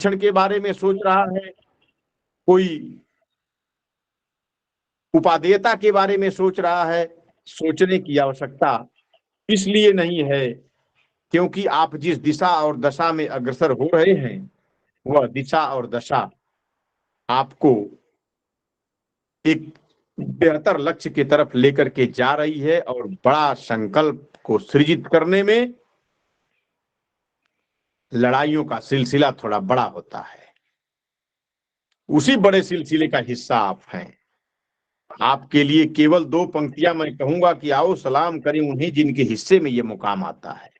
क्षण के बारे में सोच रहा है, कोई उपादेयता के बारे में सोच रहा है। सोचने की आवश्यकता इसलिए नहीं है क्योंकि आप जिस दिशा और दशा में अग्रसर हो रहे हैं वह दिशा और दशा आपको एक बेहतर लक्ष्य की तरफ लेकर के जा रही है और बड़ा संकल्प को सृजित करने में लड़ाइयों का सिलसिला थोड़ा बड़ा होता है। उसी बड़े सिलसिले का हिस्सा आप हैं। आपके लिए केवल 2 पंक्तियां मैं कहूंगा कि आओ सलाम करें उन्हें जिनके हिस्से में ये मुकाम आता है।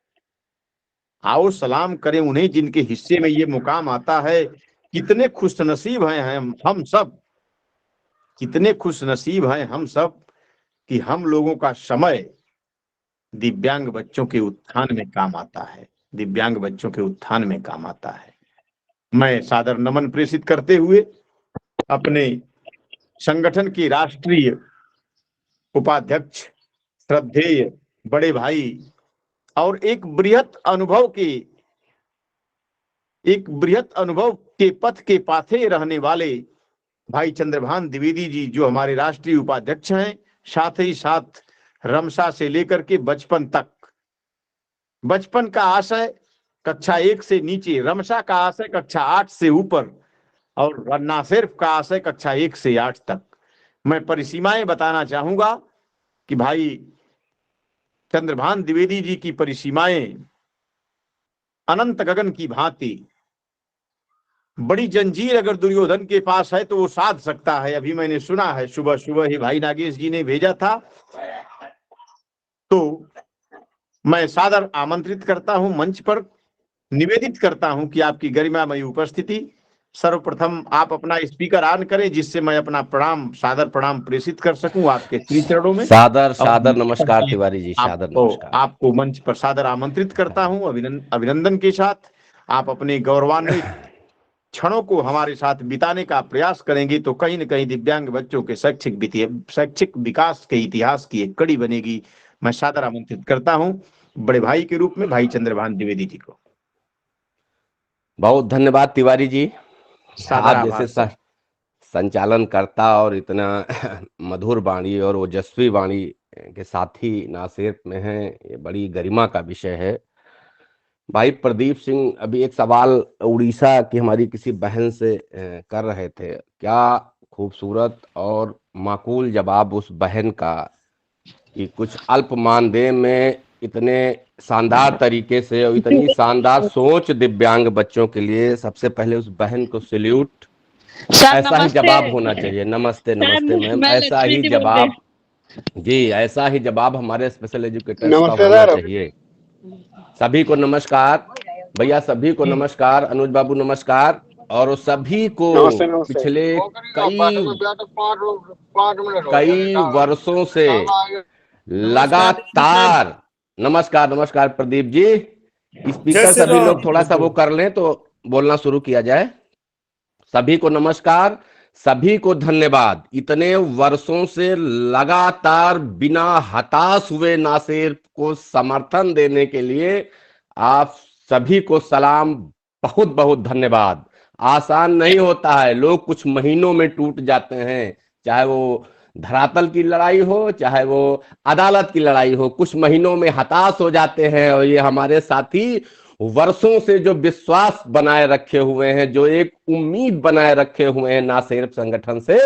आओ सलाम करें उन्हें जिनके हिस्से में ये मुकाम आता है। कितने खुशनसीब हैं हम सब, कितने खुशनसीब हैं हम सब कि हम लोगों का समय दिव्यांग बच्चों के उत्थान में काम आता है, दिव्यांग बच्चों के उत्थान में काम आता है। मैं सादर नमन प्रेषित करते हुए अपने संगठन के राष्ट्रीय उपाध्यक्ष श्रद्धेय बड़े भाई और एक बृहत अनुभव के पथ के पाथे रहने वाले भाई चंद्रभान द्विवेदी जी जो हमारे राष्ट्रीय उपाध्यक्ष हैं, साथ ही साथ रमसा से लेकर के बचपन तक, बचपन का आशय कक्षा 1 से नीचे, रमसा का आशय कक्षा 8 से ऊपर और नासिर्फ का आशय कक्षा 1 से 8 तक। मैं परिसीमाएं बताना चाहूंगा कि भाई चंद्रभान द्विवेदी जी की परिसीमाएं अनंत गगन की भांति, बड़ी जंजीर अगर दुर्योधन के पास है तो वो साध सकता है। अभी मैंने सुना है, सुबह सुबह ही भाई नागेश जी ने भेजा था, तो मैं सादर आमंत्रित करता हूं, मंच पर निवेदित करता हूं कि आपकी गरिमामयी उपस्थिति, सर्वप्रथम आप अपना स्पीकर ऑन करें जिससे मैं अपना प्रणाम, सादर प्रणाम प्रेषित कर सकूं आपके श्री चरणों में। सादर नमस्कार तिवारी जी, सादर नमस्कार। आपको मंच पर सादर आमंत्रित करता हूं अभिनंदन के साथ। आप अपने गौरवान्वित क्षणों को हमारे साथ बिताने का प्रयास करेंगे तो कहीं न कहीं दिव्यांग बच्चों के शैक्षिक विकास के इतिहास की एक कड़ी बनेगी। मैं सादर आमंत्रित करता हूं बड़े भाई के रूप में भाई चंद्रभान द्विवेदी जी को। बहुत धन्यवाद तिवारी जी, आप जैसे संचालनकर्ता और इतना मधुर वाणी और ओजस्वी वाणी के साथ ही ना सिर्फ में है, ये बड़ी गरिमा का विषय है। भाई प्रदीप सिंह अभी एक सवाल उड़ीसा की हमारी किसी बहन से कर रहे थे, क्या खूबसूरत और माकूल जवाब उस बहन का कि कुछ अल्प मानदेय में इतने शानदार तरीके से और इतनी शानदार सोच दिव्यांग बच्चों के लिए। सबसे पहले उस बहन को सैल्यूट। ऐसा ही जवाब होना चाहिए। नमस्ते नमस्ते मैम, ऐसा ही जवाब जी, ऐसा ही जवाब हमारे स्पेशल एजुकेटर्स का होना चाहिए। सभी को नमस्कार भैया, सभी को नमस्कार। अनुज बाबू नमस्कार। और सभी को पिछले कई वर्षों से लगातार नमस्कार प्रदीप जी। स्पीकर सभी लोग थोड़ा सा वो कर लें तो बोलना शुरू किया जाए। सभी को नमस्कार, सभी को धन्यवाद। इतने वर्षों से लगातार बिना हताश हुए नासिर को समर्थन देने के लिए आप सभी को सलाम, बहुत बहुत धन्यवाद। आसान नहीं होता है, लोग कुछ महीनों में टूट जाते हैं, चाहे वो धरातल की लड़ाई हो चाहे वो अदालत की लड़ाई हो, कुछ महीनों में हताश हो जाते हैं। और ये हमारे साथी वर्षों से जो विश्वास बनाए रखे हुए हैं, जो एक उम्मीद बनाए रखे हुए हैं ना सिर्फ संगठन से,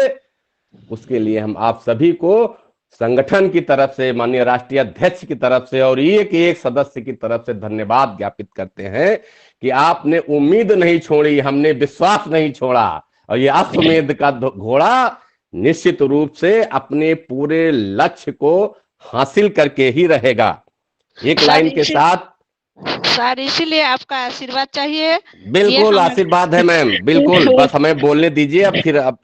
उसके लिए हम आप सभी को संगठन की तरफ से, माननीय राष्ट्रीय अध्यक्ष की तरफ से और एक सदस्य की तरफ से धन्यवाद ज्ञापित करते हैं कि आपने उम्मीद नहीं छोड़ी, हमने विश्वास नहीं छोड़ा। और ये अश्वमेध का घोड़ा निश्चित रूप से अपने पूरे लक्ष्य को हासिल करके ही रहेगा। एक लाइन के साथ सर, इसीलिए आपका आशीर्वाद चाहिए। बिल्कुल आशीर्वाद है मैम, बिल्कुल। बस हमें बोलने दीजिए अब फिर। अब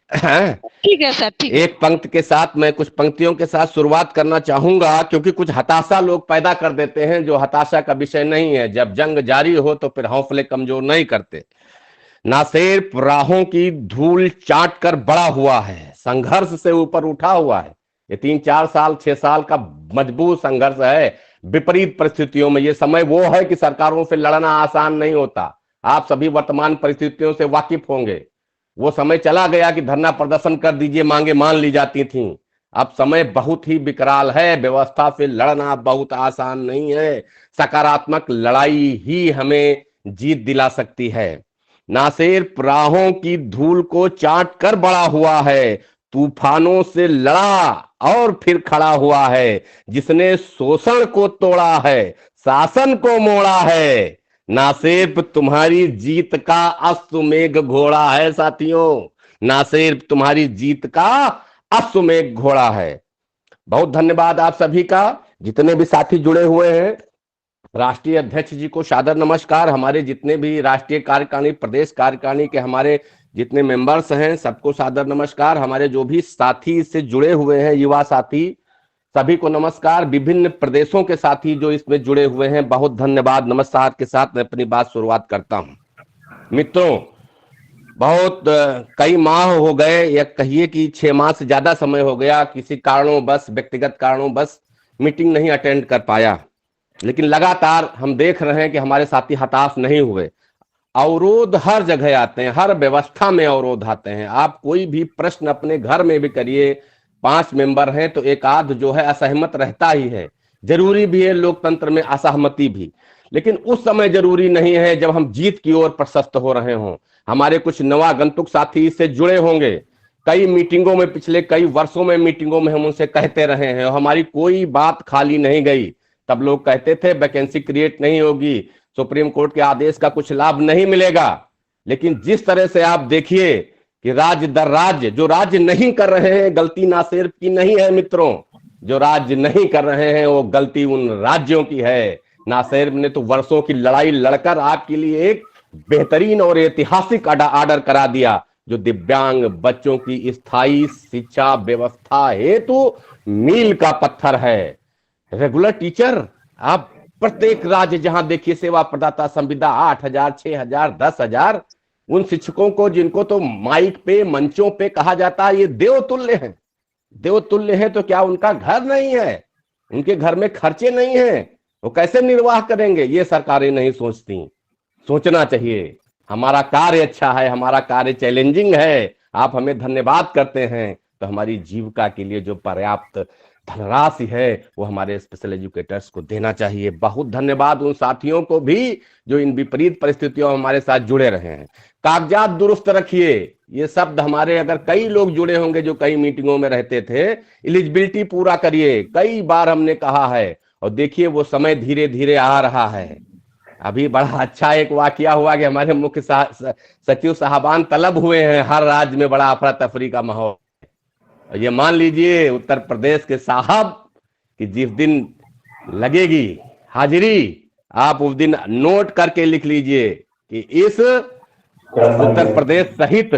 ठीक है सर, ठीक है। एक पंक्ति के साथ, मैं कुछ पंक्तियों के साथ शुरुआत करना चाहूंगा, क्योंकि कुछ हताशा लोग पैदा कर देते हैं जो हताशा का विषय नहीं है। जब जंग जारी हो तो फिर हौसले कमजोर नहीं करते। ना सिर्फ राहों की धूल चाट कर बड़ा हुआ है, संघर्ष से ऊपर उठा हुआ है। ये 3-4 साल 6 साल का मजबूत संघर्ष है विपरीत परिस्थितियों में। ये समय वो है कि सरकारों से लड़ना आसान नहीं होता, आप सभी वर्तमान परिस्थितियों से वाकिफ होंगे। वो समय चला गया कि धरना प्रदर्शन कर दीजिए, मांगे मान ली जाती थी। अब समय बहुत ही विकराल है, व्यवस्था से लड़ना बहुत आसान नहीं है। सकारात्मक लड़ाई ही हमें जीत दिला सकती है। ना सिर्फ राहों की धूल को चाट कर बड़ा हुआ है, तूफानों से लड़ा और फिर खड़ा हुआ है। जिसने शोषण को तोड़ा है, शासन को मोड़ा है। ना सिर्फ तुम्हारी जीत का अश्वमेघ घोड़ा है साथियों, ना सिर्फ तुम्हारी जीत का अश्वमेघ घोड़ा है। बहुत धन्यवाद आप सभी का, जितने भी साथी जुड़े हुए हैं। राष्ट्रीय अध्यक्ष जी को सादर नमस्कार। हमारे जितने भी राष्ट्रीय कार्यकारिणी, प्रदेश कार्यकारिणी के हमारे जितने मेंबर्स हैं, सबको सादर नमस्कार। हमारे जो भी साथी इससे जुड़े हुए हैं, युवा साथी, सभी को नमस्कार। विभिन्न प्रदेशों के साथी जो इसमें जुड़े हुए हैं, बहुत धन्यवाद। नमस्कार के साथ मैं अपनी बात शुरुआत करता हूं। मित्रों, बहुत कई माह हो गए, या कहिए कि 6 माह से ज्यादा समय हो गया, किसी कारणों बस, व्यक्तिगत कारणों बस मीटिंग नहीं अटेंड कर पाया। लेकिन लगातार हम देख रहे हैं कि हमारे साथी हताश नहीं हुए। अवरोध हर जगह आते हैं, हर व्यवस्था में अवरोध आते हैं। आप कोई भी प्रश्न अपने घर में भी करिए, 5 मेंबर हैं तो एक आध जो है असहमत रहता ही है। जरूरी भी है लोकतंत्र में असहमति भी, लेकिन उस समय जरूरी नहीं है जब हम जीत की ओर प्रशस्त हो रहे हों। हमारे कुछ नवागंतुक साथी इससे जुड़े होंगे। कई मीटिंगों में, पिछले कई वर्षों में मीटिंगों में हम उनसे कहते रहे हैं, और हमारी कोई बात खाली नहीं गई। तब लोग कहते थे वैकेंसी क्रिएट नहीं होगी, सुप्रीम कोर्ट के आदेश का कुछ लाभ नहीं मिलेगा। लेकिन जिस तरह से आप देखिए कि राज्य दर राज्य जो राज्य नहीं कर रहे हैं, गलती ना सिर्फ की नहीं है मित्रों, जो राज्य नहीं कर रहे हैं वो गलती उन राज्यों की है। ना सिर्फ ने तो वर्षों की लड़ाई लड़कर आपके लिए एक बेहतरीन और ऐतिहासिक आर्डर करा दिया, जो दिव्यांग बच्चों की स्थायी शिक्षा व्यवस्था हेतु मील का पत्थर है। रेगुलर टीचर, आप प्रत्येक राज्य जहां देखिए सेवा प्रदाता संविदा 8,000, 6,000, 10,000, उन शिक्षकों को जिनको तो माइक पे, मंचों पे कहा जाता है ये देवतुल्य हैं। देवतुल्य है तो क्या उनका घर नहीं है? उनके घर में खर्चे नहीं हैं? वो कैसे निर्वाह करेंगे? ये सरकारें नहीं सोचती। सोचना चाहिए। हमारा कार्य अच्छा है, हमारा कार्य चैलेंजिंग है, आप हमें धन्यवाद करते हैं, तो हमारी जीविका के लिए जो पर्याप्त धनराशि है वो हमारे स्पेशल एजुकेटर्स को देना चाहिए। बहुत धन्यवाद उन साथियों को भी जो इन विपरीत परिस्थितियों में हमारे साथ जुड़े रहे हैं। कागजात दुरुस्त रखिए, ये शब्द हमारे अगर कई लोग जुड़े होंगे जो कई मीटिंगों में रहते थे। एलिजिबिलिटी पूरा करिए, कई बार हमने कहा है, और देखिए वो समय धीरे धीरे आ रहा है। अभी बड़ा अच्छा एक वाकया हुआ कि हमारे मुख्य सचिव साहबान तलब हुए हैं। हर राज्य में बड़ा अफरा तफरी का माहौल। ये मान लीजिए उत्तर प्रदेश के साहब कि जिस दिन लगेगी हाजिरी, आप उस दिन नोट करके लिख लीजिए कि इस उत्तर प्रदेश सहित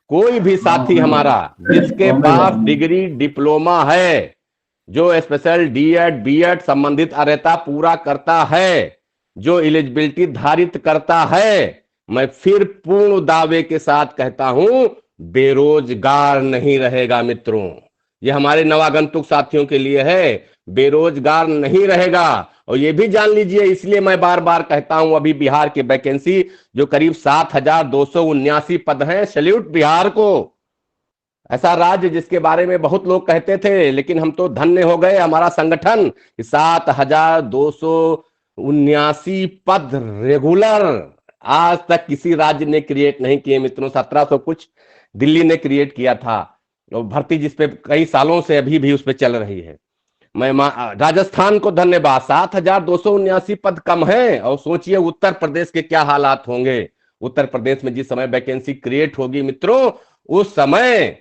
कोई भी साथी हमारा जिसके पास डिग्री, डिप्लोमा है, जो स्पेशल डीएड, बीएड संबंधित अर्हता पूरा करता है, जो एलिजिबिलिटी धारित करता है, मैं फिर पूर्ण दावे के साथ कहता हूं बेरोजगार नहीं रहेगा मित्रों। ये हमारे नवागंतुक साथियों के लिए है, बेरोजगार नहीं रहेगा। और ये भी जान लीजिए, इसलिए मैं बार बार कहता हूं, अभी बिहार की वैकेंसी जो करीब 7,279 पद हैं, सैल्यूट बिहार को। ऐसा राज्य जिसके बारे में बहुत लोग कहते थे, लेकिन हम तो धन्य हो गए, हमारा संगठन 7,279 पद रेगुलर आज तक किसी राज्य ने क्रिएट नहीं किए मित्रों। 1700 कुछ दिल्ली ने क्रिएट किया था, और भर्ती जिसपे कई सालों से अभी भी उस पर चल रही है। मैं राजस्थान को धन्यवाद, 7,279 पद कम है। और सोचिए उत्तर प्रदेश के क्या हालात होंगे। उत्तर प्रदेश में जिस समय वैकेंसी क्रिएट होगी मित्रों, उस समय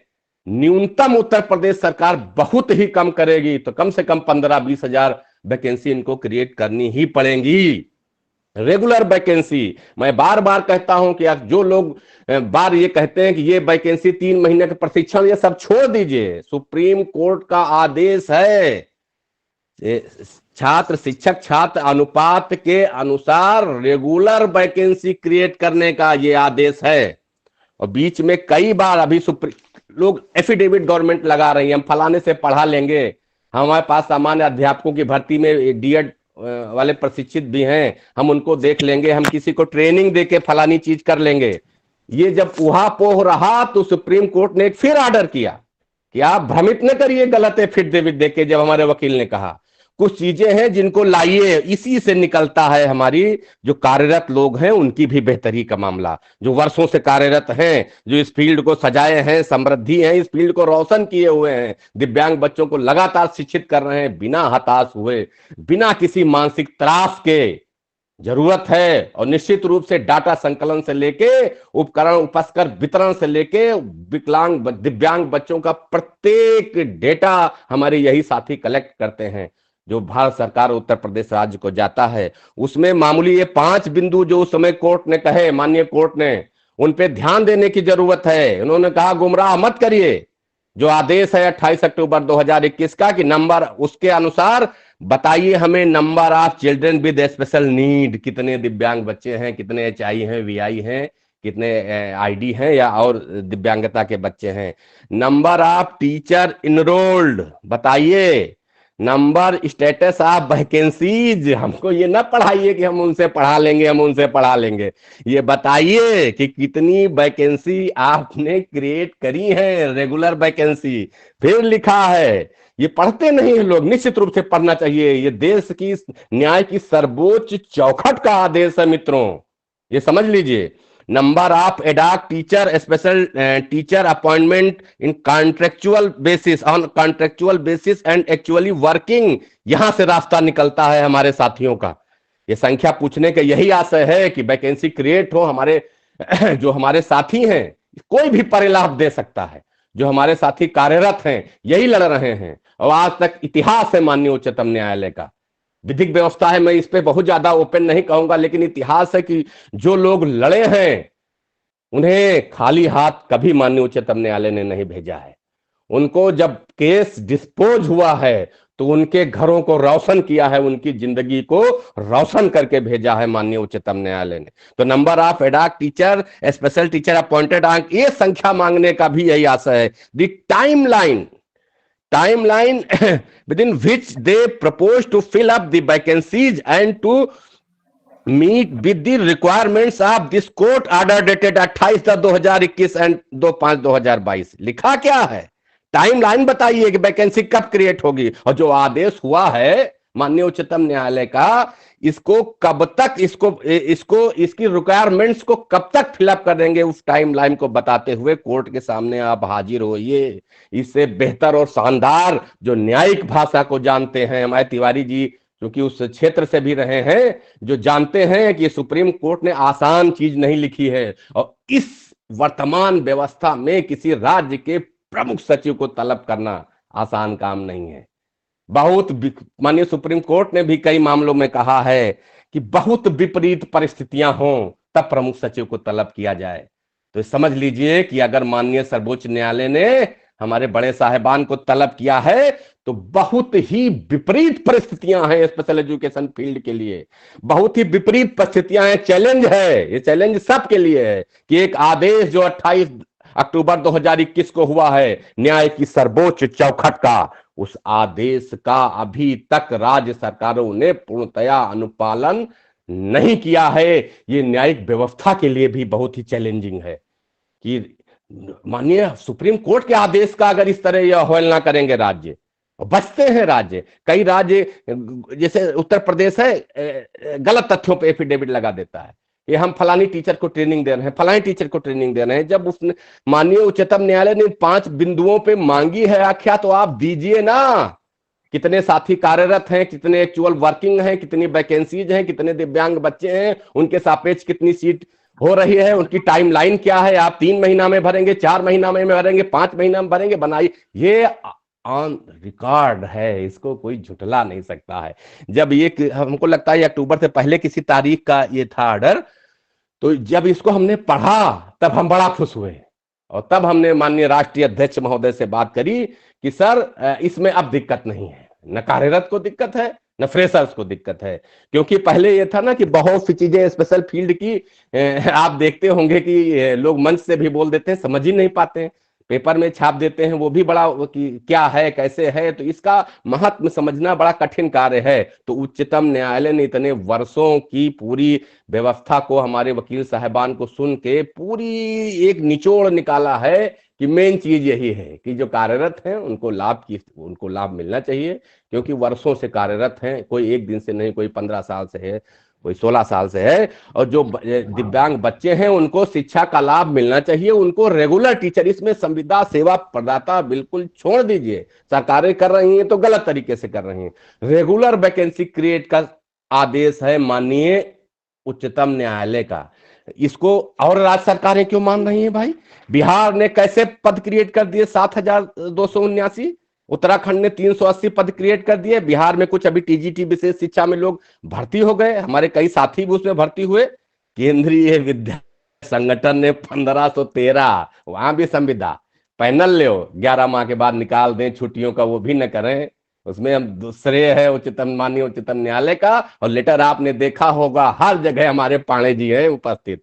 न्यूनतम उत्तर प्रदेश सरकार बहुत ही कम करेगी, तो कम से कम 15-20 हजार वैकेंसी इनको क्रिएट करनी ही पड़ेंगी, रेगुलर वैकेंसी। मैं बार बार कहता हूं कि जो लोग बार ये कहते हैं कि ये वैकेंसी 3 महीने के प्रशिक्षण, ये सब छोड़ दीजिए। सुप्रीम कोर्ट का आदेश है, छात्र शिक्षक छात्र अनुपात के अनुसार रेगुलर वैकेंसी क्रिएट करने का ये आदेश है। और बीच में कई बार अभी लोग एफिडेविट गवर्नमेंट लगा रही है, हम फलाने से पढ़ा लेंगे, हमारे पास सामान्य अध्यापकों की भर्ती में डीएड वाले प्रशिक्षित भी हैं, हम उनको देख लेंगे, हम किसी को ट्रेनिंग देके फलानी चीज कर लेंगे। ये जब उहापोह रहा तो सुप्रीम कोर्ट ने एक फिर ऑर्डर किया कि आप भ्रमित न करिए गलत एफिडेविट देके। जब हमारे वकील ने कहा कुछ चीजें हैं जिनको लाइए, इसी से निकलता है हमारी जो कार्यरत लोग हैं उनकी भी बेहतरी का मामला, जो वर्षों से कार्यरत हैं, जो इस फील्ड को सजाए हैं, समृद्धि हैं, इस फील्ड को रोशन किए हुए हैं, दिव्यांग बच्चों को लगातार शिक्षित कर रहे हैं बिना हताश हुए, बिना किसी मानसिक त्रास के। जरूरत है, और निश्चित रूप से डाटा संकलन से लेके उपकरण उपस्कर वितरण से लेके विकलांग दिव्यांग बच्चों का प्रत्येक डेटा हमारे यही साथी कलेक्ट करते हैं, जो भारत सरकार उत्तर प्रदेश राज्य को जाता है। उसमें मामूली ये 5 बिंदु जो उस समय कोर्ट ने कहे, माननीय कोर्ट ने, उन पे ध्यान देने की जरूरत है। उन्होंने कहा गुमराह मत करिए, जो आदेश है 28 अक्टूबर 2021 का कि नंबर उसके अनुसार बताइए हमें number of children with special need, कितने दिव्यांग बच्चे हैं, कितने HI हैं, VI हैं, कितने ID हैं या और दिव्यांगता के बच्चे हैं। नंबर ऑफ टीचर इनरोल्ड बताइए, नंबर स्टेटस ऑफ वैकेंसीज, हमको ये ना पढ़ाइए कि हम उनसे पढ़ा लेंगे, हम उनसे पढ़ा लेंगे, ये बताइए कि कितनी वैकेंसी आपने क्रिएट करी है, रेगुलर वैकेंसी। फिर लिखा है, ये पढ़ते नहीं है लोग, निश्चित रूप से पढ़ना चाहिए, ये देश की न्याय की सर्वोच्च चौखट का आदेश है मित्रों, ये समझ लीजिए। Number of ad hoc teacher special teacher appointment in contractual basis, on contractual basis and actually working, यहां से रास्ता निकलता है हमारे साथियों का। ये संख्या पूछने का यही आशय है कि वैकेंसी क्रिएट हो, हमारे जो हमारे साथी हैं, कोई भी परिलाभ दे सकता है, जो हमारे साथी कार्यरत हैं यही लड़ रहे हैं, और आज तक इतिहास है माननीय उच्चतम न्यायालय का, विधिक व्यवस्था है, मैं इस पे बहुत ज्यादा ओपन नहीं कहूंगा, लेकिन इतिहास है कि जो लोग लड़े हैं उन्हें खाली हाथ कभी माननीय उच्चतम न्यायालय ने नहीं भेजा है। उनको जब केस डिस्पोज हुआ है तो उनके घरों को रोशन किया है, उनकी जिंदगी को रोशन करके भेजा है माननीय उच्चतम न्यायालय ने। तो number of ad hoc teacher special teacher appointed, ये संख्या मांगने का भी यही आशय है। The timeline within which they propose to fill up the vacancies and to meet with the requirements of this court order dated 28/2021 and 2/5/2022। लिखा क्या है, टाइमलाइन बताइए कि वैकेंसी कब क्रिएट होगी, और जो आदेश हुआ है माननीय उच्चतम न्यायालय का, इसको कब तक, इसको इसकी रिक्वायरमेंट्स को कब तक फिलअप कर देंगे, उस टाइमलाइन को बताते हुए कोर्ट के सामने आप हाजिर होइए। इससे बेहतर और शानदार जो न्यायिक भाषा को जानते हैं, हमारे तिवारी जी क्योंकि उस क्षेत्र से भी रहे हैं, जो जानते हैं कि सुप्रीम कोर्ट ने आसान चीज नहीं लिखी है, और इस वर्तमान व्यवस्था में किसी राज्य के प्रमुख सचिव को तलब करना आसान काम नहीं है। बहुत माननीय सुप्रीम कोर्ट ने भी कई मामलों में कहा है कि बहुत विपरीत परिस्थितियां हों तब प्रमुख सचिव को तलब किया जाए। तो समझ लीजिए कि अगर माननीय सर्वोच्च न्यायालय ने हमारे बड़े साहिबान को तलब किया है तो बहुत ही विपरीत परिस्थितियां हैं स्पेशल एजुकेशन फील्ड के लिए, बहुत ही विपरीत परिस्थितियां हैं। चैलेंज है, ये चैलेंज सबके लिए है कि एक आदेश जो 28 अक्टूबर 2021 को हुआ है न्याय की सर्वोच्च चौखट का, उस आदेश का अभी तक राज्य सरकारों ने पूर्णतया अनुपालन नहीं किया है। ये न्यायिक व्यवस्था के लिए भी बहुत ही चैलेंजिंग है कि माननीय सुप्रीम कोर्ट के आदेश का अगर इस तरह यह अवहेलना ना करेंगे राज्य, बचते हैं राज्य, कई राज्य जैसे उत्तर प्रदेश है गलत तथ्यों पे एफिडेविट लगा देता है, ये हम फलानी टीचर को ट्रेनिंग दे रहे हैं, फलानी टीचर को ट्रेनिंग दे रहे हैं। जब उसने माननीय उच्चतम न्यायालय ने 5 बिंदुओं पे मांगी है आख्या, तो आप दीजिए ना, कितने साथी कार्यरत हैं, कितने एक्चुअल वर्किंग हैं, कितनी वैकेंसीज हैं, कितने दिव्यांग बच्चे हैं, उनके सापेक्ष कितनी सीट हो रही है, उनकी टाइमलाइन क्या है, आप 3 महीना में भरेंगे, 4 महीना में भरेंगे, 5 महीना में भरेंगे, बनाइए। ये ऑन रिकॉर्ड है, इसको कोई झुटला नहीं सकता है। जब ये हमको लगता है अक्टूबर से पहले किसी तारीख का ये था ऑर्डर, तो जब इसको हमने पढ़ा तब हम बड़ा खुश हुए, और तब हमने माननीय राष्ट्रीय अध्यक्ष महोदय से बात करी कि सर इसमें अब दिक्कत नहीं है, न कार्यरत को दिक्कत है न फ्रेशर्स को दिक्कत है। क्योंकि पहले ये था ना कि बहुत सी चीजें स्पेशल फील्ड की आप देखते होंगे कि लोग मंच से भी बोल देते हैं, समझ ही नहीं पाते हैं। पेपर में छाप देते हैं, वो भी बड़ा कि क्या है कैसे है, तो इसका महत्व समझना बड़ा कठिन कार्य है। तो उच्चतम न्यायालय ने इतने वर्षों की पूरी व्यवस्था को, हमारे वकील साहबान को सुन के पूरी एक निचोड़ निकाला है कि मेन चीज यही है कि जो कार्यरत हैं उनको लाभ मिलना चाहिए, क्योंकि वर्षों से कार्यरत हैं, कोई एक दिन से नहीं, कोई 15 साल से है, कोई 16 साल से है। और जो दिव्यांग बच्चे हैं उनको शिक्षा का लाभ मिलना चाहिए, उनको रेगुलर टीचर, इसमें संविदा सेवा प्रदाता बिल्कुल छोड़ दीजिए, सरकारें कर रही हैं तो गलत तरीके से कर रही हैं। रेगुलर वैकेंसी क्रिएट का आदेश है माननीय उच्चतम न्यायालय का, इसको और राज्य सरकारें क्यों मान रही हैं भाई? बिहार ने कैसे पद क्रिएट कर दिए 7,279, उत्तराखंड ने 380 पद क्रिएट कर दिए, बिहार में कुछ अभी टीजीटी विशेष शिक्षा में लोग भर्ती हो गए, हमारे कई साथी भी उसमें भर्ती हुए। केंद्रीय विद्या संगठन ने 1513, वहां भी संविदा पैनल ले 11 माह के बाद निकाल दें, छुट्टियों का वो भी न करें, उसमें हम दूसरे है माननीय उच्चतम न्यायालय का। और लेटर आपने देखा होगा हर जगह हमारे पांडे जी हैं उपस्थित,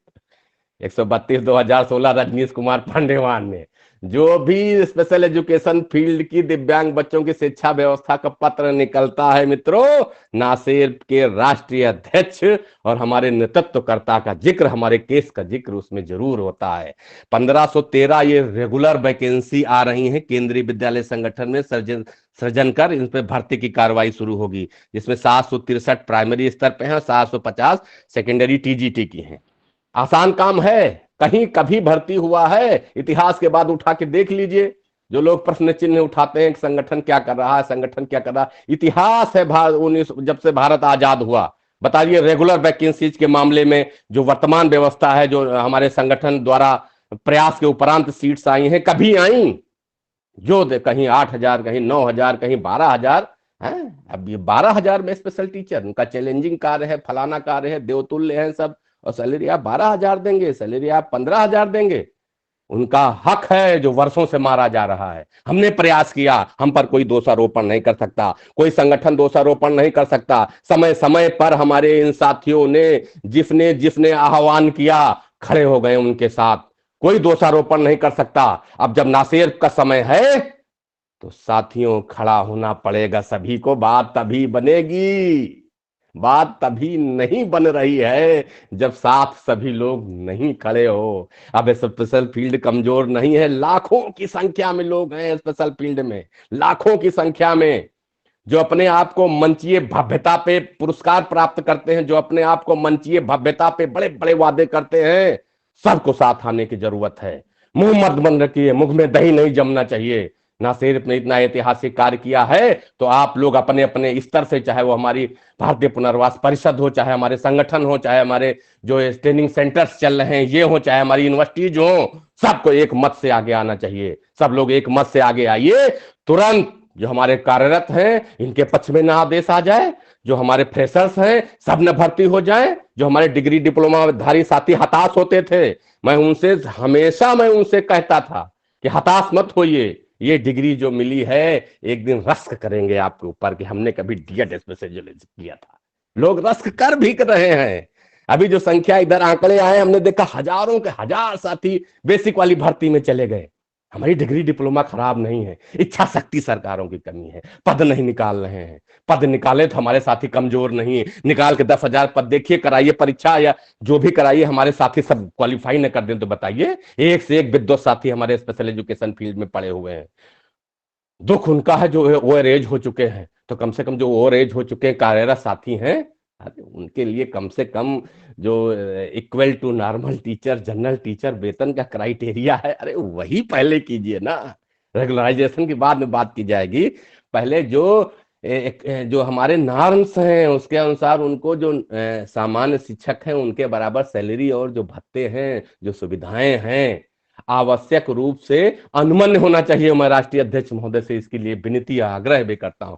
132/2016 रजनीश कुमार पांडेवान ने, जो भी स्पेशल एजुकेशन फील्ड की दिव्यांग बच्चों की शिक्षा व्यवस्था का पत्र निकलता है मित्रों, नासेर के राष्ट्रीय अध्यक्ष और हमारे नेतृत्वकर्ता का जिक्र, हमारे केस का जिक्र उसमें जरूर होता है। 1513 ये रेगुलर वैकेंसी आ रही है, केंद्रीय विद्यालय संगठन में सृजन कर इन पर भर्ती की कार्रवाई शुरू होगी, जिसमें 763 प्राइमरी स्तर पे हैं, 750 सेकेंडरी टीजीटी की हैं। आसान काम है? कहीं कभी भर्ती हुआ है? इतिहास के बाद उठा के देख लीजिए, जो लोग प्रश्न चिन्ह उठाते हैं कि संगठन क्या कर रहा है, संगठन क्या कर रहा है, इतिहास है जब से भारत आजाद हुआ। बताइए रेगुलर वैकेंसीज के मामले में जो वर्तमान व्यवस्था है, जो हमारे संगठन द्वारा प्रयास के उपरांत सीट्स आई हैं, कभी आई? जो कहीं 8,000, कहीं 9,000, कहीं 12,000 है। अब ये 12,000 में स्पेशल टीचर, उनका चैलेंजिंग कार्य है, फलाना कार्य है, देवतुल्य है सब, और सैलरी आप 12,000 देंगे, सैलरी आप 15,000 देंगे। उनका हक है जो वर्षों से मारा जा रहा है। हमने प्रयास किया, हम पर कोई दोषारोपण नहीं कर सकता, कोई संगठन दोषारोपण नहीं कर सकता। समय समय पर हमारे इन साथियों ने जिसने जिसने आह्वान किया खड़े हो गए उनके साथ, कोई दोषारोपण नहीं कर सकता। अब जब नासेर का समय है तो साथियों खड़ा होना पड़ेगा सभी को, बात तभी बनेगी। बात तभी नहीं बन रही है जब साथ सभी लोग नहीं खड़े हो। अब स्पेशल फील्ड कमजोर नहीं है, लाखों की संख्या में लोग हैं स्पेशल फील्ड में, लाखों की संख्या में, जो अपने आप को मंचीय भव्यता पे पुरस्कार प्राप्त करते हैं, जो अपने आप को मंचीय भव्यता पे बड़े बड़े वादे करते हैं। सबको साथ आने की जरूरत है। मुंह मत बंद रखिए, मुख में दही नहीं जमना चाहिए। नासेर ने इतना ऐतिहासिक कार्य किया है तो आप लोग अपने अपने स्तर से, चाहे वो हमारी भारतीय पुनर्वास परिषद हो, चाहे हमारे संगठन हो, चाहे हमारे जो ट्रेनिंग सेंटर्स चल रहे हैं ये हो, चाहे हमारी यूनिवर्सिटीज हो, सबको एक मत से आगे आना चाहिए। सब लोग एक मत से आगे आइए। तुरंत जो हमारे कार्यरत हैं इनके पक्ष में ना आदेश आ जाए, जो हमारे फ्रेशर्स हैं सब न भर्ती हो जाए, जो हमारे डिग्री डिप्लोमा धारी साथी हताश होते थे, मैं उनसे कहता था कि हताश मत होइए, ये डिग्री जो मिली है एक दिन रस्क करेंगे आपके ऊपर कि हमने कभी डीएड स्पेशलाइज किया था। लोग रस्क कर भी कर रहे हैं। अभी जो संख्या इधर आंकड़े आए, हमने देखा हजारों के हजार साथी बेसिक वाली भर्ती में चले गए। हमारी डिग्री डिप्लोमा खराब नहीं है, इच्छा शक्ति सरकारों की कमी है, पद नहीं निकाल रहे हैं। पद निकाले तो हमारे साथी कमजोर नहीं है, निकाल के 10,000 पद देखिए, कराइए परीक्षा या जो भी कराइए, हमारे साथी सब क्वालिफाई न कर दें तो बताइए। एक से एक विद्वत साथी हमारे स्पेशल एजुकेशन फील्ड में पड़े हुए हैं। दुख उनका है जो ओवर एज हो चुके हैं, तो कम से कम जो ओवर एज हो चुके हैं कार्यरत साथी हैं, उनके लिए कम से कम जो equal to normal teacher, general teacher वेतन का क्राइटेरिया है, अरे वही पहले कीजिए ना। रेगुलराइजेशन की बाद में बात की जाएगी, पहले जो हमारे नॉर्म्स हैं उसके अनुसार उनको जो सामान्य शिक्षक हैं उनके बराबर सैलरी और जो भत्ते हैं, जो सुविधाएं हैं, आवश्यक रूप से अनुमन्य होना चाहिए। मैं राष्ट्रीय अध्यक्ष महोदय से इसके लिए विनती आग्रह भी करता हूं।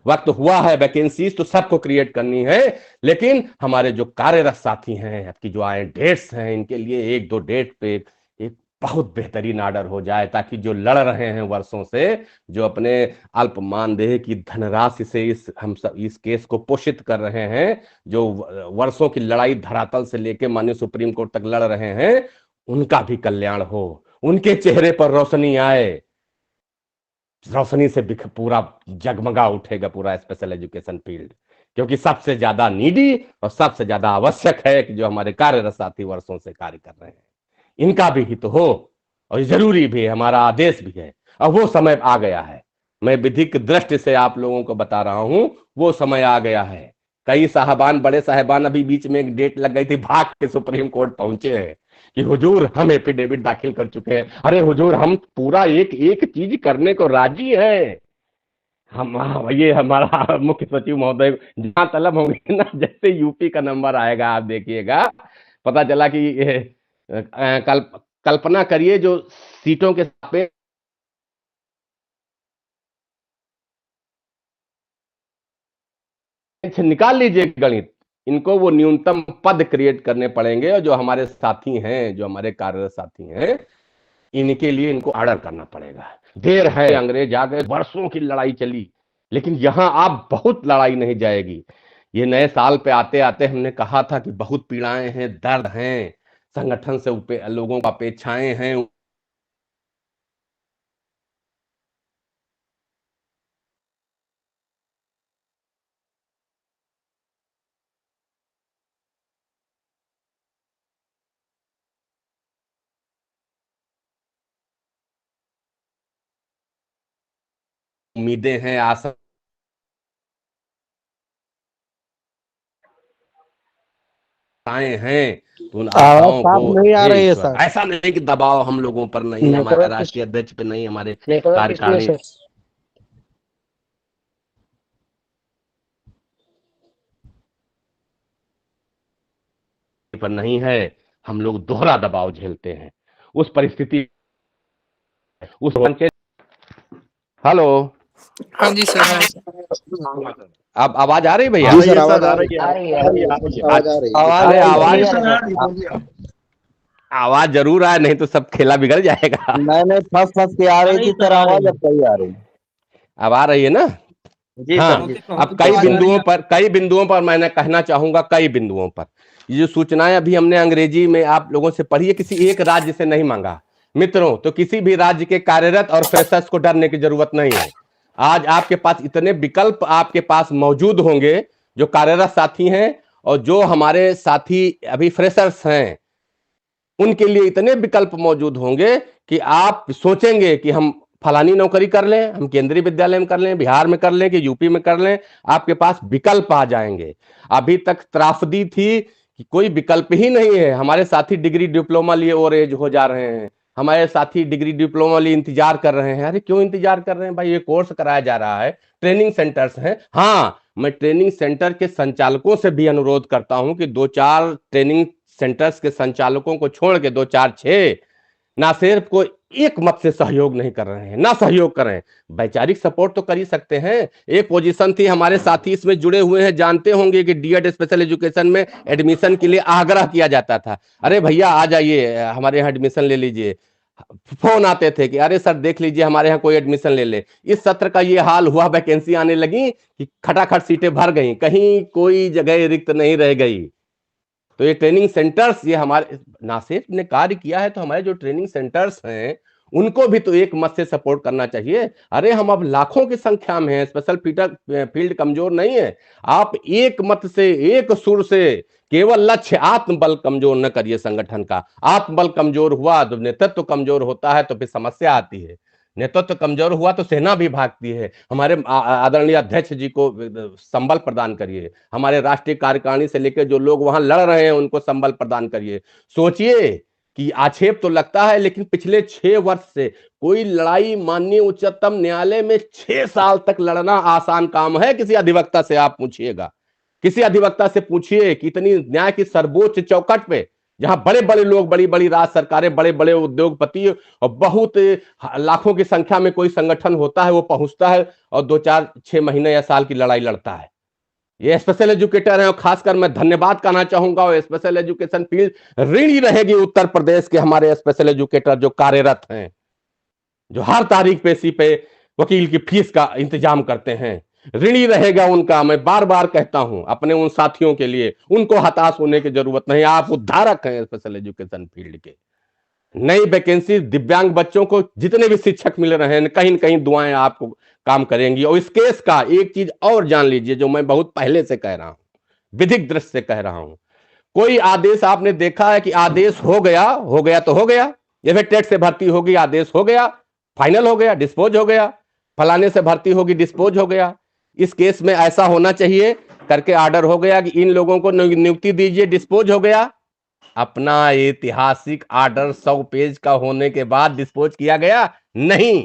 वक्त हुआ है, वैकेंसीज तो सबको क्रिएट करनी है, लेकिन हमारे जो कार्यरत साथी हैं, आपकी जो आए डेट्स हैं, इनके लिए 1-2 डेट पे एक बहुत बेहतरीन ऑर्डर हो जाए, ताकि जो लड़ रहे हैं वर्षों से, जो अपने अल्प मानदेय की धनराशि से हम सब इस केस को पोषित कर रहे हैं, जो वर्षों की लड़ाई धरातल से लेके माननीय सुप्रीम कोर्ट तक लड़ रहे हैं, उनका भी कल्याण हो, उनके चेहरे पर रोशनी आए, रोशनी से पूरा जगमगा उठेगा पूरा स्पेशल एजुकेशन फील्ड, क्योंकि सबसे ज्यादा नीडी और सबसे ज्यादा आवश्यक है कि जो हमारे कार्यरत साथी वर्षों से कार्य कर रहे हैं, इनका भी हित हो, और ये जरूरी भी है, हमारा आदेश भी है। अब वो समय आ गया है, मैं विधिक दृष्टि से आप लोगों को बता रहा हूं, वो समय आ गया है। कई साहबान, बड़े साहबान अभी बीच में एक डेट लग गई थी, भाग के सुप्रीम कोर्ट पहुंचे हैं कि हुजूर हम एफिडेविट दाखिल कर चुके हैं। अरे हुजूर, हम पूरा एक एक चीज करने को राजी है। हम ये हमारा मुख्य सचिव महोदय जहां तलब होंगे ना, जैसे यूपी का नंबर आएगा आप देखिएगा, पता चला कि कल्पना करिए जो सीटों के सापेक्ष निकाल लीजिए गणित, इनको वो न्यूनतम पद क्रिएट करने पड़ेंगे, और जो हमारे साथी हैं, जो हमारे कार्यरत साथी हैं, इनके लिए इनको ऑर्डर करना पड़ेगा। देर है, अंग्रेज आ गए, वर्षों की लड़ाई चली, लेकिन यहां आप बहुत लड़ाई नहीं जाएगी। ये नए साल पे आते आते हमने कहा था कि बहुत पीड़ाएं हैं, दर्द हैं, संगठन से लोगों को अपेक्षाएं हैं। उम्मीदें हैं, आशा हैं, तो उन आशाओं को नहीं आ रही है ईश्वर, सर। ऐसा नहीं कि दबाव हम लोगों पर नहीं, हमारे राष्ट्रीय अध्यक्ष पे नहीं, हमारे कार्यकारिणी पर नहीं है, हम लोग दोहरा दबाव झेलते हैं। उस परिस्थिति, उस के हेलो, हाँ जी सर। अब आवाज आ रही भैया? जी सर, आवाज आ रही है। आवाज जरूर आए, नहीं तो सब खेला बिगड़ जाएगा। नहीं, फंस के आ रही थी सर आवाज, अब सही आ रही। अब आ रही है ना? हाँ, अब कई बिंदुओं पर मैंने कहना चाहूंगा, कई बिंदुओं पर ये जो सूचनाएं अभी हमने अंग्रेजी में आप लोगों से पढ़ी है, किसी एक राज्य से नहीं मांगा मित्रों, तो किसी भी राज्य के कार्यरत और फ्रेशर्स को डरने की जरूरत नहीं है। आज आपके पास इतने विकल्प आपके पास मौजूद होंगे, जो कार्यरत साथी हैं और जो हमारे साथी अभी फ्रेशर्स हैं, उनके लिए इतने विकल्प मौजूद होंगे कि आप सोचेंगे कि हम फलानी नौकरी कर लें, हम केंद्रीय विद्यालय में कर लें, बिहार में कर लें कि यूपी में कर लें, आपके पास विकल्प आ जाएंगे। अभी तक त्रासदी थी कि कोई विकल्प ही नहीं है। हमारे साथी डिग्री डिप्लोमा लिए ओवर एज हो जा रहे हैं, हमारे साथी डिग्री डिप्लोमा लिए इंतजार कर रहे हैं। अरे क्यों इंतजार कर रहे हैं भाई? ये कोर्स कराया जा रहा है, ट्रेनिंग सेंटर्स हैं। हाँ, मैं ट्रेनिंग सेंटर के संचालकों से भी अनुरोध करता हूं कि 2-4 ट्रेनिंग सेंटर्स के संचालकों को छोड़ के 2-4-6 ना सिर्फ को एक मत से सहयोग नहीं कर रहे हैं, ना सहयोग करें, वैचारिक सपोर्ट तो कर ही सकते हैं। एक पोजीशन थी, हमारे साथी इसमें जुड़े हुए हैं, जानते होंगे कि डीएड स्पेशल एजुकेशन में एडमिशन के लिए आग्रह किया जाता था। अरे भैया आ जाइए, हमारे यहाँ एडमिशन ले लीजिए। फोन आते थे कि अरे सर देख लीजिए, हमारे यहाँ कोई एडमिशन ले ले। इस सत्र का ये हाल हुआ, वैकेंसी आने लगी कि खटाखट सीटें भर गई, कहीं कोई जगह रिक्त नहीं रह गई। तो ये ट्रेनिंग सेंटर्स, ये हमारे नासिर ने कार्य किया है, तो हमारे जो ट्रेनिंग सेंटर्स हैं उनको भी तो एक मत से सपोर्ट करना चाहिए। अरे हम अब लाखों की संख्या में हैं, स्पेशल फील्ड कमजोर नहीं है। आप एक मत से, एक सुर से, केवल लक्ष्य आत्मबल कमजोर न करिए संगठन का। आत्मबल कमजोर हुआ तो नेतृत्व कमजोर होता है, तो फिर समस्या आती है। नेतृत्व कमजोर हुआ तो सेना भी भागती है। हमारे आदरणीय अध्यक्ष जी को संबल प्रदान करिए, हमारे राष्ट्रीय कार्यकारिणी से लेकर जो लोग वहां लड़ रहे हैं उनको संबल प्रदान करिए। सोचिए कि आक्षेप तो लगता है, लेकिन पिछले 6 वर्ष से कोई लड़ाई माननीय उच्चतम न्यायालय में 6 साल तक लड़ना आसान काम है? किसी अधिवक्ता से आप पूछिएगा, किसी अधिवक्ता से पूछिए कि इतनी न्याय की सर्वोच्च चौखट पे, जहां बड़े बड़े लोग, बड़ी बड़ी राज्य सरकारें, बड़े बड़े उद्योगपति और बहुत लाखों की संख्या में कोई संगठन होता है, वो पहुंचता है और 2-4-6 महीने या साल की लड़ाई लड़ता है। ये स्पेशल एजुकेटर है, और खासकर मैं धन्यवाद कहना चाहूंगा, और स्पेशल एजुकेशन फील्ड ऋणी रहेगी उत्तर प्रदेश के हमारे स्पेशल एजुकेटर जो कार्यरत हैं, जो हर तारीख पेशी पे वकील की फीस का इंतजाम करते हैं। ऋणी रहेगा उनका। मैं बार बार कहता हूं अपने उन साथियों के लिए, उनको हताश होने की जरूरत नहीं। आप उद्धारक हैं स्पेशल एजुकेशन फील्ड के। नई वैकेंसी दिव्यांग बच्चों को जितने भी शिक्षक मिल रहे हैं कहीं न कहीं दुआएं आपको काम करेंगी। और इस केस का एक चीज और जान लीजिए जो मैं बहुत पहले से कह रहा हूं, विधिक दृष्टि से कह रहा हूं, कोई आदेश आपने देखा है कि आदेश हो गया तो हो गया, ये फिर टेट से भर्ती होगी, आदेश हो गया, फाइनल हो गया, डिस्पोज हो गया, फलाने से भर्ती होगी, डिस्पोज हो गया। इस केस में ऐसा होना चाहिए करके ऑर्डर हो गया कि इन लोगों को नियुक्ति दीजिए, डिस्पोज हो गया। अपना ऐतिहासिक ऑर्डर 100 पेज का होने के बाद डिस्पोज किया गया नहीं,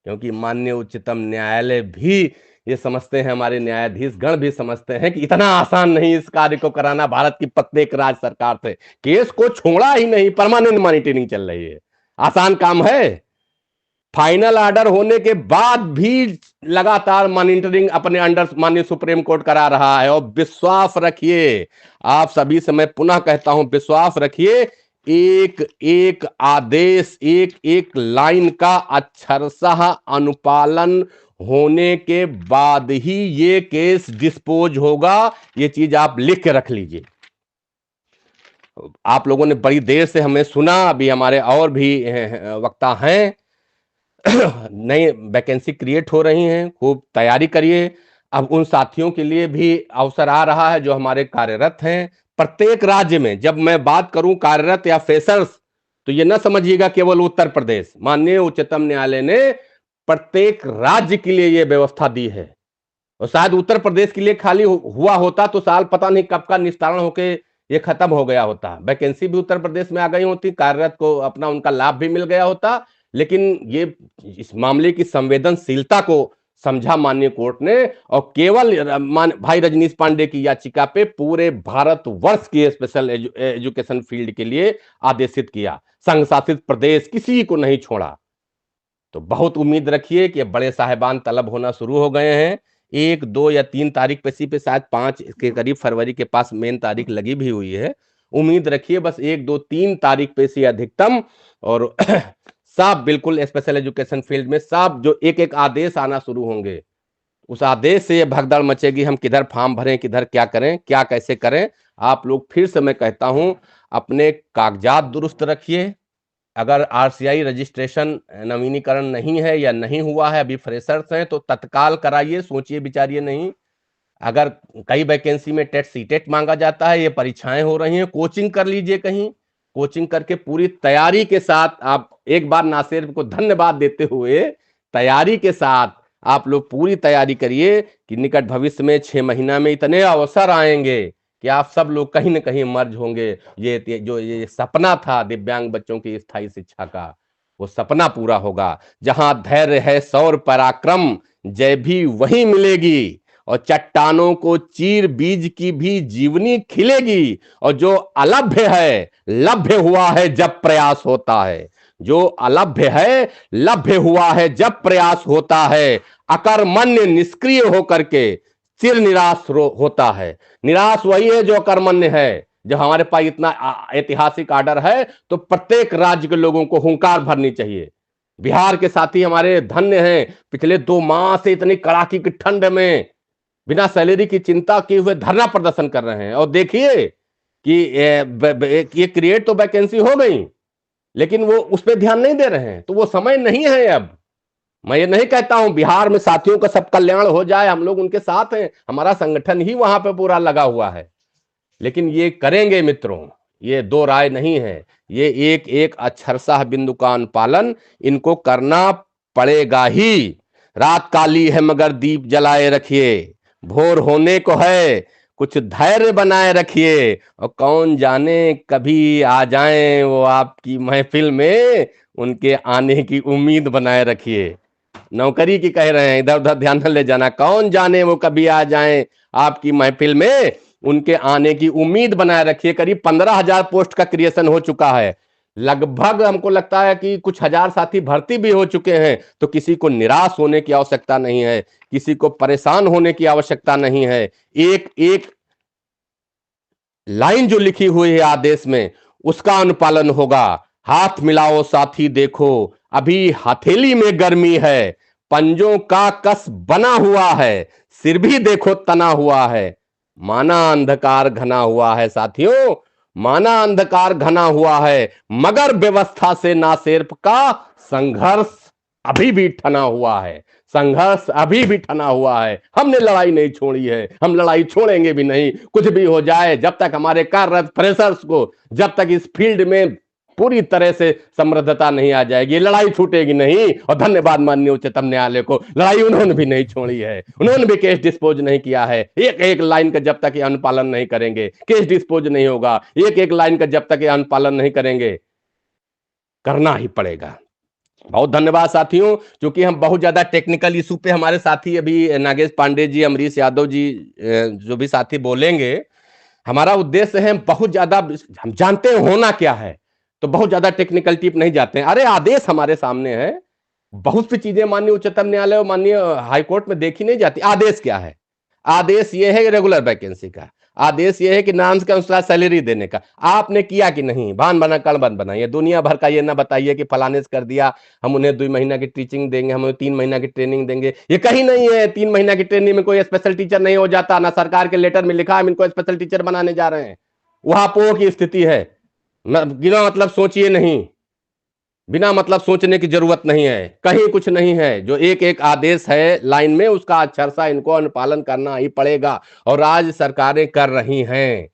क्योंकि माननीय उच्चतम न्यायालय भी ये समझते हैं, हमारे न्यायाधीश गण भी समझते हैं कि इतना आसान नहीं इस कार्य को कराना भारत की प्रत्येक राज्य सरकार से। केस को छोड़ा ही नहीं, परमानेंट मॉनिटरिंग चल रही है, आसान काम है। फाइनल ऑर्डर होने के बाद भी लगातार मॉनिटरिंग अपने अंडर माननीय सुप्रीम कोर्ट करा रहा है। और विश्वास रखिए, आप सभी से मैं पुनः कहता हूं, विश्वास रखिए, एक एक आदेश, एक एक लाइन का अक्षरशः अनुपालन होने के बाद ही ये केस डिस्पोज होगा। ये चीज आप लिख के रख लीजिए। आप लोगों ने बड़ी देर से हमें सुना, अभी हमारे और भी वक्ता हैं, नई वैकेंसी क्रिएट हो रही हैं, खूब तैयारी करिए। अब उन साथियों के लिए भी अवसर आ रहा है जो हमारे कार्यरत हैं प्रत्येक राज्य में। जब मैं बात करूं कार्यरत या फ्रेशर्स, तो ये ना समझिएगा केवल उत्तर प्रदेश, माननीय उच्चतम न्यायालय ने प्रत्येक राज्य के लिए यह व्यवस्था दी है। और शायद उत्तर प्रदेश के लिए खाली हुआ होता तो साल पता नहीं कब का निस्तारण होके ये खत्म हो गया होता, वैकेंसी भी उत्तर प्रदेश में आ गई होती, कार्यरत को अपना उनका लाभ भी मिल गया होता। लेकिन ये इस मामले की संवेदनशीलता को समझा माननीय कोर्ट ने, और केवल भाई रजनीश पांडे की याचिका पे पूरे भारत वर्ष की स्पेशल एजुकेशन फील्ड के लिए आदेशित किया, संघ शासित प्रदेश किसी को नहीं छोड़ा। तो बहुत उम्मीद रखिए कि बड़े साहिबान तलब होना शुरू हो गए हैं। 1, 2 या 3 तारीख पे पे शायद 5 के करीब फरवरी के पास मेन तारीख लगी भी हुई है। उम्मीद रखिए बस 1, 2, 3 तारीख पे से अधिकतम, और सब बिल्कुल स्पेशल एजुकेशन फील्ड में सब जो एक एक आदेश आना शुरू होंगे, उस आदेश से ये भगदड़ मचेगी, हम किधर फॉर्म भरें, किधर क्या करें, क्या कैसे करें। आप लोग फिर से मैं कहता हूं, अपने कागजात दुरुस्त रखिए। अगर आरसीआई रजिस्ट्रेशन नवीनीकरण नहीं है या नहीं हुआ है, अभी फ्रेशर्स हैं, तो तत्काल कराइए, सोचिए विचारिए नहीं। अगर कई वैकेंसी में टेट सीटेट मांगा जाता है, ये परीक्षाएं हो रही हैं, कोचिंग कर लीजिए, कहीं कोचिंग करके पूरी तैयारी के साथ आप एक बार नासिर को धन्यवाद देते हुए तैयारी के साथ आप लोग पूरी तैयारी करिए कि निकट भविष्य में 6 महीना में इतने अवसर आएंगे कि आप सब लोग कहीं ना कहीं मर्ज होंगे। ये सपना था दिव्यांग बच्चों की स्थायी शिक्षा का, वो सपना पूरा होगा। जहां धैर्य है शौर्य पराक्रम, जय भी वहीं मिलेगी, और चट्टानों को चीर बीज की भी जीवनी खिलेगी। और जो अलभ्य है लभ्य हुआ है जब प्रयास होता है, जो अलभ्य है लभ्य हुआ है जब प्रयास होता है। अकर्मण्य निष्क्रिय होकर के चिर निराश होता है। निराश वही है जो अकर्मण्य है। जब हमारे पास इतना ऐतिहासिक ऑर्डर है तो प्रत्येक राज्य के लोगों को हुंकार भरनी चाहिए। बिहार के साथी हमारे धन्य हैं, पिछले 2 माह से इतनी कड़ाकी की ठंड में बिना सैलरी की चिंता किए हुए धरना प्रदर्शन कर रहे हैं। और देखिए कि ये क्रिएट तो वैकेंसी हो गई, लेकिन वो उस पर ध्यान नहीं दे रहे हैं, तो वो समय नहीं है। अब मैं ये नहीं कहता हूं बिहार में साथियों का सब कल्याण हो जाए, हम लोग उनके साथ हैं, हमारा संगठन ही वहां पे पूरा लगा हुआ है, लेकिन ये करेंगे मित्रों, ये 2 राय नहीं है। ये एक एक अक्षरशः बिंदु का अनुपालन इनको करना पड़ेगा ही। रात काली है मगर दीप जलाए रखिए, भोर होने को है, कुछ धैर्य बनाए रखिए, और कौन जाने कभी आ जाएं वो आपकी महफिल में, उनके आने की उम्मीद बनाए रखिए। नौकरी की कह रहे हैं, इधर उधर ध्यान न ले जाना, कौन जाने वो कभी आ जाएं आपकी महफिल में, उनके आने की उम्मीद बनाए रखिए। करीब 15,000 पोस्ट का क्रिएशन हो चुका है, लगभग हमको लगता है कि कुछ हजार साथी भर्ती भी हो चुके हैं। तो किसी को निराश होने की आवश्यकता नहीं है, किसी को परेशान होने की आवश्यकता नहीं है। एक एक लाइन जो लिखी हुई है आदेश में, उसका अनुपालन होगा। हाथ मिलाओ साथी देखो, अभी हथेली में गर्मी है, पंजों का कस बना हुआ है, सिर भी देखो तना हुआ है, माना अंधकार घना हुआ है। साथियों, माना अंधकार घना हुआ है, मगर व्यवस्था से ना सिर्फ का संघर्ष अभी भी ठना हुआ है, संघर्ष अभी भी ठना हुआ है। हमने लड़ाई नहीं छोड़ी है, हम लड़ाई छोड़ेंगे भी नहीं। कुछ भी हो जाए, जब तक हमारे कार्यरत प्रेशर्स को, जब तक इस फील्ड में पूरी तरह से समृद्धता नहीं आ जाएगी, लड़ाई छूटेगी नहीं। और धन्यवाद माननीय उच्चतम न्यायालय को, लड़ाई उन्होंने भी नहीं छोड़ी है, उन्होंने भी केस डिस्पोज नहीं किया है। एक एक लाइन का जब तक ये अनुपालन नहीं करेंगे, केस डिस्पोज नहीं होगा। एक एक लाइन का जब तक ये अनुपालन नहीं करेंगे, करना ही पड़ेगा। बहुत धन्यवाद साथियों। क्योंकि हम बहुत ज्यादा टेक्निकल इशू पे, हमारे साथी अभी नागेश पांडे जी, अमरीश यादव जी, जो भी साथी बोलेंगे, हमारा उद्देश्य है बहुत ज्यादा, हम जानते हैं होना क्या है, तो बहुत ज्यादा टेक्निकल टिप नहीं जाते हैं। अरे आदेश हमारे सामने है, बहुत सी चीजें माननीय उच्चतम न्यायालय और माननीय हाईकोर्ट में देखी नहीं जाती। आदेश क्या है? आदेश ये है रेगुलर वैकेंसी का, आदेश ये है कि नाम के अनुसार सैलरी देने का। आपने किया कि नहीं? भान बना कल बन बनाइए, दुनिया भर का ये ना बताइए कि फलाने से कर दिया, हम उन्हें 2 महीना की टीचिंग देंगे, हम उन्हें 3 महीना की ट्रेनिंग देंगे। ये कहीं नहीं है। 3 महीना की ट्रेनिंग में कोई स्पेशल टीचर नहीं हो जाता, ना सरकार के लेटर में लिखा है हम इनको स्पेशल टीचर बनाने जा रहे हैं। वहां पो की स्थिति है, बिना मतलब सोचिए नहीं, बिना मतलब सोचने की जरूरत नहीं है, कहीं कुछ नहीं है। जो एक एक आदेश है लाइन में, उसका अक्षरशः इनको अनुपालन करना ही पड़ेगा। और राज्य सरकारें कर रही हैं।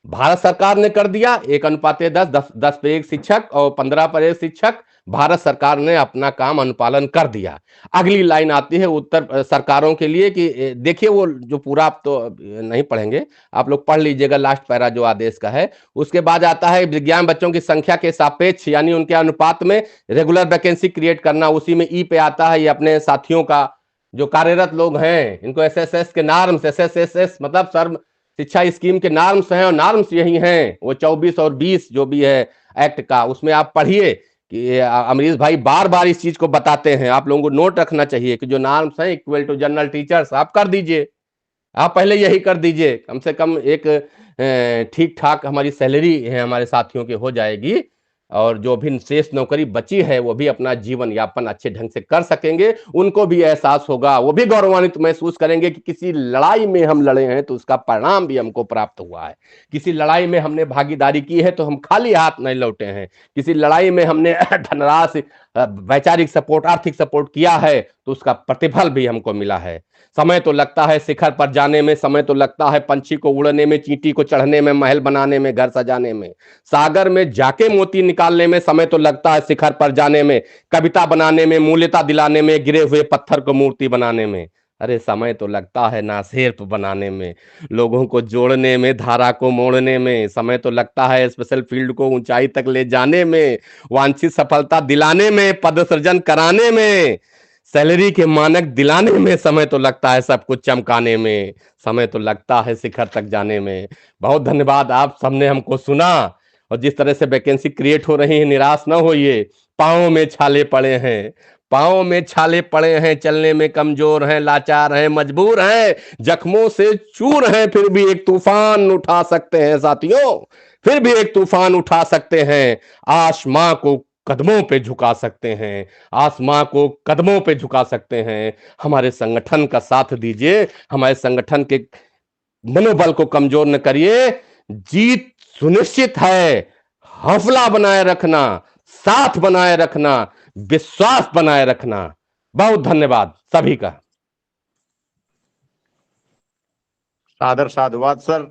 भारत सरकार ने कर दिया 1:10, 10 पे 1 शिक्षक और 15 पर 1 शिक्षक। भारत सरकार ने अपना काम अनुपालन कर दिया। अगली लाइन आती है उत्तर सरकारों के लिए कि देखिए, वो जो पूरा आप तो नहीं पढ़ेंगे, आप लोग पढ़ लीजिएगा लास्ट पैरा जो आदेश का है। उसके बाद आता है विज्ञान बच्चों की संख्या के सापेक्ष यानी उनके अनुपात में रेगुलर वैकेंसी क्रिएट करना। उसी में ई पे आता है, ये अपने साथियों का जो कार्यरत लोग हैं, इनको एसएसएस के नॉर्म्स, एसएसएस मतलब सर्व शिक्षा स्कीम के नॉर्म्स हैं, और नॉर्म्स यही हैं। वो 24 और 20 जो भी है एक्ट का, उसमें आप पढ़िए कि अमरीश भाई बार बार इस चीज को बताते हैं। आप लोगों को नोट रखना चाहिए कि जो नॉर्म्स हैं इक्वल टू जनरल टीचर्स, आप कर दीजिए। आप पहले यही कर दीजिए, कम से कम एक ठीक ठाक हमारी सैलरी है हमारे साथियों की हो जाएगी। और जो भी शेष नौकरी बची है, वो भी अपना जीवन यापन अच्छे ढंग से कर सकेंगे। उनको भी एहसास होगा, वो भी गौरवान्वित महसूस करेंगे कि किसी लड़ाई में हम लड़े हैं तो उसका परिणाम भी हमको प्राप्त हुआ है। किसी लड़ाई में हमने भागीदारी की है तो हम खाली हाथ नहीं लौटे हैं। किसी लड़ाई में हमने धनराशि, वैचारिक सपोर्ट, आर्थिक सपोर्ट किया है तो उसका प्रतिफल भी हमको मिला है। समय तो लगता है शिखर पर जाने में, समय तो लगता है पंछी को उड़ने में, चींटी को चढ़ने में, महल बनाने में, घर सजाने में, सागर में जाके मोती निकालने में। समय तो लगता है शिखर पर जाने में, कविता बनाने में, मूल्यता दिलाने में, गिरे हुए पत्थर को मूर्ति बनाने में। अरे समय तो लगता है नासिर्फ बनाने में, लोगों को जोड़ने में, धारा को मोड़ने में। समय तो लगता है स्पेशल फील्ड को ऊंचाई तक ले जाने में, वांछित सफलता दिलाने में, पद सृजन कराने में, सैलरी के मानक दिलाने में। समय तो लगता है सब कुछ चमकाने में, समय तो लगता है शिखर तक जाने में। बहुत धन्यवाद, आप सबने हमको सुना। और जिस तरह से वैकेंसी क्रिएट हो रही है, निराश ना होइए। पांव में छाले पड़े हैं, पांव में छाले पड़े हैं, चलने में कमजोर हैं, लाचार हैं, मजबूर हैं, जख्मों से चूर हैं, फिर भी एक तूफान उठा सकते हैं साथियों, फिर भी एक तूफान उठा सकते हैं। आसमां को कदमों पे झुका सकते हैं, आसमां को कदमों पे झुका सकते हैं। हमारे संगठन का साथ दीजिए, हमारे संगठन के मनोबल को कमजोर न करिए। जीत सुनिश्चित है। हौसला बनाए रखना, साथ बनाए रखना, विश्वास बनाए रखना। बहुत धन्यवाद सभी का। सादर साधुवाद सर,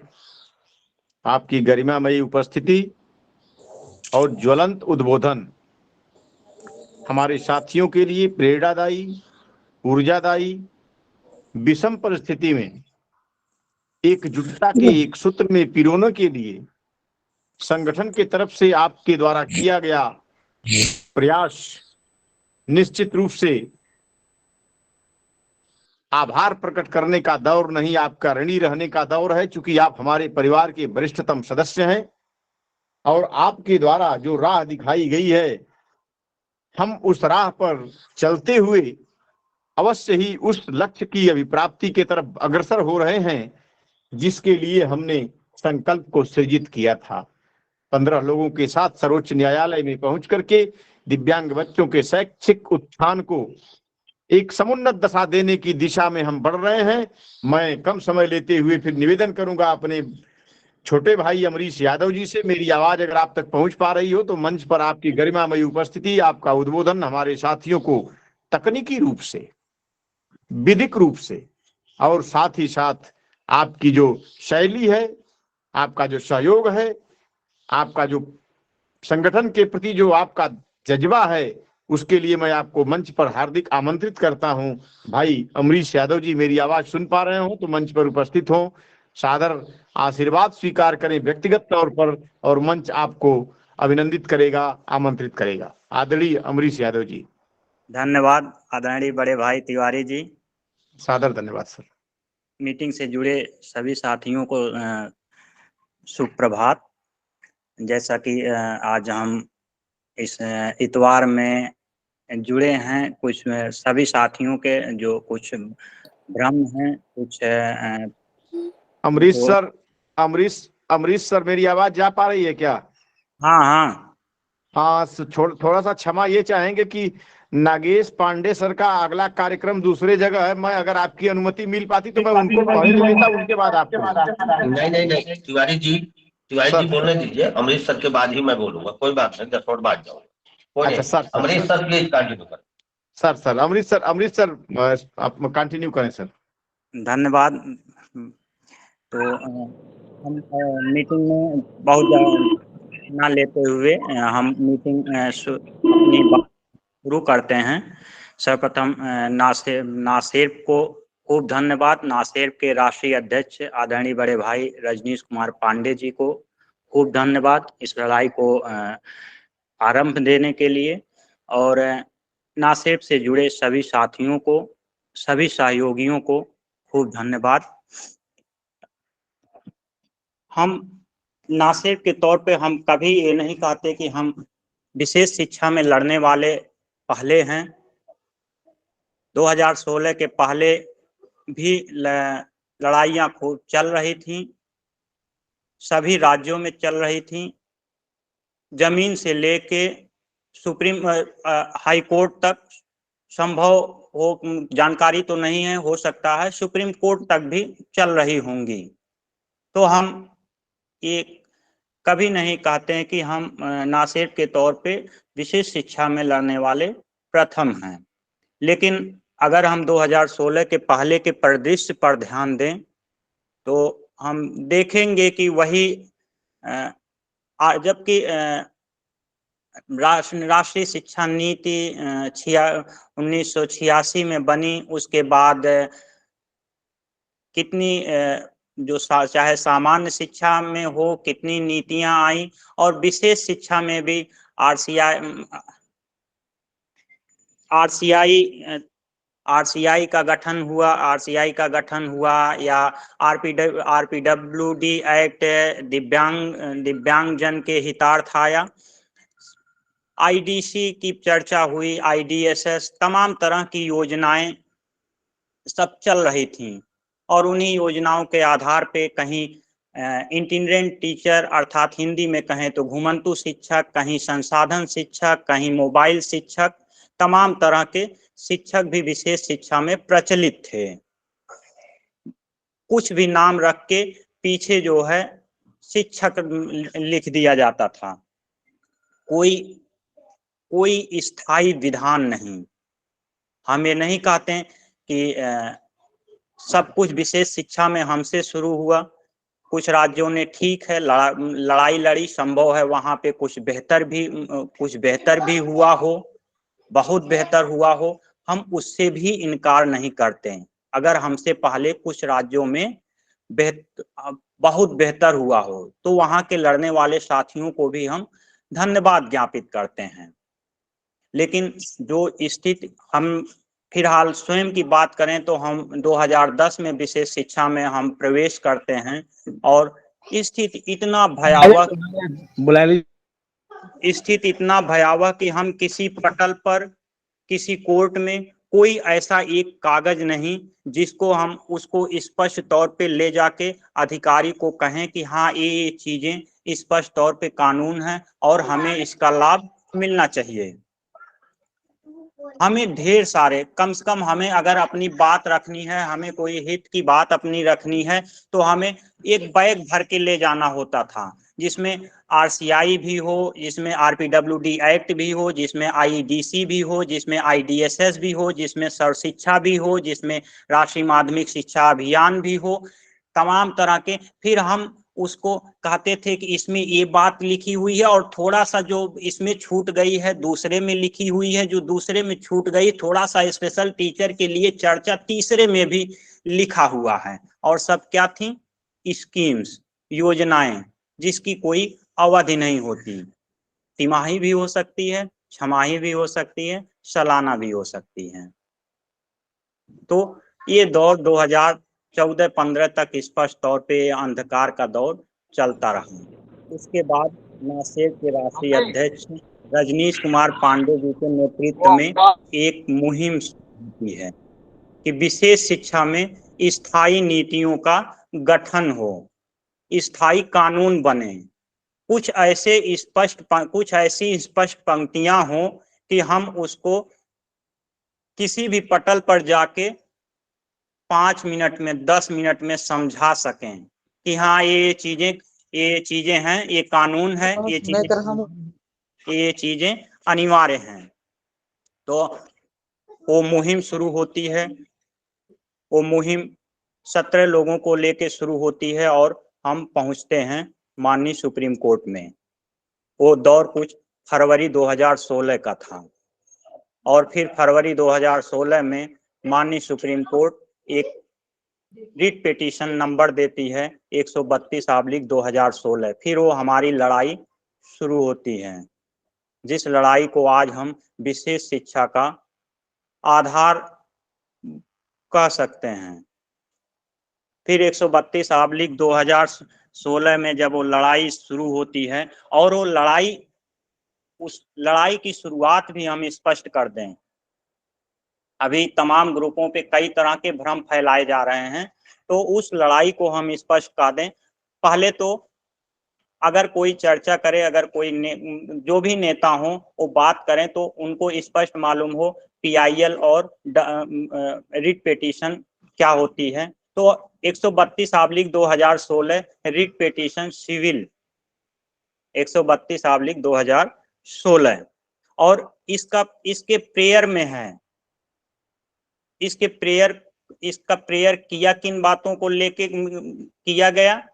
आपकी गरिमामयी उपस्थिति और ज्वलंत उद्बोधन हमारे साथियों के लिए प्रेरणादायी, ऊर्जादायी, विषम परिस्थिति में एकजुटता के एक सूत्र में पिरोने के लिए संगठन की तरफ से आपके द्वारा किया गया प्रयास निश्चित रूप से आभार प्रकट करने का दौर नहीं, आपका ऋणी रहने का दौर है। चूंकि आप हमारे परिवार के वरिष्ठतम सदस्य हैं और आपके द्वारा जो राह दिखाई गई है, हम उस राह पर चलते हुए अवश्य ही उस लक्ष्य की अभिप्राप्ति की तरफ अग्रसर हो रहे हैं जिसके लिए हमने संकल्प को सृजित किया था। 15 लोगों के साथ सर्वोच्च न्यायालय में पहुंच करके दिव्यांग बच्चों के शैक्षिक उत्थान को एक समुन्नत दशा देने की दिशा में हम बढ़ रहे हैं। मैं कम समय लेते हुए फिर निवेदन करूंगा अपने छोटे भाई अमरीश यादव जी से मेरी आवाज अगर आप तक पहुंच पा रही हो तो मंच पर आपकी गरिमामयी उपस्थिति, आपका उद्बोधन हमारे साथियों को तकनीकी रूप से, विधिक रूप से और साथ ही साथ आपकी जो शैली है, आपका जो सहयोग है, आपका जो संगठन के प्रति जो आपका जज्बा है, उसके लिए मैं आपको मंच पर हार्दिक आमंत्रित करता हूं। भाई अमरीश यादव जी मेरी आवाज सुन पा रहे हो तो मंच पर उपस्थित हो, सादर आशीर्वाद स्वीकार करें व्यक्तिगत तौर पर, और मंच आपको अभिनंदित करेगा, आमंत्रित करेगा। आदरणीय अमरीश यादव जी। धन्यवाद आदरणीय बड़े भाई तिवारी जी। सादर धन्यवाद सर। मीटिंग से जुड़े सभी साथियों को सुप्रभात। जैसा कि आज हम इस इतवार में जुड़े हैं, कुछ सभी साथियों के जो कुछ भ्रम हैं, कुछ अमरीश सर, अमरीश सर मेरी आवाज जा पा रही है क्या? हाँ हाँ हाँ, थोड़ा सा क्षमा ये चाहेंगे कि नागेश पांडे सर का अगला कार्यक्रम दूसरे जगह है। मैं अगर आपकी अनुमति मिल पाती तो मैं उनको पहले लेता, उनके बाद आपको। नहीं, तिवारी जी बोलने दीजिए। अमरीश सर के बाद ही मैं बोलूंगा, कोई बात नहीं, 10 मिनट बाद जाऊंगा। अच्छा sir, Amrish sir please continue करें। सर अमरीश सर आप कंटिन्यू करें सर। धन्यवाद। तो हम मीटिंग में बहुत ना लेते हुए हम मीटिंग अपनी बात शुरू करते हैं। सर्वप्रथम नासिर को खूब धन्यवाद। नासिर के राष्ट्रीय अध्यक्ष आदरणीय बड़े भाई रजनीश कुमार पांडे जी को खूब धन्यवाद इस लड़ाई को आरंभ देने के लिए, और नासिर से जुड़े सभी साथियों को, सभी सहयोगियों को खूब धन्यवाद। हम नासिर के तौर पे हम कभी ये नहीं कहते कि हम विशेष शिक्षा में लड़ने वाले पहले हैं। 2016 के पहले भी लड़ाइयाँ खूब चल रही थी, सभी राज्यों में चल रही थी। जमीन से लेके सुप्रीम हाई कोर्ट तक, संभव हो जानकारी तो नहीं है, हो सकता है सुप्रीम कोर्ट तक भी चल रही होंगी। तो हम ये कभी नहीं कहते हैं कि हम नासिर के तौर पे विशेष शिक्षा में लड़ने वाले प्रथम हैं। लेकिन अगर हम 2016 के पहले के परिदृश्य पर ध्यान दें तो हम देखेंगे कि वही जबकि राष्ट्रीय शिक्षा नीति 1986 में बनी, उसके बाद कितनी जो चाहे सामान्य शिक्षा में हो कितनी नीतियां आई, और विशेष शिक्षा में भी आरसीआई का गठन हुआ, या आरपीडब्ल्यूडी एक्ट दिव्यांग जन के हितार्थ आया, आईडीसी की चर्चा हुई, आईडीएसएस, तमाम तरह की योजनाएं सब चल रही थीं, और उन्हीं योजनाओं के आधार पे कहीं इंटीग्रेटेड टीचर अर्थात हिंदी में कहें तो घुमंतु शिक्षक, कहीं संसाधन शिक्षक, कहीं मोबाइल शिक्षक, तमाम तरह के शिक्षक भी विशेष शिक्षा में प्रचलित थे। कुछ भी नाम रख के पीछे जो है शिक्षक लिख दिया जाता था, कोई स्थायी विधान नहीं। हम ये नहीं कहते कि सब कुछ विशेष शिक्षा में हमसे शुरू हुआ। कुछ राज्यों ने ठीक है लड़ाई लड़ी, संभव है वहां पे कुछ बेहतर भी हुआ हो, बहुत बेहतर हुआ हो, हम उससे भी इनकार नहीं करते हैं। अगर हमसे पहले कुछ राज्यों में बहुत बेहतर हुआ हो तो वहां के लड़ने वाले साथियों को भी हम धन्यवाद ज्ञापित करते हैं। लेकिन जो स्थिति, हम फिलहाल स्वयं की बात करें तो हम 2010 में विशेष शिक्षा में हम प्रवेश करते हैं, और स्थिति इतना भयावह कि हम किसी पटल पर, किसी कोर्ट में कोई ऐसा एक कागज नहीं जिसको हम उसको स्पष्ट तौर पे ले जाके अधिकारी को कहें कि हाँ ये चीजें स्पष्ट तौर पे कानून है और हमें इसका लाभ मिलना चाहिए। हमें ढेर सारे, कम से कम हमें अगर अपनी बात रखनी है, हमें कोई हित की बात अपनी रखनी है, तो हमें एक बैग भर के ले जाना होता था, जिसमें RCI भी हो, जिसमें RPWD एक्ट भी हो, जिसमें IEDC भी हो, जिसमें IDSS भी हो, जिसमें सर्व शिक्षा भी हो, जिसमें राष्ट्रीय माध्यमिक शिक्षा अभियान भी हो, तमाम तरह के। फिर हम उसको कहते थे कि इसमें ये बात लिखी हुई है और थोड़ा सा जो इसमें छूट गई है दूसरे में लिखी हुई है, जो दूसरे में छूट गई थोड़ा सा स्पेशल टीचर के लिए चर्चा तीसरे में भी लिखा हुआ है। और सब क्या थी? स्कीम्स, योजनाएं, जिसकी कोई अवधि नहीं होती, तिमाही भी हो सकती है, छमाही भी हो सकती है, सालाना भी हो सकती है। तो ये दौर 2014-15 तक स्पष्ट तौर पे अंधकार का दौर चलता रहा। उसके बाद नासेर के राष्ट्रीय अध्यक्ष रजनीश कुमार पांडे जी के नेतृत्व में एक मुहिम होती है कि विशेष शिक्षा में स्थायी नीतियों का गठन हो, स्थायी कानून बने, कुछ ऐसी स्पष्ट पंक्तियां हो कि हम उसको किसी भी पटल पर जाके 5 मिनट में 10 मिनट में समझा सकें कि हाँ ये चीजें हैं, ये कानून है, ये चीजें अनिवार्य हैं। तो वो मुहिम शुरू होती है। वो मुहिम 17 लोगों को लेके शुरू होती है और हम पहुंचते हैं माननीय सुप्रीम कोर्ट में। वो दौर कुछ फरवरी 2016 का था और फिर फरवरी 2016 में माननीय सुप्रीम कोर्ट एक रिट पिटीशन नंबर देती है 132/2016। फिर वो हमारी लड़ाई शुरू होती है, जिस लड़ाई को आज हम विशेष शिक्षा का आधार कह सकते हैं। फिर 132/2016 में जब वो लड़ाई शुरू होती है, और वो लड़ाई, उस लड़ाई की शुरुआत भी हम स्पष्ट कर दें। अभी तमाम ग्रुपों पे कई तरह के भ्रम फैलाए जा रहे हैं, तो उस लड़ाई को हम स्पष्ट कर दें। पहले तो अगर कोई चर्चा करे, अगर कोई जो भी नेता हो वो बात करें, तो उनको स्पष्ट मालूम हो PIL और रिट पिटीशन क्या होती है। तो 132/2016 रिट पिटीशन सिविल 132/2016 और इसके प्रेयर में है। इसका प्रेयर किया किन बातों को लेके किया गया?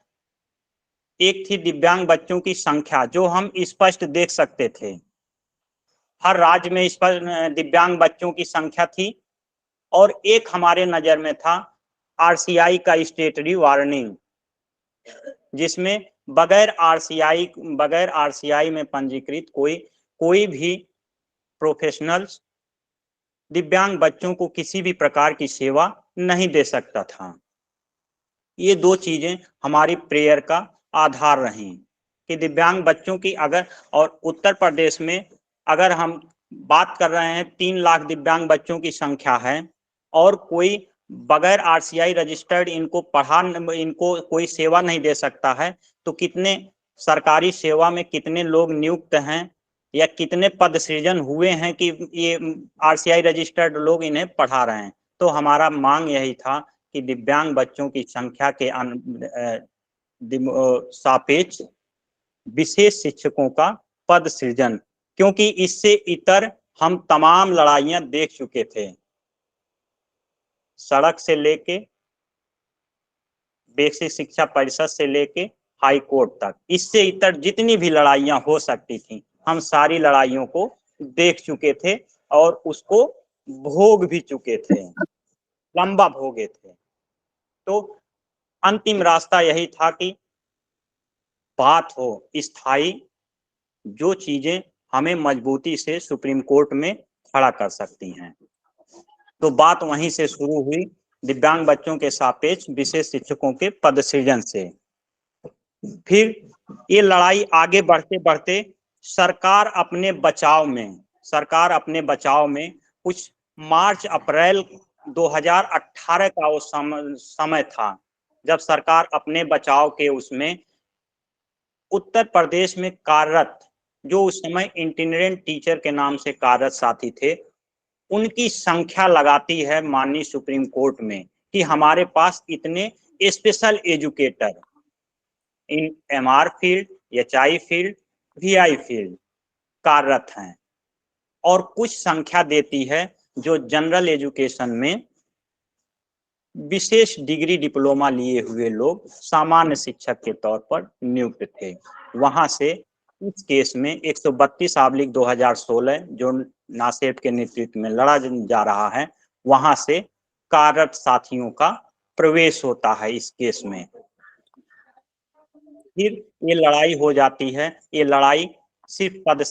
एक थी दिव्यांग बच्चों की संख्या, जो हम स्पष्ट देख सकते थे, हर राज्य में स्पष्ट दिव्यांग बच्चों की संख्या थी। और एक हमारे नजर में था RCI का स्टेटरी वार्निंग, जिसमें बगैर RCI में पंजीकृत कोई भी प्रोफेशनल्स दिव्यांग बच्चों को किसी भी प्रकार की सेवा नहीं दे सकता था। ये दो चीजें हमारी प्रेयर का आधार रही कि दिव्यांग बच्चों की अगर, और उत्तर प्रदेश में अगर हम बात कर रहे हैं 3 लाख दिव्यांग बच्चों की संख्या है, और कोई बगैर RCI रजिस्टर्ड इनको कोई सेवा नहीं दे सकता है, तो कितने सरकारी सेवा में कितने लोग नियुक्त हैं या कितने पद सृजन हुए हैं कि ये RCI रजिस्टर्ड लोग इन्हें पढ़ा रहे हैं। तो हमारा मांग यही था कि दिव्यांग बच्चों की संख्या के सापेक्ष विशेष शिक्षकों का पद सृजन, क्योंकि इससे इतर हम तमाम लड़ाइयां देख चुके थे, सड़क से लेके बेसिक शिक्षा परिषद से लेके हाई कोर्ट तक, इससे इतर जितनी भी लड़ाइयां हो सकती थी, हम सारी लड़ाइयों को देख चुके थे और उसको भोग भी चुके थे, लंबा भोगे थे। तो अंतिम रास्ता यही था कि बात हो स्थायी, जो चीजें हमें मजबूती से सुप्रीम कोर्ट में खड़ा कर सकती हैं। तो बात वहीं से शुरू हुई, दिव्यांग बच्चों के सापेक्ष विशेष शिक्षकों के पद सृजन से। फिर ये लड़ाई आगे बढ़ते बढ़ते सरकार अपने बचाव में कुछ मार्च अप्रैल 2018 का वो समय था, जब सरकार अपने बचाव के उसमें उत्तर प्रदेश में कार्यरत, जो उस समय इंटीरियरेंट टीचर के नाम से कार्यरत साथी थे, उनकी संख्या लगाती है माननीय सुप्रीम कोर्ट में कि हमारे पास इतने स्पेशल एजुकेटर इन MR field, HI field, VI field कार्यरत हैं, और कुछ संख्या देती है जो जनरल एजुकेशन में विशेष डिग्री डिप्लोमा लिए हुए लोग सामान्य शिक्षक के तौर पर नियुक्त थे। वहां से इस केस में 132/2016 जो नासेब के नेतृत्व में लड़ा जा रहा है, वहां से कार्यरत साथियों का प्रवेश होता है इस केस में। फिर ये लड़ाई हो जाती है। ये लड़ाई सिर्फ पद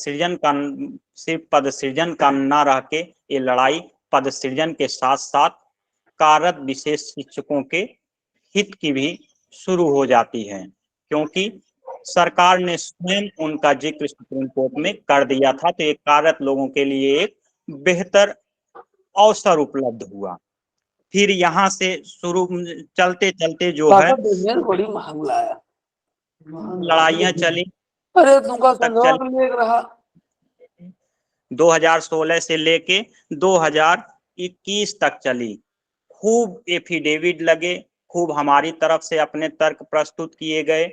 सृजन का न रह के ये लड़ाई पद सृजन के साथ साथ कार्यरत विशेष शिक्षकों के हित की भी शुरू हो जाती है, क्योंकि सरकार ने स्वयं उनका जिक्र सुप्रीम कोर्ट में कर दिया था। तो एक कार्यरत लोगों के लिए एक बेहतर अवसर उपलब्ध हुआ। फिर यहाँ से शुरू चलते चलते जो है बड़ी महंग लाया, लड़ाइयाँ चली। अरे तुमका तक चली 2016 से लेके 2021 तक चली। खूब एफिडेविट लगे, खूब हमारी तरफ से अपने तर्क प्रस्तुत किए गए।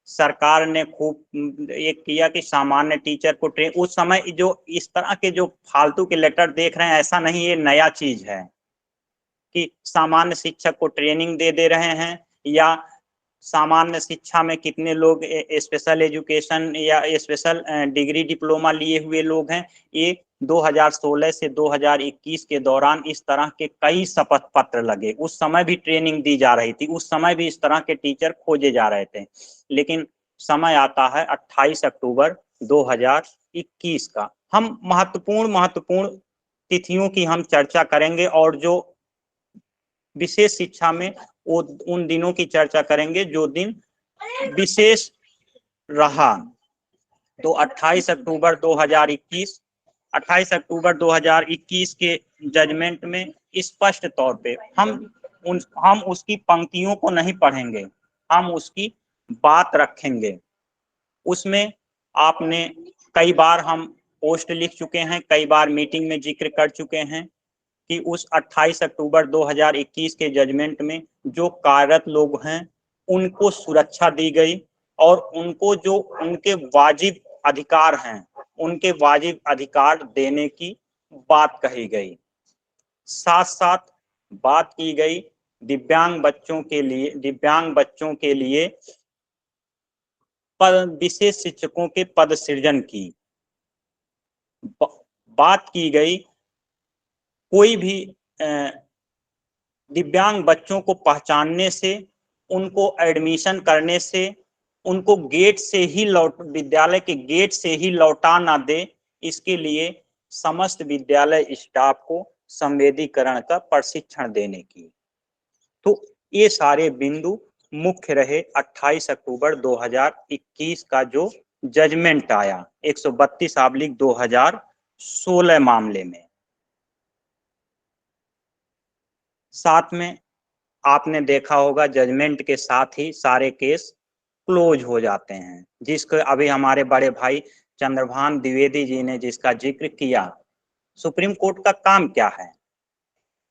सरकार ने खूब एक किया कि सामान्य टीचर को ट्रेन, उस समय जो इस तरह के जो फालतू के लेटर देख रहे हैं, ऐसा नहीं, ये नया चीज है कि सामान्य शिक्षक को ट्रेनिंग दे रहे हैं, या सामान्य शिक्षा में कितने लोग स्पेशल एजुकेशन या स्पेशल डिग्री डिप्लोमा लिए हुए लोग हैं। ये 2016 से 2021 के दौरान इस तरह के कई शपथ पत्र लगे। उस समय भी ट्रेनिंग दी जा रही थी, उस समय भी इस तरह के टीचर खोजे जा रहे थे। लेकिन समय आता है 28 अक्टूबर 2021 का। हम महत्वपूर्ण तिथियों की हम चर्चा करेंगे, और जो विशेष शिक्षा में वो उन दिनों की चर्चा करेंगे जो दिन विशेष रहा। तो 28 अक्टूबर 2021 के जजमेंट में स्पष्ट तौर पे हम उसकी पंक्तियों को नहीं पढ़ेंगे, हम उसकी बात रखेंगे। उसमें आपने कई बार हम पोस्ट लिख चुके हैं, कई बार मीटिंग में जिक्र कर चुके हैं कि उस 28 अक्टूबर 2021 के जजमेंट में जो कार्यरत लोग हैं उनको सुरक्षा दी गई, और उनको जो उनके वाजिब अधिकार हैं उनके वाजिब अधिकार देने की बात कही गई। साथ साथ बात की गई दिव्यांग बच्चों के लिए विशेष शिक्षकों के पद सृजन की बात की गई। कोई भी दिव्यांग बच्चों को पहचानने से, उनको एडमिशन करने से, उनको विद्यालय के गेट से ही लौटा ना दे, इसके लिए समस्त विद्यालय स्टाफ को संवेदीकरण का प्रशिक्षण देने की। तो ये सारे बिंदु मुख्य रहे 28 अक्टूबर 2021 का जो जजमेंट आया 132/2016 मामले में। साथ में आपने देखा होगा जजमेंट के साथ ही सारे केस क्लोज हो जाते हैं, जिसको अभी हमारे बड़े भाई चंद्रभान द्विवेदी जी ने जिसका जिक्र किया। सुप्रीम कोर्ट का काम क्या है?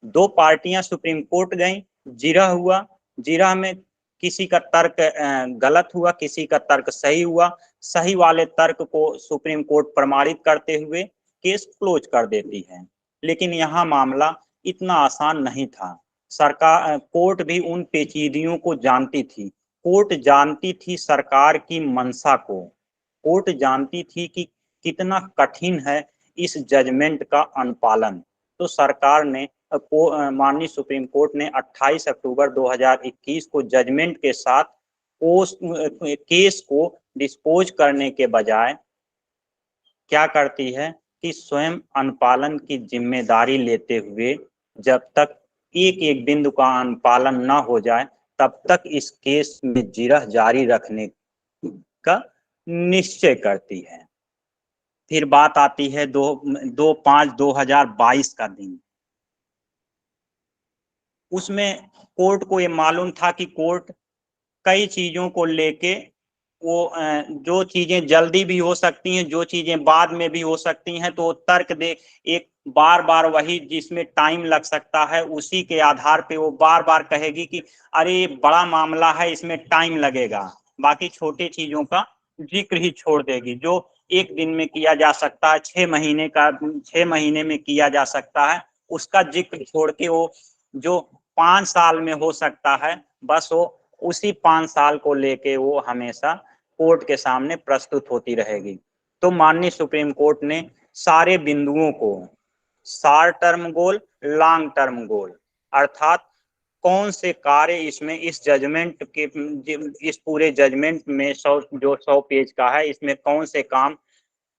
दो पार्टियां सुप्रीम कोर्ट गई, जिरह हुआ, जिरह में किसी का तर्क गलत हुआ, किसी का तर्क सही हुआ। सही वाले तर्क को सुप्रीम कोर्ट प्रमाणित करते हुए केस क्लोज कर देती है। लेकिन यहाँ मामला इतना आसान नहीं था। कोर्ट भी उन पेचीदगियों को जानती थी। कोर्ट जानती थी सरकार की मंशा को। कोर्ट जानती थी कि कितना कठिन है इस जजमेंट का अनुपालन। तो सरकार ने माननीय सुप्रीम कोर्ट ने 28 अक्टूबर 2021 को जजमेंट के साथ केस को डिस्पोज करने के बजाय क्या करती है कि स्वयं अनुपालन की जिम्मेदारी लेते हुए जब तक एक एक बिंदु का अनुपालन न हो जाए तब तक इस केस में जिरह जारी रखने का निश्चय करती है। फिर बात आती है 2/5/2022 का दिन। उसमें कोर्ट को ये मालूम था कि कोर्ट कई चीजों को लेके वो जो चीजें जल्दी भी हो सकती हैं, जो चीजें बाद में भी हो सकती हैं, तो तर्क दे एक बार बार वही जिसमें टाइम लग सकता है उसी के आधार पे वो बार बार कहेगी कि अरे बड़ा मामला है इसमें टाइम लगेगा, बाकी छोटी चीजों का जिक्र ही छोड़ देगी। जो एक दिन में किया जा सकता है, 6 महीने में किया जा सकता है, उसका जिक्र छोड़ के वो जो 5 साल में हो सकता है, बस वो उसी 5 साल को लेके वो हमेशा कोर्ट के सामने प्रस्तुत होती रहेगी। तो माननीय सुप्रीम कोर्ट ने सारे बिंदुओं को, short term goal, long term goal, अर्थात कौन से कार्य इसमें इस जजमेंट के, इस पूरे जजमेंट में 100 पेज का है, इसमें कौन से काम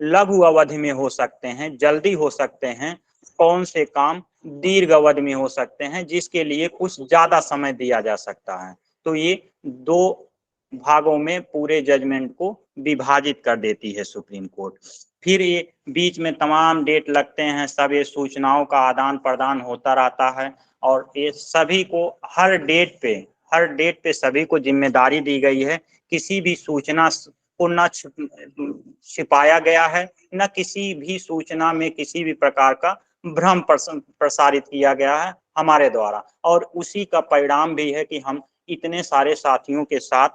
लघु अवधि में हो सकते हैं, जल्दी हो सकते हैं, कौन से काम दीर्घ अवधि में हो सकते हैं जिसके लिए कुछ ज्यादा समय दिया जा सकता है। तो ये 2 भागों में पूरे जजमेंट को विभाजित कर देती है सुप्रीम कोर्ट। फिर ये बीच में तमाम डेट लगते हैं, सब ये सूचनाओं का आदान प्रदान होता रहता है और ये सभी को हर डेट पे सभी को जिम्मेदारी दी गई है। किसी भी सूचना को न छिपाया गया है, न किसी भी सूचना में किसी भी प्रकार का भ्रम प्रसारित किया गया है हमारे द्वारा, और उसी का परिणाम भी है कि हम इतने सारे साथियों के साथ,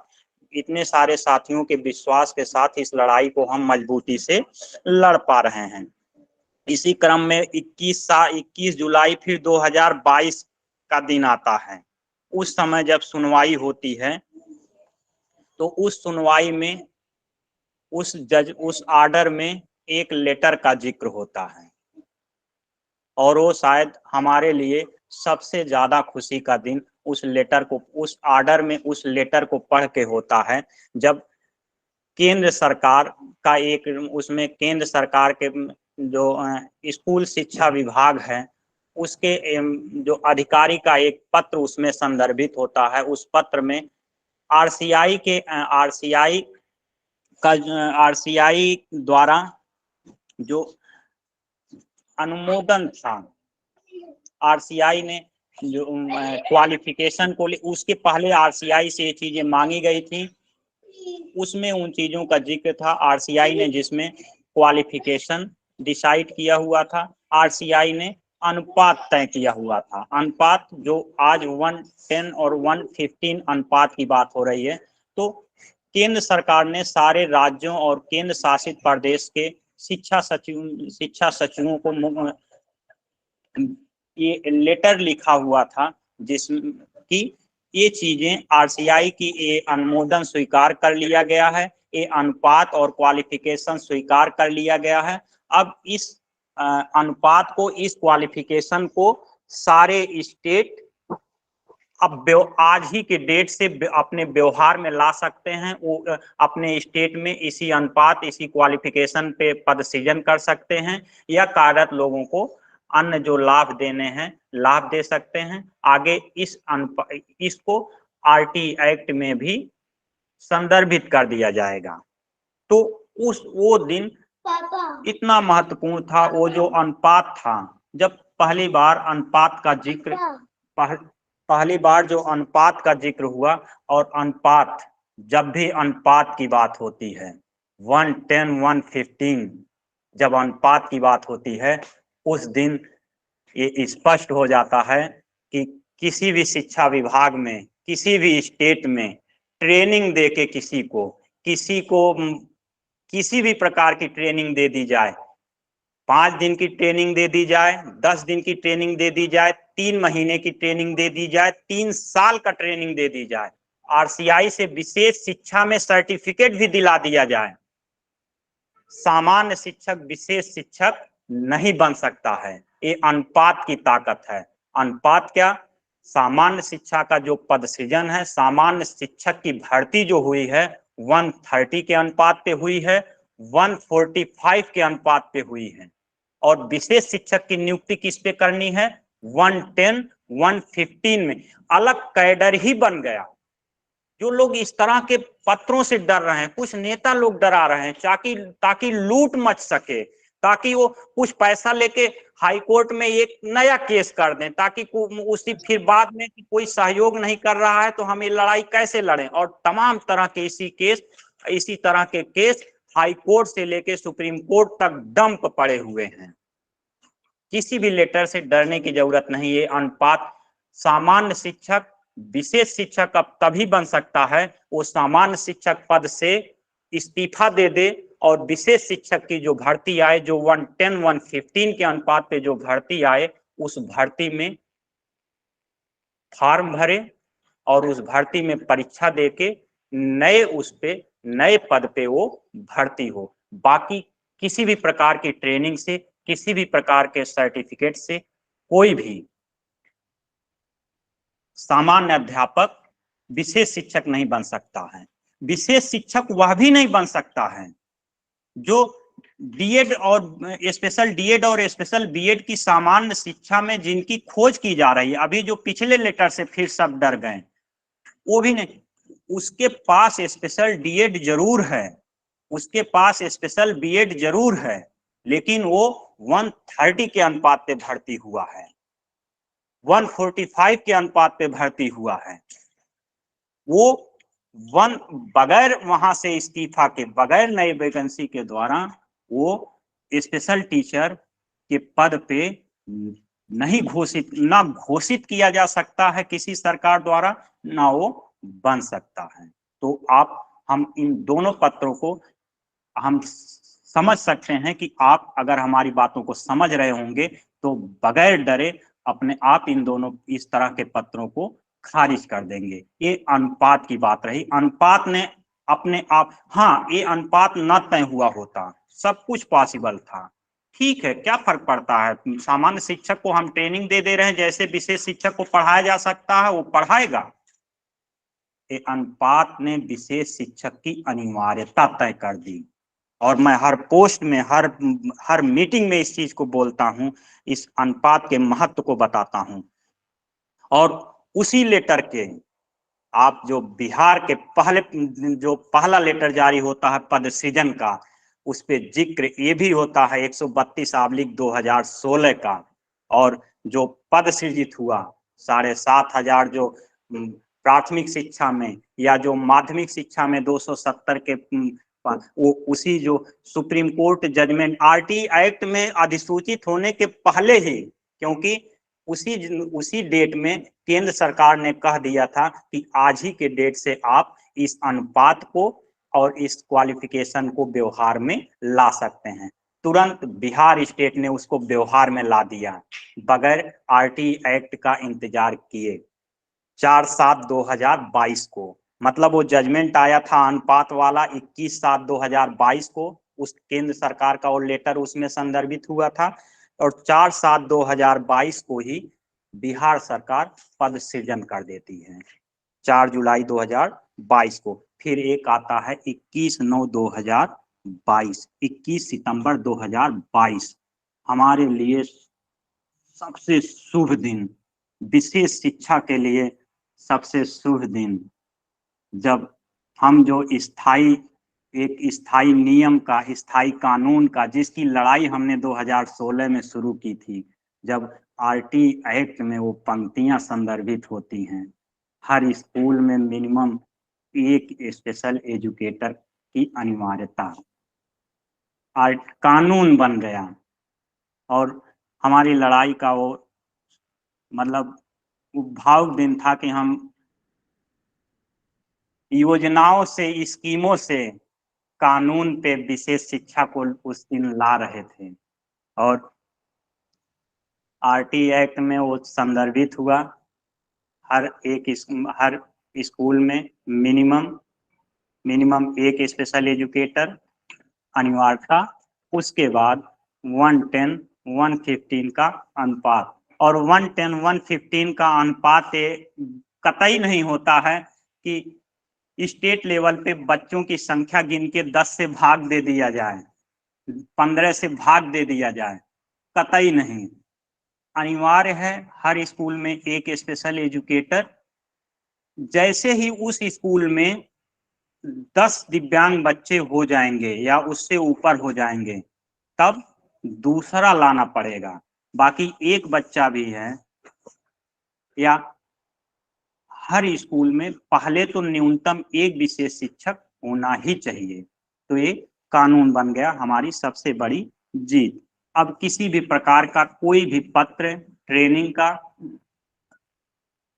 इतने सारे साथियों के विश्वास के साथ इस लड़ाई को हम मजबूती से लड़ पा रहे हैं। इसी क्रम में 21 जुलाई फिर 2022 का दिन आता है। उस समय जब सुनवाई होती है तो उस सुनवाई में उस आर्डर में एक लेटर का जिक्र होता है, और वो शायद हमारे लिए सबसे ज्यादा खुशी का दिन उस लेटर को, उस आर्डर में उस लेटर को पढ़ के होता है, जब केंद्र सरकार का एक, उसमें केंद्र सरकार के जो स्कूल शिक्षा विभाग है उसके जो अधिकारी का एक पत्र उसमें संदर्भित होता है। उस पत्र में आरसीआई द्वारा जो अनुमोदन था, आरसीआई ने जो क्वालिफिकेशन को, उसके पहले आरसीआई से ये चीजें मांगी गई थी, उसमें उन चीजों का जिक्र था आरसीआई ने, जिसमें क्वालिफिकेशन डिसाइड किया हुआ था, आरसीआई ने अनुपात तय किया हुआ था। अनुपात जो आज 1:10 और 1:15 अनुपात की बात हो रही है। तो केंद्र सरकार ने सारे राज्यों और केंद्र शासित प्रदेश के शिक्षा सचिवों को ये लेटर लिखा हुआ था जिसकी ये चीजें आरसीआई की ये अनुमोदन स्वीकार कर लिया गया है, ये अनुपात और क्वालिफिकेशन स्वीकार कर लिया गया है। अब इस अनुपात को, इस क्वालिफिकेशन को सारे स्टेट अब आज ही के डेट से अपने व्यवहार में ला सकते हैं। वो अपने स्टेट में इसी अनुपात, इसी क्वालिफिकेशन पे पद सृजन कर सकते हैं, या कार्यरत लोगों को अन्य जो लाभ देने हैं लाभ दे सकते हैं। आगे इसको आरटी एक्ट में भी संदर्भित कर दिया जाएगा। तो वो दिन इतना महत्वपूर्ण था। वो जो अनुपात था, जब पहली बार अनुपात का जिक्र, पहली बार जो अनुपात का जिक्र हुआ, और अनुपात, जब भी अनुपात की बात होती है 1:10 1:15 जब अनुपात की बात होती है, उस दिन ये स्पष्ट हो जाता है कि किसी भी शिक्षा विभाग में, किसी भी स्टेट में ट्रेनिंग देके किसी को किसी भी प्रकार की ट्रेनिंग दे दी जाए, 5 दिन की ट्रेनिंग दे दी जाए, 10 दिन की ट्रेनिंग दे दी जाए, 3 महीने की ट्रेनिंग दे दी जाए, 3 साल का ट्रेनिंग दे दी जाए, आरसीआई से विशेष शिक्षा में सर्टिफिकेट भी दिला दिया जाए, सामान्य शिक्षक विशेष शिक्षक नहीं बन सकता है। ये अनुपात की ताकत है। अनुपात क्या, सामान्य शिक्षा का जो पद सृजन है, सामान्य शिक्षक की भर्ती जो हुई है 130 के अनुपात पे हुई है, 145 के अनुपात पे हुई है, और विशेष शिक्षक की नियुक्ति किस पे करनी है, 1:10 1:15 में। अलग कैडर ही बन गया। जो लोग इस तरह के पत्रों से डर रहे हैं, कुछ नेता लोग डरा रहे हैं ताकि लूट मच सके, ताकि वो कुछ पैसा लेके हाई कोर्ट में एक नया केस कर दें, ताकि उसी फिर बाद में कोई सहयोग नहीं कर रहा है तो हम ये लड़ाई कैसे लड़ें। और तमाम तरह के इसी तरह के केस हाई कोर्ट से लेके सुप्रीम कोर्ट तक डंप पड़े हुए हैं। किसी भी लेटर से डरने की जरूरत नहीं। ये अनुपात सामान्य शिक्षक, विशेष शिक्षक अब तभी बन सकता है वो सामान्य शिक्षक पद से इस्तीफा दे दे और विशेष शिक्षक की जो भर्ती आए, जो 110 115 के अनुपात पे जो भर्ती आए, उस भर्ती में फॉर्म भरे और उस भर्ती में परीक्षा देके नए पद पे वो भर्ती हो। बाकी किसी भी प्रकार की ट्रेनिंग से, किसी भी प्रकार के सर्टिफिकेट से कोई भी सामान्य अध्यापक विशेष शिक्षक नहीं बन सकता है। विशेष शिक्षक वह भी नहीं बन सकता है जो डीएड और स्पेशल डीएड और स्पेशल बीएड की सामान्य शिक्षा में जिनकी खोज की जा रही है। अभी जो पिछले लेटर से फिर सब डर गए, वो भी नहीं। उसके पास स्पेशल डीएड जरूर है, उसके पास स्पेशल बीएड जरूर है, लेकिन वो 130 के अनुपात पे भर्ती हुआ है, 145 के अनुपात पे भर्ती हुआ है। वो बगैर वहां से इस्तीफा के, बगैर नई वैकेंसी के द्वारा वो स्पेशल टीचर के पद पे नहीं घोषित किया जा सकता है किसी सरकार द्वारा, ना वो बन सकता है। तो हम इन दोनों पत्रों को हम समझ सकते हैं कि आप अगर हमारी बातों को समझ रहे होंगे तो बगैर डरे अपने आप इन दोनों इस तरह के पत्रों को खारिज कर देंगे। ये अनुपात की बात रही। अनुपात ने अपने आप, हाँ, ये अनुपात न तय हुआ होता, सब कुछ पॉसिबल था, ठीक है, क्या फर्क पड़ता है। सामान्य शिक्षक को हम ट्रेनिंग दे रहे हैं, जैसे विशेष शिक्षक को पढ़ाया जा सकता है वो पढ़ाएगा। ये अनुपात ने विशेष शिक्षक की अनिवार्यता तय कर दी और मैं हर पोस्ट में, हर मीटिंग में इस चीज को बोलता हूं, इस अनुपात के महत्व को बताता हूं। और उसी लेटर के आप जो बिहार के जो पहला लेटर जारी होता है पद सृजन का, उस पे जिक्र ये भी होता है 132/2016 का। और जो पद सृजित हुआ 7,500 जो प्राथमिक शिक्षा में या जो माध्यमिक शिक्षा में 270 के वो उसी जो supreme court judgment RT act में अधिसूचित होने के पहले ही, क्योंकि उसी डेट में केंद्र सरकार ने कह दिया था कि आज ही के डेट से आप इस अनुपात को और इस क्वालिफिकेशन को व्यवहार में ला सकते हैं। तुरंत बिहार स्टेट ने उसको व्यवहार में ला दिया बगैर आरटी एक्ट का इंतजार किए 4/7/2022 को। मतलब वो जजमेंट आया था अनुपात वाला 21/7/2022 को, उस केंद्र सरकार का वो लेटर उसमें संदर्भित हुआ था। और 4/7/2022 को ही बिहार सरकार पद सृजन कर देती है, 4 जुलाई 2022 को। फिर एक आता है 21/9/2022, 21 सितंबर 2022, हमारे लिए सबसे शुभ दिन, विशेष शिक्षा के लिए सबसे शुभ दिन, जब हम जो एक स्थायी नियम का, स्थायी कानून का, जिसकी लड़ाई हमने 2016 में शुरू की थी, जब आरटी एक्ट में वो पंक्तियां संदर्भित होती हैं, हर स्कूल में मिनिमम एक स्पेशल एजुकेटर की अनिवार्यता, कानून बन गया। और हमारी लड़ाई का वो मतलब भावुक दिन था कि हम योजनाओं से, स्कीमों से कानून पे विशेष शिक्षा को उस दिन ला रहे थे। और आरटी एक्ट में वो संदर्भित हुआ, हर स्कूल में मिनिमम एक स्पेशल एजुकेटर अनिवार्यता। उसके बाद 110/115 का अनुपात। और 110/115 का अनुपात कतई नहीं होता है कि स्टेट लेवल पे बच्चों की संख्या गिन के 10 से भाग दे दिया जाए, 15 से भाग दे दिया जाए, कतई नहीं। अनिवार्य है हर स्कूल में एक स्पेशल एजुकेटर। जैसे ही उस स्कूल में 10 दिव्यांग बच्चे हो जाएंगे या उससे ऊपर हो जाएंगे, तब दूसरा लाना पड़ेगा। बाकी एक बच्चा भी है या हर स्कूल में पहले तो न्यूनतम एक विशेष शिक्षक होना ही चाहिए। तो ये कानून बन गया, हमारी सबसे बड़ी जीत। अब किसी भी प्रकार का कोई भी पत्र ट्रेनिंग का,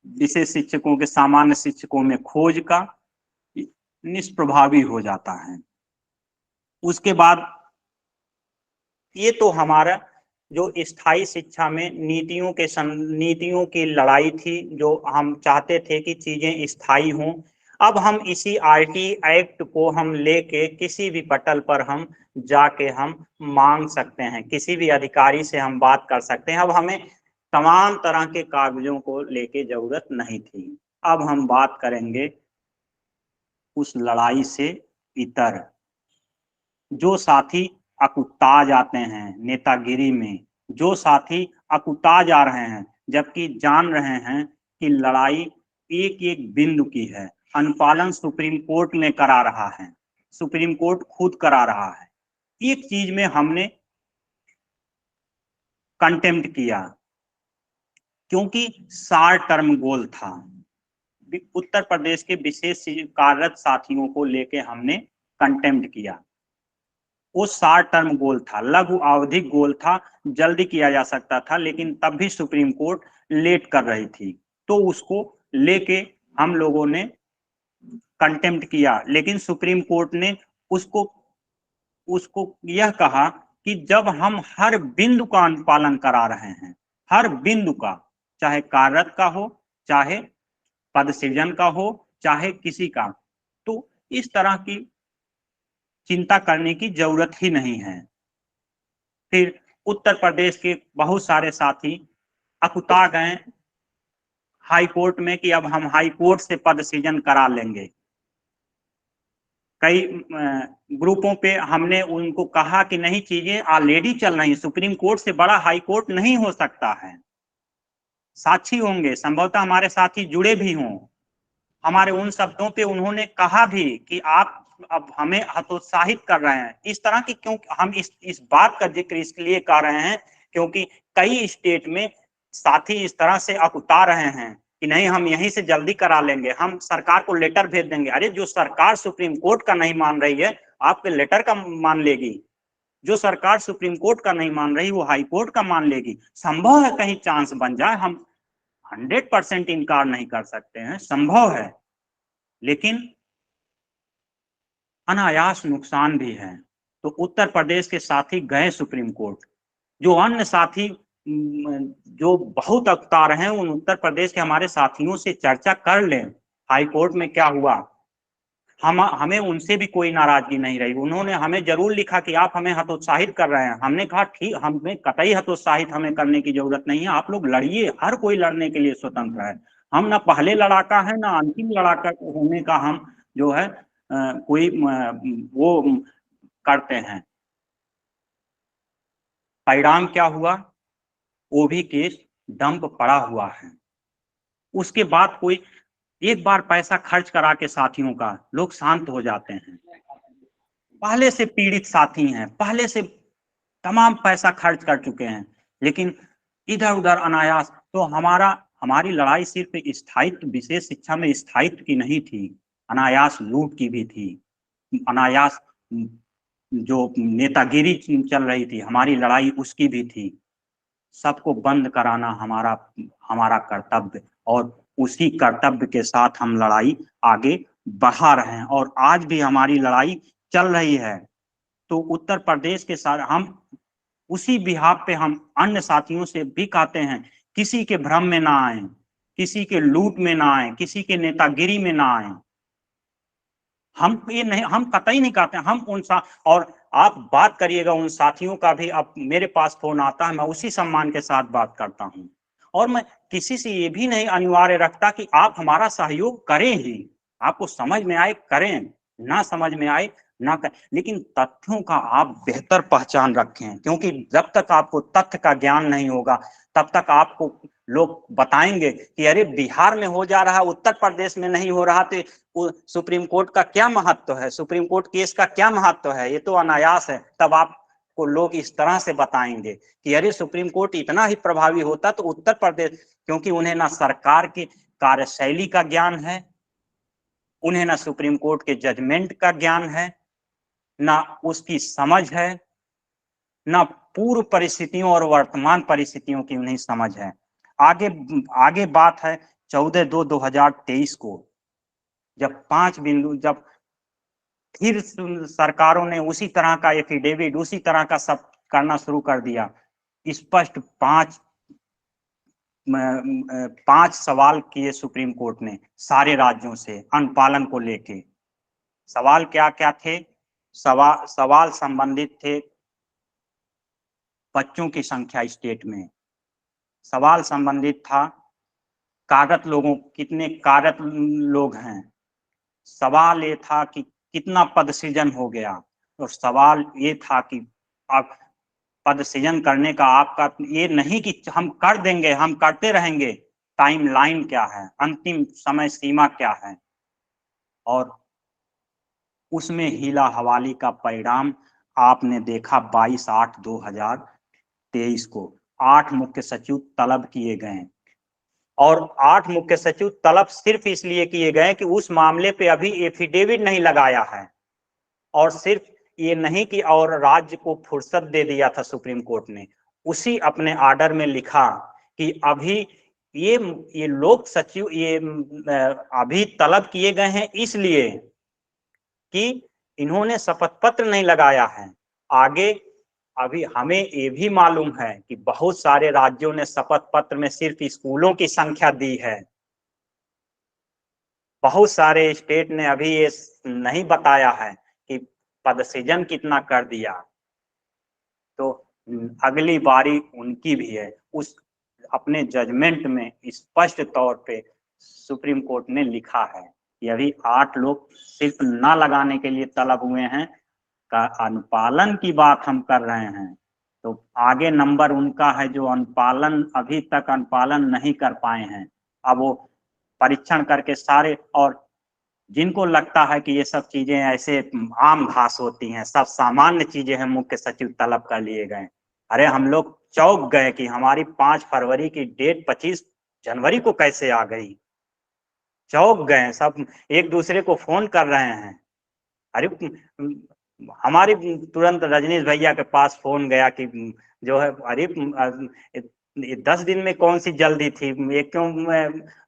विशेष शिक्षकों के सामान्य शिक्षकों में खोज का निष्प्रभावी हो जाता है। उसके बाद ये तो हमारा जो स्थायी शिक्षा में नीतियों की लड़ाई थी, जो हम चाहते थे कि चीजें स्थायी हों। अब हम इसी आरटी एक्ट को हम लेके किसी भी पटल पर हम जाके हम मांग सकते हैं, किसी भी अधिकारी से हम बात कर सकते हैं। अब हमें तमाम तरह के कागजों को लेके जरूरत नहीं थी। अब हम बात करेंगे उस लड़ाई से इतर जो साथी अकुता जाते हैं नेतागिरी में, जो साथी अकुता जा रहे हैं जबकि जान रहे हैं कि लड़ाई एक एक बिंदु की है। अनुपालन सुप्रीम कोर्ट में करा रहा है, सुप्रीम कोर्ट खुद करा रहा है। एक चीज में हमने कंटेम्प्ट किया क्योंकि 60 टर्म गोल था। उत्तर प्रदेश के विशेष कार्यरत साथियों को लेके हमने कंटेम्प्ट किया। वो 60 टर्म गोल था, लघु आवधिक गोल था, जल्दी किया जा सकता था, लेकिन तब भी सुप्रीम कोर्ट लेट कर रही थी, तो उसको लेके हम लोगों ने कंटेम्प्ट किया। लेकिन सुप्रीम कोर्ट ने उसको यह कहा कि जब हम हर बिंदु का अनुपालन करा रहे हैं, हर बिंदु का, चाहे कार्यरत का हो, चाहे पद सृजन का हो, चाहे किसी का, तो इस तरह की चिंता करने की जरूरत ही नहीं है। फिर उत्तर प्रदेश के बहुत सारे साथी अकुता गए हाई कोर्ट में कि अब हम हाई कोर्ट से पद सृजन करा लेंगे। कई ग्रुपों पे हमने उनको कहा कि नहीं, चीजें ऑलरेडी चल रही, सुप्रीम कोर्ट से बड़ा हाई कोर्ट नहीं हो सकता है। साक्षी होंगे, संभवतः हमारे साथी जुड़े भी हों, हमारे उन शब्दों पे उन्होंने कहा भी कि आप अब हमें हतोत्साहित कर रहे हैं इस तरह की। क्यों हम इस बात का जिक्र इसलिए कर रहे हैं क्योंकि कई स्टेट में साथी इस तरह से अकुता रहे हैं कि नहीं, हम यहीं से जल्दी करा लेंगे, हम सरकार को लेटर भेज देंगे। अरे जो सरकार सुप्रीम कोर्ट का नहीं मान रही है, आपके लेटर का मान लेगी। जो सरकार सुप्रीम कोर्ट का नहीं मान रही, वो हाई कोर्ट का मान लेगी। संभव है कहीं चांस बन जाए, हम 100% इनकार नहीं कर सकते हैं, संभव है, लेकिन अनायास नुकसान भी है। तो उत्तर प्रदेश के साथी गए सुप्रीम कोर्ट, जो अन्य साथी जो बहुत अवतार हैं, उन उत्तर प्रदेश के हमारे साथियों से चर्चा कर लें हाई कोर्ट में क्या हुआ। हमें उनसे भी कोई नाराजगी नहीं रही। उन्होंने हमें जरूर लिखा कि आप हमें हतोत्साहित कर रहे हैं। हमने कहा ठीक, हमें कतई हतोत्साहित हमें करने की जरूरत नहीं है, आप लोग लड़िए, हर कोई लड़ने के लिए स्वतंत्र है। हम ना पहले लड़ाका है, ना अंतिम लड़ाका होने का हम जो है कोई वो करते हैं। परिणाम क्या हुआ? वो भी केस डंप पड़ा हुआ है। उसके बाद कोई एक बार पैसा खर्च करा के साथियों का लोग शांत हो जाते हैं। पहले से पीड़ित साथी हैं, पहले से तमाम पैसा खर्च कर चुके हैं, लेकिन इधर उधर अनायास। तो हमारी लड़ाई सिर्फ स्थायित्व, विशेष शिक्षा में स्थायित्व की नहीं थी, अनायास लूट की भी थी, अनायास जो नेतागिरी चल रही थी, हमारी लड़ाई उसकी भी थी। सबको बंद कराना हमारा कर्तव्य, और उसी कर्तव्य के साथ हम लड़ाई आगे बढ़ा रहे हैं, और आज भी हमारी लड़ाई चल रही है। तो उत्तर प्रदेश के साथ हम उसी बिहाफ पे हम अन्य साथियों से भी कहते हैं, किसी के भ्रम में ना आए, किसी के लूट में ना आए, किसी के नेतागिरी में ना आए। हम ये नहीं, हम कतई नहीं कहते हम और आप बात करिएगा उन साथियों का भी। अब मेरे पास फोन आता है, मैं उसी सम्मान के साथ बात करता हूं, और मैं किसी से ये भी नहीं अनिवार्य रखता कि आप हमारा सहयोग करें ही। आपको समझ में आए करें, ना समझ में आए ना करें, लेकिन तथ्यों का आप बेहतर पहचान रखें, क्योंकि जब तक आपको तथ्य का ज्ञान नहीं होगा तब तक आपको लोग बताएंगे कि अरे बिहार में हो जा रहा, उत्तर प्रदेश में नहीं हो रहा, तो सुप्रीम कोर्ट का क्या महत्व है, सुप्रीम कोर्ट केस का क्या महत्व है, ये तो अनायास है। तब आपको लोग इस तरह से बताएंगे कि अरे सुप्रीम कोर्ट इतना ही प्रभावी होता तो उत्तर प्रदेश, क्योंकि उन्हें ना सरकार की कार्यशैली का ज्ञान है, उन्हें ना सुप्रीम कोर्ट के जजमेंट का ज्ञान है, ना उसकी समझ है, ना पूर्व परिस्थितियों और वर्तमान परिस्थितियों की उन्हें समझ है। आगे आगे बात है 14/2/2023 को, जब 5 बिंदु, जब फिर सरकारों ने उसी तरह का एफिडेविट, उसी तरह का सब करना शुरू कर दिया। स्पष्ट 5 सवाल किए सुप्रीम कोर्ट ने सारे राज्यों से अनुपालन को लेके। सवाल क्या क्या थे? सवाल संबंधित थे बच्चों की संख्या स्टेट में, सवाल संबंधित था कार्यरत लोगों, कितने कार्यरत लोग हैं, सवाल ये था कि कितना पद सृजन हो गया, और सवाल ये था कि आप पद सृजन करने का आपका ये नहीं कि हम कर देंगे, हम करते रहेंगे, टाइमलाइन क्या है, अंतिम समय सीमा क्या है। और उसमें हीला हवाली का परिणाम आपने देखा 22/8/2023 को 8 मुख्य सचिव तलब किए गए, और 8 मुख्य सचिव तलब सिर्फ इसलिए किए गए कि उस मामले पे अभी एफिडेविट नहीं लगाया है, और सिर्फ ये नहीं कि और राज्य को फुर्सत दे दिया था सुप्रीम कोर्ट ने, उसी अपने आर्डर में लिखा कि अभी ये लोक सचिव ये अभी तलब किए गए हैं इसलिए कि इन्होंने शपथ पत्र नहीं लगाया है। आगे अभी हमें ये भी मालूम है कि बहुत सारे राज्यों ने शपथ पत्र में सिर्फ स्कूलों की संख्या दी है, बहुत सारे स्टेट ने अभी ये नहीं बताया है कि पद सृजन कितना कर दिया। तो अगली बारी उनकी भी है। उस अपने जजमेंट में स्पष्ट तौर पे सुप्रीम कोर्ट ने लिखा है कि अभी 8 लोग सिर्फ ना लगाने के लिए तलब हुए हैं, का अनुपालन की बात हम कर रहे हैं। तो आगे नंबर उनका है जो अनुपालन अभी तक अनुपालन नहीं कर पाए हैं, अब वो परीक्षण करके सारे, और जिनको लगता है कि ये सब चीजें ऐसे आम घास होती हैं, सब सामान्य चीजें हैं, मुख्य सचिव तलब कर लिए गए। अरे हम लोग चौंक गए कि हमारी 5 फरवरी की डेट 25 जनवरी को कैसे आ गई, चौंक गए, सब एक दूसरे को फोन कर रहे हैं। अरे हमारी तुरंत रजनीश भैया के पास फोन गया कि जो है, अरे 10 दिन में कौन सी जल्दी थी, ये क्यों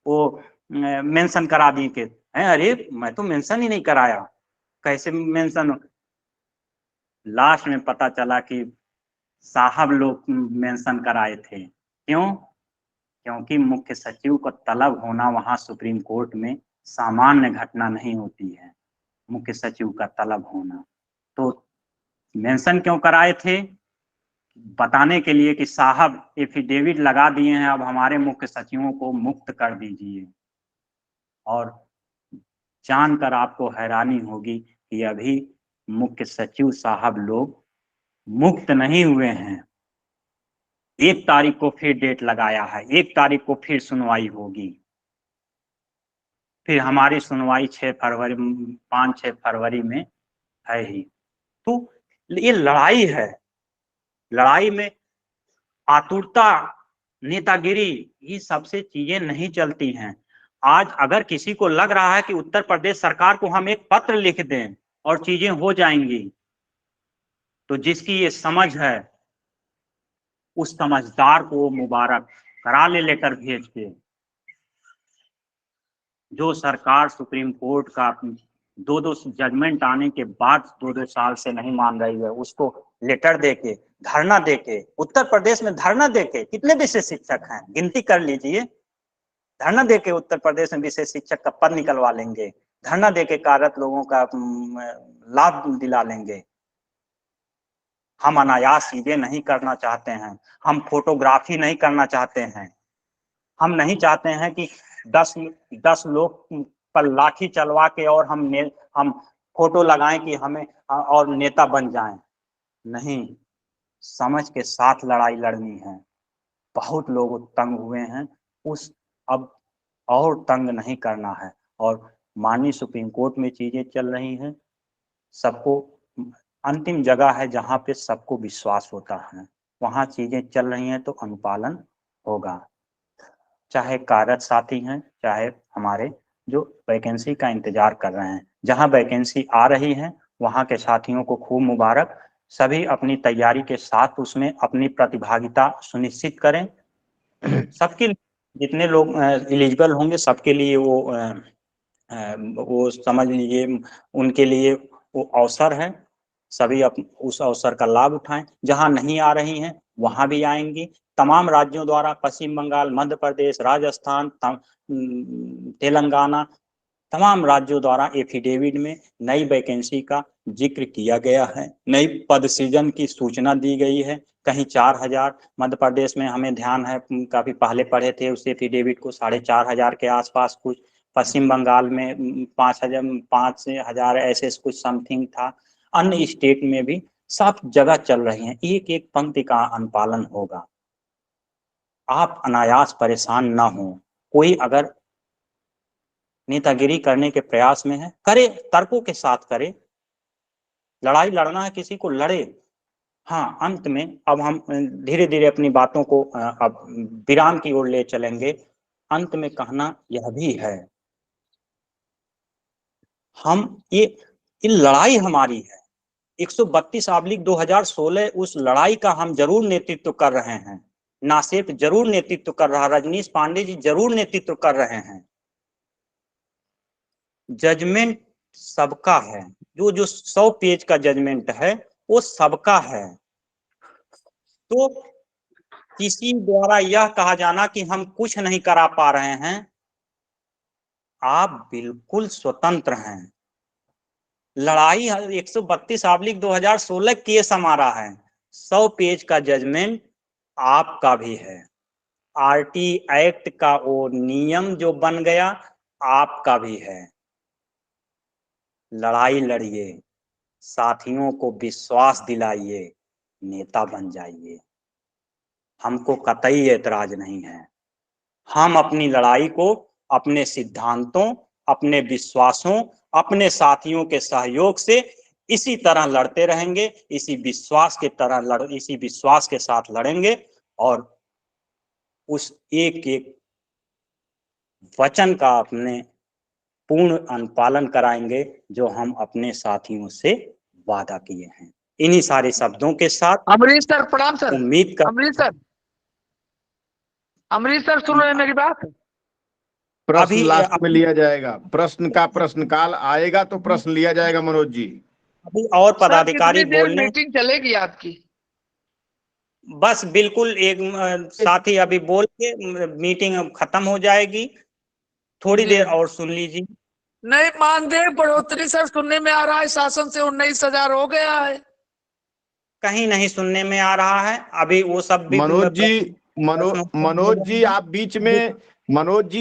वो मेंशन करा दी के हैं? अरे मैं तो मेंशन ही नहीं कराया, कैसे मेंशन? लास्ट में पता चला कि साहब लोग मेंशन कराए थे। क्यों? क्योंकि मुख्य सचिव को तलब होना वहां सुप्रीम कोर्ट में सामान्य घटना नहीं होती है, मुख्य सचिव का तलब होना। तो मेंशन क्यों कराए थे? बताने के लिए कि साहब एफिडेविट लगा दिए हैं, अब हमारे मुख्य सचिवों को मुक्त कर दीजिए। और जानकर आपको हैरानी होगी कि अभी मुख्य सचिव साहब लोग मुक्त नहीं हुए हैं। 1 तारीख को फिर डेट लगाया है, 1 तारीख को फिर सुनवाई होगी, फिर हमारी सुनवाई 5-6 फरवरी में है ही। तो ये लड़ाई है, लड़ाई में आतुरता, नेतागिरी, ये सबसे चीजें नहीं चलती हैं। आज अगर किसी को लग रहा है कि उत्तर प्रदेश सरकार को हम एक पत्र लिख दें और चीजें हो जाएंगी, तो जिसकी ये समझ है उस समझदार को मुबारक करा ले लेटर भेज के। जो सरकार सुप्रीम कोर्ट का 2-2 जजमेंट आने के बाद 2-2 साल से नहीं मान रही है, उसको लेटर देके, धरना देके, उत्तर प्रदेश में धरना देके कितने विशेष शिक्षक हैं गिनती कर लीजिए, धरना देके उत्तर प्रदेश में विशेष शिक्षक का पद निकलवा लेंगे, धरना देके कार्यरत लोगों का लाभ दिला लेंगे। हम अनायास चीजें नहीं करना चाहते हैं, हम फोटोग्राफी नहीं करना चाहते हैं, हम नहीं चाहते हैं कि 10 लोग पर लाठी चलवा के और हम फोटो लगाएं कि हमें और नेता बन जाएं। नहीं, समझ के साथ लड़ाई लड़नी है। बहुत लोग तंग हुए हैं, उस अब और तंग नहीं करना है। और माननीय सुप्रीम कोर्ट में चीजें चल रही हैं, सबको अंतिम जगह है जहां पे सबको विश्वास होता है, वहां चीजें चल रही हैं तो अनुपालन होगा। चाहे कार्यरत साथी हैं, चाहे हमारे जो वैकेंसी का इंतजार कर रहे हैं, जहां वैकेंसी आ रही है वहां के साथियों को खूब मुबारक। सभी अपनी तैयारी के साथ उसमें अपनी प्रतिभागिता सुनिश्चित करें। सबके जितने लोग एलिजिबल होंगे सबके लिए वो समझ लीजिए उनके लिए वो अवसर है। सभी उस अवसर का लाभ उठाएं। जहां नहीं आ रही हैं वहां भी आएंगी। तमाम राज्यों द्वारा पश्चिम बंगाल, मध्य प्रदेश, राजस्थान, तेलंगाना, तमाम राज्यों द्वारा एफिडेविट में नई वैकेंसी का जिक्र किया गया है। नई पद सृजन की सूचना दी गई है। कहीं 4000, मध्य प्रदेश में हमें ध्यान है काफी पहले पढ़े थे उस एफिडेविट को 4500 के आसपास कुछ, पश्चिम बंगाल में 5000 ऐसे कुछ समथिंग था। अन्य स्टेट में भी सब जगह चल रही हैं। एक एक पंक्ति का अनुपालन होगा। आप अनायास परेशान ना हो। कोई अगर नेतागिरी करने के प्रयास में है, करे, तर्कों के साथ करे। लड़ाई लड़ना है किसी को, लड़े। हाँ, अंत में अब हम धीरे धीरे अपनी बातों को अब विराम की ओर ले चलेंगे। अंत में कहना यह भी है, ये लड़ाई हमारी है। 132/2016 उस लड़ाई का हम जरूर नेतृत्व कर रहे हैं। नासेफ जरूर नेतृत्व कर रहा, रजनीश पांडे जी जरूर नेतृत्व कर रहे हैं। जजमेंट सबका है। जो 100 पेज का जजमेंट है वो सबका है। तो किसी द्वारा यह कहा जाना कि हम कुछ नहीं करा पा रहे हैं, आप बिल्कुल स्वतंत्र हैं। लड़ाई 132/2016 केस हमारा है। 100 पेज का जजमेंट आपका भी है। आरटी एक्ट का वो नियम जो बन गया आपका भी है। लड़ाई लड़िए, साथियों को विश्वास दिलाइए, नेता बन जाइए। हमको कतई एतराज नहीं है। हम अपनी लड़ाई को अपने सिद्धांतों, अपने विश्वासों, अपने साथियों के सहयोग से इसी तरह लड़ते रहेंगे। इसी विश्वास के साथ लड़ेंगे और उस एक एक वचन का अपने पूर्ण अनुपालन कराएंगे जो हम अपने साथियों से वादा किए हैं। इन्हीं सारे शब्दों के साथ अमरीश सर प्रणाम सर। उम्मीद कर अमरीश सर सुन रहे हैं मेरी बात? प्रश्न अभी लास्ट में लिया जाएगा। प्रश्न का प्रश्नकाल आएगा तो प्रश्न लिया जाएगा मनोज जी। अभी और पदाधिकारी बोलने, मीटिंग चलेगी आपकी? बस बिल्कुल एक साथी अभी बोल के मीटिंग खत्म हो जाएगी। थोड़ी देर और सुन लीजिए। नहीं, मानदेय बढ़ोतरी सर सुनने में आ रहा है, शासन से 19,000 हो गया है। कहीं नहीं सुनने में आ रहा है। अभी वो सब भी मनोज जी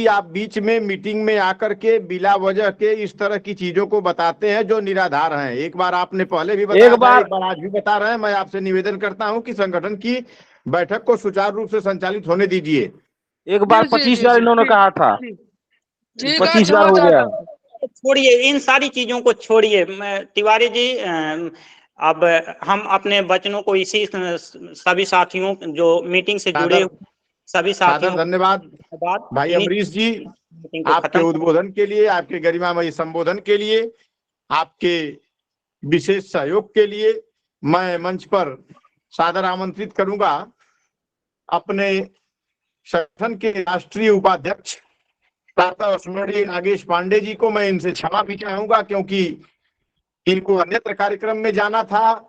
आप बीच में मीटिंग में आकर के बिला वजह के इस तरह की चीजों को बताते हैं जो निराधार हैं। एक बार आपने पहले भी बताया, एक बार आज भी बता रहे हैं। मैं आपसे निवेदन करता हूं कि संगठन की बैठक को सुचारू रूप से संचालित होने दीजिए। एक बार 25,000 इन्होंने कहा था, 25,000 हो गया। छोड़िए, इन सारी चीजों को छोड़िए तिवारी जी। अब हम अपने वचनों को इसी सभी साथियों जो मीटिंग से जुड़े सभी साथियों धन्यवाद भाई अमरीश जी, आपके उद्बोधन के लिए, आपके गरिमामयी संबोधन के लिए, आपके विशेष सहयोग के लिए मैं मंच पर सादर आमंत्रित करूंगा अपने संगठन के राष्ट्रीय उपाध्यक्ष प्रातः स्मरणीय नागेश पांडे जी को। मैं इनसे क्षमा भी चाहूंगा क्योंकि इनको अन्यत्र कार्यक्रम में जाना था।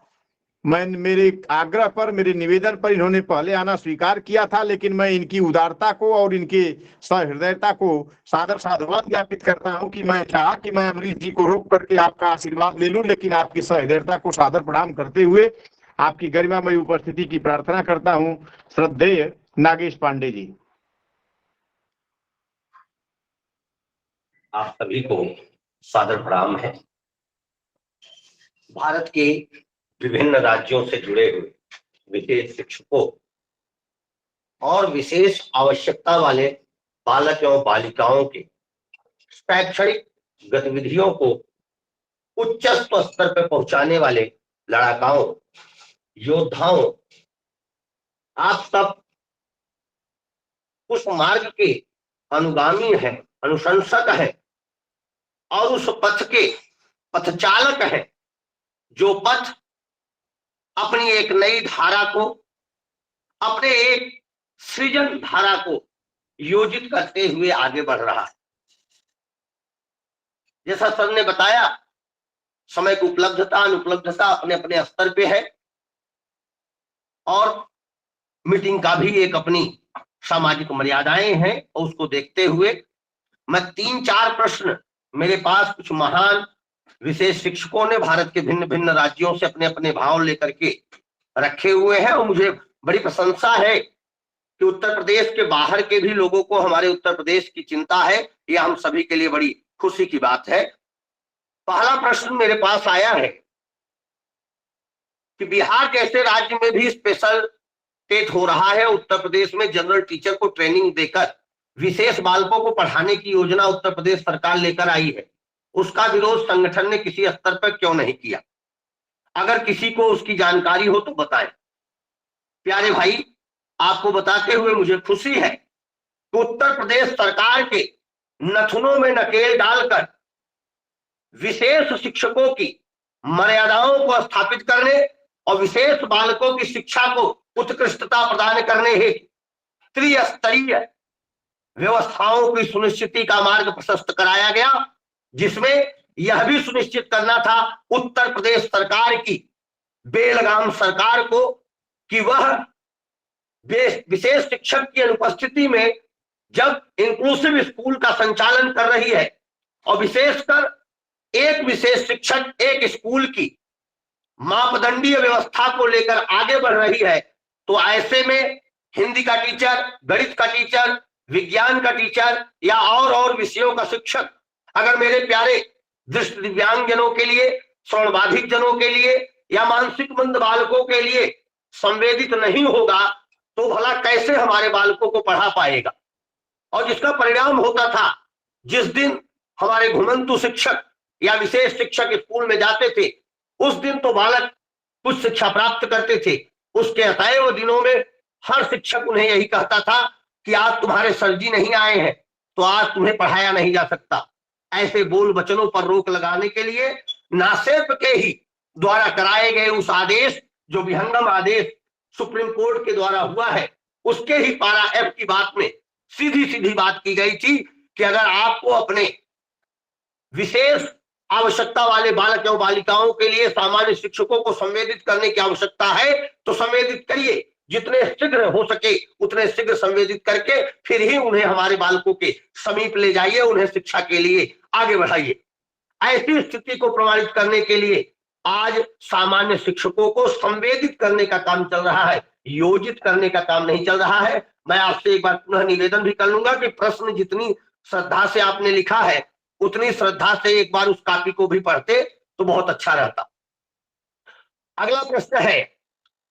मेरे आग्रह पर, मेरे निवेदन पर इन्होंने पहले आना स्वीकार किया था, लेकिन मैं इनकी उदारता को और इनके सहृदयता को सादर साधुवाद ज्ञापित करता हूं कि मैं चाहा कि मैं अमरीश जी को रोक करके आपका आशीर्वाद ले लूं, लेकिन आपकी सहृदयता को सादर प्रणाम करते हुए आपकी गरिमामयी उपस्थिति की प्रार्थना करता हूं। श्रद्धेय नागेश पांडे जी। आप सभी को सादर प्रणाम है। भारत के विभिन्न राज्यों से जुड़े हुए विशेष शिक्षकों और विशेष आवश्यकता वाले बालक एवं बालिकाओं के शैक्षणिक गतिविधियों को उच्च स्तर पर पहुंचाने वाले लड़ाकाओं, योद्धाओं, आप सब उस मार्ग के अनुगामी हैं, अनुशंसक हैं और उस पथ के पथचालक हैं जो पथ अपनी एक नई धारा को, अपने एक सृजन धारा को योजित करते हुए आगे बढ़ रहा है। जैसा सर ने बताया, समय की उपलब्धता अनुपलब्धता अपने अपने स्तर पे है और मीटिंग का भी एक अपनी सामाजिक मर्यादाएं हैं, और उसको देखते हुए मैं 3-4 प्रश्न मेरे पास कुछ महान विशेष शिक्षकों ने भारत के भिन्न भिन्न राज्यों से अपने अपने भाव लेकर के रखे हुए हैं, और मुझे बड़ी प्रशंसा है कि उत्तर प्रदेश के बाहर के भी लोगों को हमारे उत्तर प्रदेश की चिंता है। यह हम सभी के लिए बड़ी खुशी की बात है। पहला प्रश्न मेरे पास आया है कि बिहार जैसे राज्य में भी स्पेशल टेट हो रहा है, उत्तर प्रदेश में जनरल टीचर को ट्रेनिंग देकर विशेष बालकों को पढ़ाने की योजना उत्तर प्रदेश सरकार लेकर आई है। उसका विरोध संगठन ने किसी स्तर पर क्यों नहीं किया? अगर किसी को उसकी जानकारी हो तो बताएं। प्यारे भाई, आपको बताते हुए मुझे खुशी है कि उत्तर प्रदेश सरकार के नथुनों में नकेल डालकर विशेष शिक्षकों की मर्यादाओं को स्थापित करने और विशेष बालकों की शिक्षा को उत्कृष्टता प्रदान करने हेतु त्रिस्तरीय व्यवस्थाओं की सुनिश्चिति का मार्ग प्रशस्त कराया गया, जिसमें यह भी सुनिश्चित करना था उत्तर प्रदेश सरकार की, बेलगाम सरकार को, कि वह विशेष शिक्षक की अनुपस्थिति में जब इंक्लूसिव स्कूल का संचालन कर रही है और विशेषकर एक विशेष शिक्षक एक स्कूल की मापदंडीय व्यवस्था को लेकर आगे बढ़ रही है, तो ऐसे में हिंदी का टीचर, गणित का टीचर, विज्ञान का टीचर या और विषयों का शिक्षक अगर मेरे प्यारे दृष्टि दिव्यांग जनों के लिए, श्रवणबाधित जनों के लिए या मानसिक मंद बालकों के लिए संवेदित नहीं होगा तो भला कैसे हमारे बालकों को पढ़ा पाएगा? और जिसका परिणाम होता था, जिस दिन हमारे घुमंतु शिक्षक या विशेष शिक्षक स्कूल में जाते थे, उस दिन तो बालक कुछ शिक्षा प्राप्त करते थे। उसके अतएव दिनों में हर शिक्षक उन्हें यही कहता था कि आज तुम्हारे सर जी नहीं आए हैं तो आज तुम्हें पढ़ाया नहीं जा सकता। ऐसे बोल वचनों पर रोक लगाने के लिए नासिर के ही द्वारा कराए गए उस आदेश, जो विहंगम आदेश सुप्रीम कोर्ट के द्वारा हुआ है, उसके ही पारा F की बात में सीधी सीधी बात की गई थी कि अगर आपको अपने विशेष आवश्यकता वाले बालक एवं बालिकाओं के लिए सामान्य शिक्षकों को संवेदित करने की आवश्यकता है तो संवेदित करिए, जितने शीघ्र हो सके उतने शीघ्र संवेदित करके फिर ही उन्हें हमारे बालकों के समीप ले जाइए, उन्हें शिक्षा के लिए आगे बढ़ाइए। ऐसी स्थिति को प्रमाणित करने के लिए आज सामान्य शिक्षकों को संवेदित करने का काम चल रहा है, योजित करने का काम नहीं चल रहा है। मैं आपसे एक बार पुनः निवेदन भी कर लूंगा कि प्रश्न जितनी श्रद्धा से आपने लिखा है उतनी श्रद्धा से एक बार उस कॉपी को भी पढ़ते तो बहुत अच्छा रहता। अगला प्रश्न है,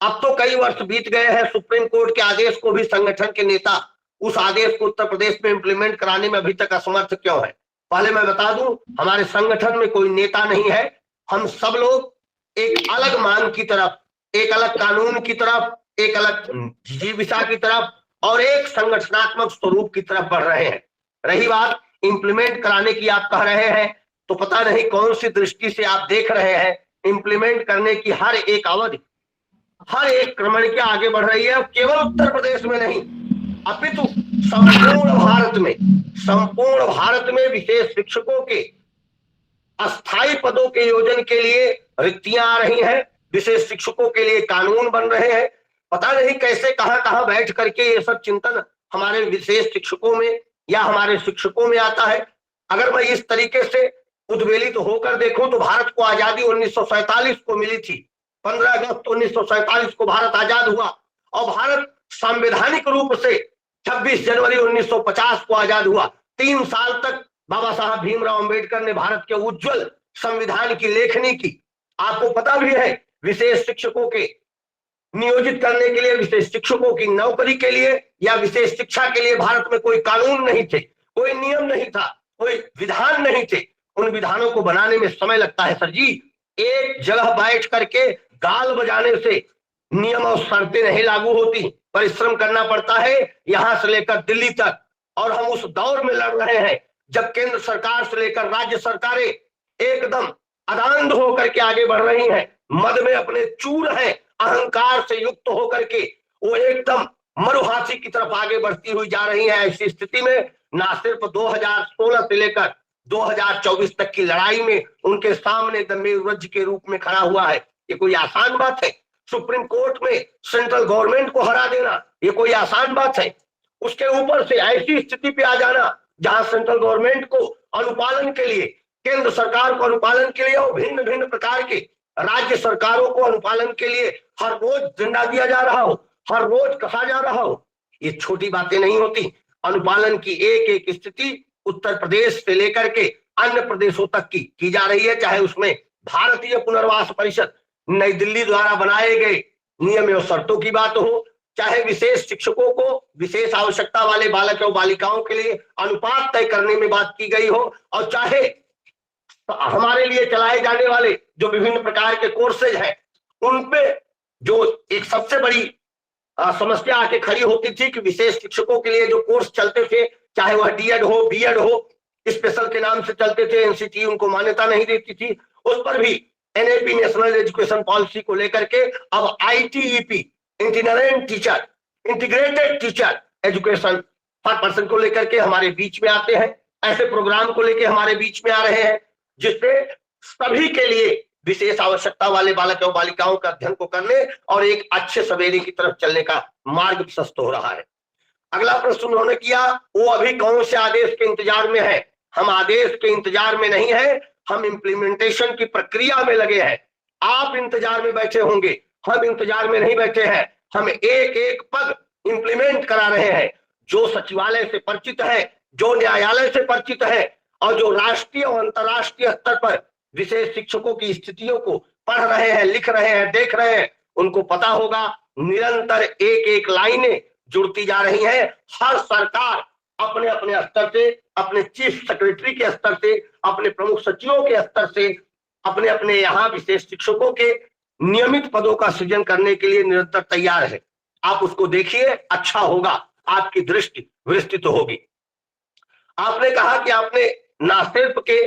अब तो कई वर्ष बीत गए हैं, सुप्रीम कोर्ट के आदेश को भी संगठन के नेता उस आदेश को उत्तर प्रदेश में इंप्लीमेंट कराने में अभी तक असमर्थ क्यों है? पहले मैं बता दूं, हमारे संगठन में कोई नेता नहीं है। हम सब लोग एक अलग मांग की तरफ, एक अलग कानून की तरफ, एक अलग जीविका की तरफ और एक संगठनात्मक स्वरूप की तरफ बढ़ रहे हैं। रही बात इंप्लीमेंट कराने की, आप कह रहे हैं तो पता नहीं कौन सी दृष्टि से आप देख रहे हैं। इंप्लीमेंट करने की हर एक अवधि, हर एक क्रमण के आगे बढ़ रही है। केवल उत्तर प्रदेश में नहीं अपितु संपूर्ण भारत में विशेष शिक्षकों के अस्थायी पदों के योजन के लिए रिक्तियां आ रही हैं, विशेष शिक्षकों के लिए कानून बन रहे हैं। पता नहीं कैसे कहां बैठ करके ये सब चिंतन हमारे विशेष शिक्षकों में या हमारे शिक्षकों में आता है। अगर मैं इस तरीके से उद्वेलित होकर देखूं तो भारत को आजादी 1947 को मिली थी। 15 अगस्त 1947 को भारत आजाद हुआ और भारत संवैधानिक रूप से 26 जनवरी 1950 को आजाद हुआ। 3 साल तक बाबा साहब भीमराव अंबेडकर ने भारत के उज्जवल संविधान की लेखनी की। आपको पता भी है, विशेष शिक्षकों के नियोजित करने के लिए, विशेष शिक्षकों की नौकरी के लिए या विशेष शिक्षा के लिए भारत में कोई कानून नहीं थे, कोई नियम नहीं था, कोई विधान नहीं थे। उन विधानों को बनाने में समय लगता है सर जी। एक जगह बैठ करके गाल बजाने से नियम और शर्तें नहीं लागू होती, परिश्रम करना पड़ता है यहां से लेकर दिल्ली तक। और हम उस दौर में लड़ रहे हैं जब केंद्र सरकार से लेकर राज्य सरकारें एकदम अदांध होकर के आगे बढ़ रही हैं, मद में अपने चूर हैं, अहंकार से युक्त होकर के वो एकदम मरुहासी की तरफ आगे बढ़ती हुई जा रही है। ऐसी स्थिति में ना सिर्फ 2016 से लेकर 2024 तक की लड़ाई में उनके सामने दमेवज्र के रूप में खड़ा हुआ है। ये कोई आसान बात है? सुप्रीम कोर्ट में सेंट्रल गवर्नमेंट को हरा देना ये कोई आसान बात है? उसके ऊपर से ऐसी स्थिति पे आ जाना जहां सेंट्रल गवर्नमेंट को अनुपालन के लिए, केंद्र सरकार को अनुपालन के लिए और भिन्न भिन्न प्रकार के राज्य सरकारों को अनुपालन के लिए हर रोज डंडा दिया जा रहा हो, हर रोज कहा जा रहा हो। ये छोटी बातें नहीं होती। अनुपालन की एक एक स्थिति उत्तर प्रदेश से लेकर के अन्य प्रदेशों तक की जा रही है, चाहे उसमें भारतीय पुनर्वास परिषद नई दिल्ली द्वारा बनाए गए नियम एवं शर्तों की बात हो, चाहे विशेष शिक्षकों को विशेष आवश्यकता वाले बालक और बालिकाओं के लिए अनुपात तय करने में बात की गई हो, और चाहे हमारे लिए चलाए जाने वाले जो विभिन्न प्रकार के कोर्सेज हैं उनपे जो एक सबसे बड़ी समस्या आके खड़ी होती थी कि विशेष शिक्षकों के लिए जो कोर्स चलते थे, चाहे वह डीएड हो, बीएड हो, स्पेशल के नाम से चलते थे, एनसीटी उनको मान्यता नहीं देती थी, उस पर भी एनएपी नेशनल एजुकेशन पॉलिसी को लेकर के अब आईटीईपी इंटीग्रेटेड टीचर एजुकेशन हर पर्सन को लेकर के हमारे बीच में आते हैं। ऐसे प्रोग्राम को लेकर हमारे बीच में आ रहे हैं जिससे सभी के लिए विशेष आवश्यकता वाले बालक और बालिकाओं के अध्ययन को करने और एक अच्छे सवेरे की तरफ चलने का मार्ग प्रशस्त हो रहा है। अगला प्रश्न उन्होंने किया, वो अभी कौन से आदेश के इंतजार में है? हम आदेश के इंतजार में नहीं है, हम इम्प्लीमेंटेशन की प्रक्रिया में लगे हैं। आप इंतजार में बैठे होंगे, हम इंतजार में नहीं बैठे हैं। हम एक एक पग इंप्लीमेंट करा रहे हैं। जो सचिवालय से परिचित है, जो न्यायालय से परिचित है और जो राष्ट्रीय और अंतर्राष्ट्रीय स्तर पर विशेष शिक्षकों की स्थितियों को पढ़ रहे हैं, लिख रहे हैं, देख रहे हैं, उनको पता होगा निरंतर एक एक लाइनें जुड़ती जा रही हैं। हर सरकार अपने अपने स्तर से, अपने चीफ सेक्रेटरी के स्तर से, अपने प्रमुख सचिवों के स्तर से, अपने अपने यहाँ विशेष शिक्षकों के नियमित पदों का सृजन करने के लिए निरंतर तैयार है। आप उसको देखिए, अच्छा होगा, आपकी दृष्टि विस्तृत होगी। आपने कहा कि आपने नासिर्फ के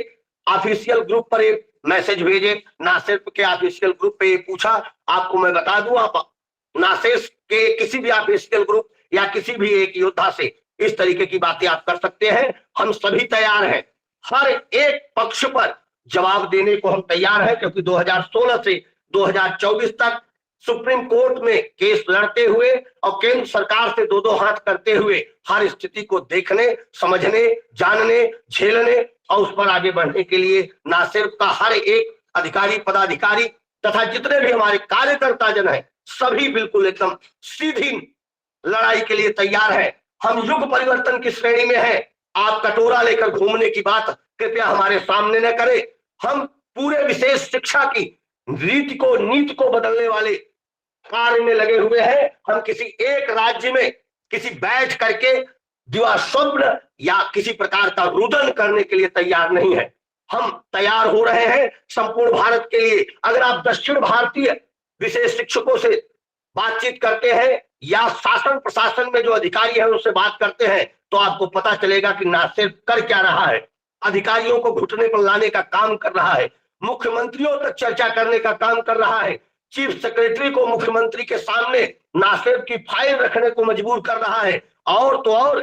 ऑफिशियल ग्रुप पर एक मैसेज भेजे, नासिर्फ के ऑफिशियल ग्रुप पे पूछा। आपको मैं बता दूं, आप नासिर्फ के किसी भी ऑफिशियल ग्रुप या किसी भी एक योद्धा से इस तरीके की बातें आप कर सकते हैं। हम सभी तैयार हैं, हर एक पक्ष पर जवाब देने को हम तैयार हैं, क्योंकि 2016 से 2024 तक सुप्रीम कोर्ट में केस लड़ते हुए और केंद्र सरकार से दो हाथ करते हुए हर स्थिति को देखने, समझने, जानने, झेलने और उस पर आगे बढ़ने के लिए नासिर्फ का हर एक अधिकारी, पदाधिकारी तथा जितने भी हमारे कार्यकर्ता जन हैं, सभी बिल्कुल एकदम सीधी लड़ाई के लिए तैयार है। हम युग परिवर्तन की श्रेणी में हैं। आप कटोरा लेकर घूमने की बात कृपया हमारे सामने न करें। हम पूरे विशेष शिक्षा की रीति को, नीति को बदलने वाले कार्य में लगे हुए हैं। हम किसी एक राज्य में किसी बैठ करके दिवा स्वप्न या किसी प्रकार का रुदन करने के लिए तैयार नहीं है। हम तैयार हो रहे हैं संपूर्ण भारत के लिए। अगर आप दक्षिण भारतीय विशेष शिक्षकों से बातचीत करते हैं या शासन प्रशासन में जो अधिकारी है उससे बात करते हैं तो आपको पता चलेगा कि नासिर्फ कर क्या रहा है। अधिकारियों को घुटने पर लाने का काम कर रहा है, मुख्यमंत्रियों तक चर्चा करने का काम कर रहा है, चीफ सेक्रेटरी को मुख्यमंत्री के सामने नासिर्फ की फाइल रखने को मजबूर कर रहा है। और तो और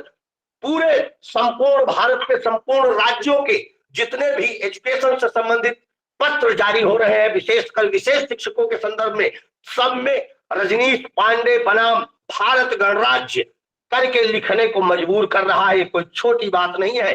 पूरे संपूर्ण भारत के संपूर्ण राज्यों के जितने भी एजुकेशन से संबंधित पत्र जारी हो रहे हैं, विशेषकर विशेष शिक्षकों के संदर्भ में, सब में रजनीश पांडे बनाम भारत गणराज्य करके लिखने को मजबूर कर रहा है। कोई छोटी बात नहीं है।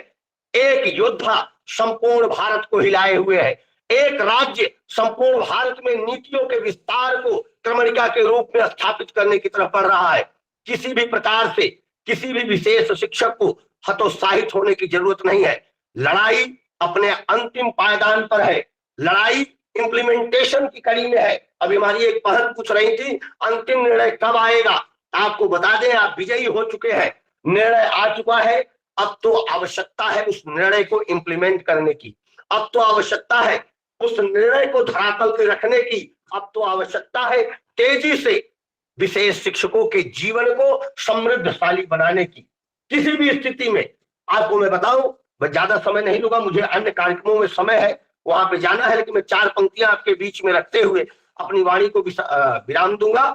एक योद्धा संपूर्ण भारत को हिलाए हुए है। एक राज्य संपूर्ण भारत में नीतियों के विस्तार को क्रमणिका के रूप में स्थापित करने की तरफ बढ़ रहा है। किसी भी प्रकार से किसी भी विशेष शिक्षक को हतोत्साहित होने की जरूरत नहीं है। लड़ाई अपने अंतिम पायदान पर है। लड़ाई इंप्लीमेंटेशन की कड़ी में है। अभी हमारी एक बहन पूछ रही थी अंतिम निर्णय कब आएगा। आपको बता दें, आप विजयी हो चुके हैं, निर्णय आ चुका है। अब तो आवश्यकता है उस निर्णय को इंप्लीमेंट करने की। अब तो आवश्यकता है उस निर्णय को धरातल पे रखने की। अब तो आवश्यकता है तेजी से विशेष शिक्षकों के जीवन को समृद्धशाली बनाने की। किसी भी स्थिति में आपको मैं बताऊं, मैं ज्यादा समय नहीं लूंगा, मुझे अन्य कार्यक्रमों में समय है, वहां पे जाना है, लेकिन मैं 4 पंक्तियां आपके बीच में रखते हुए अपनी वाणी को विराम दूंगा।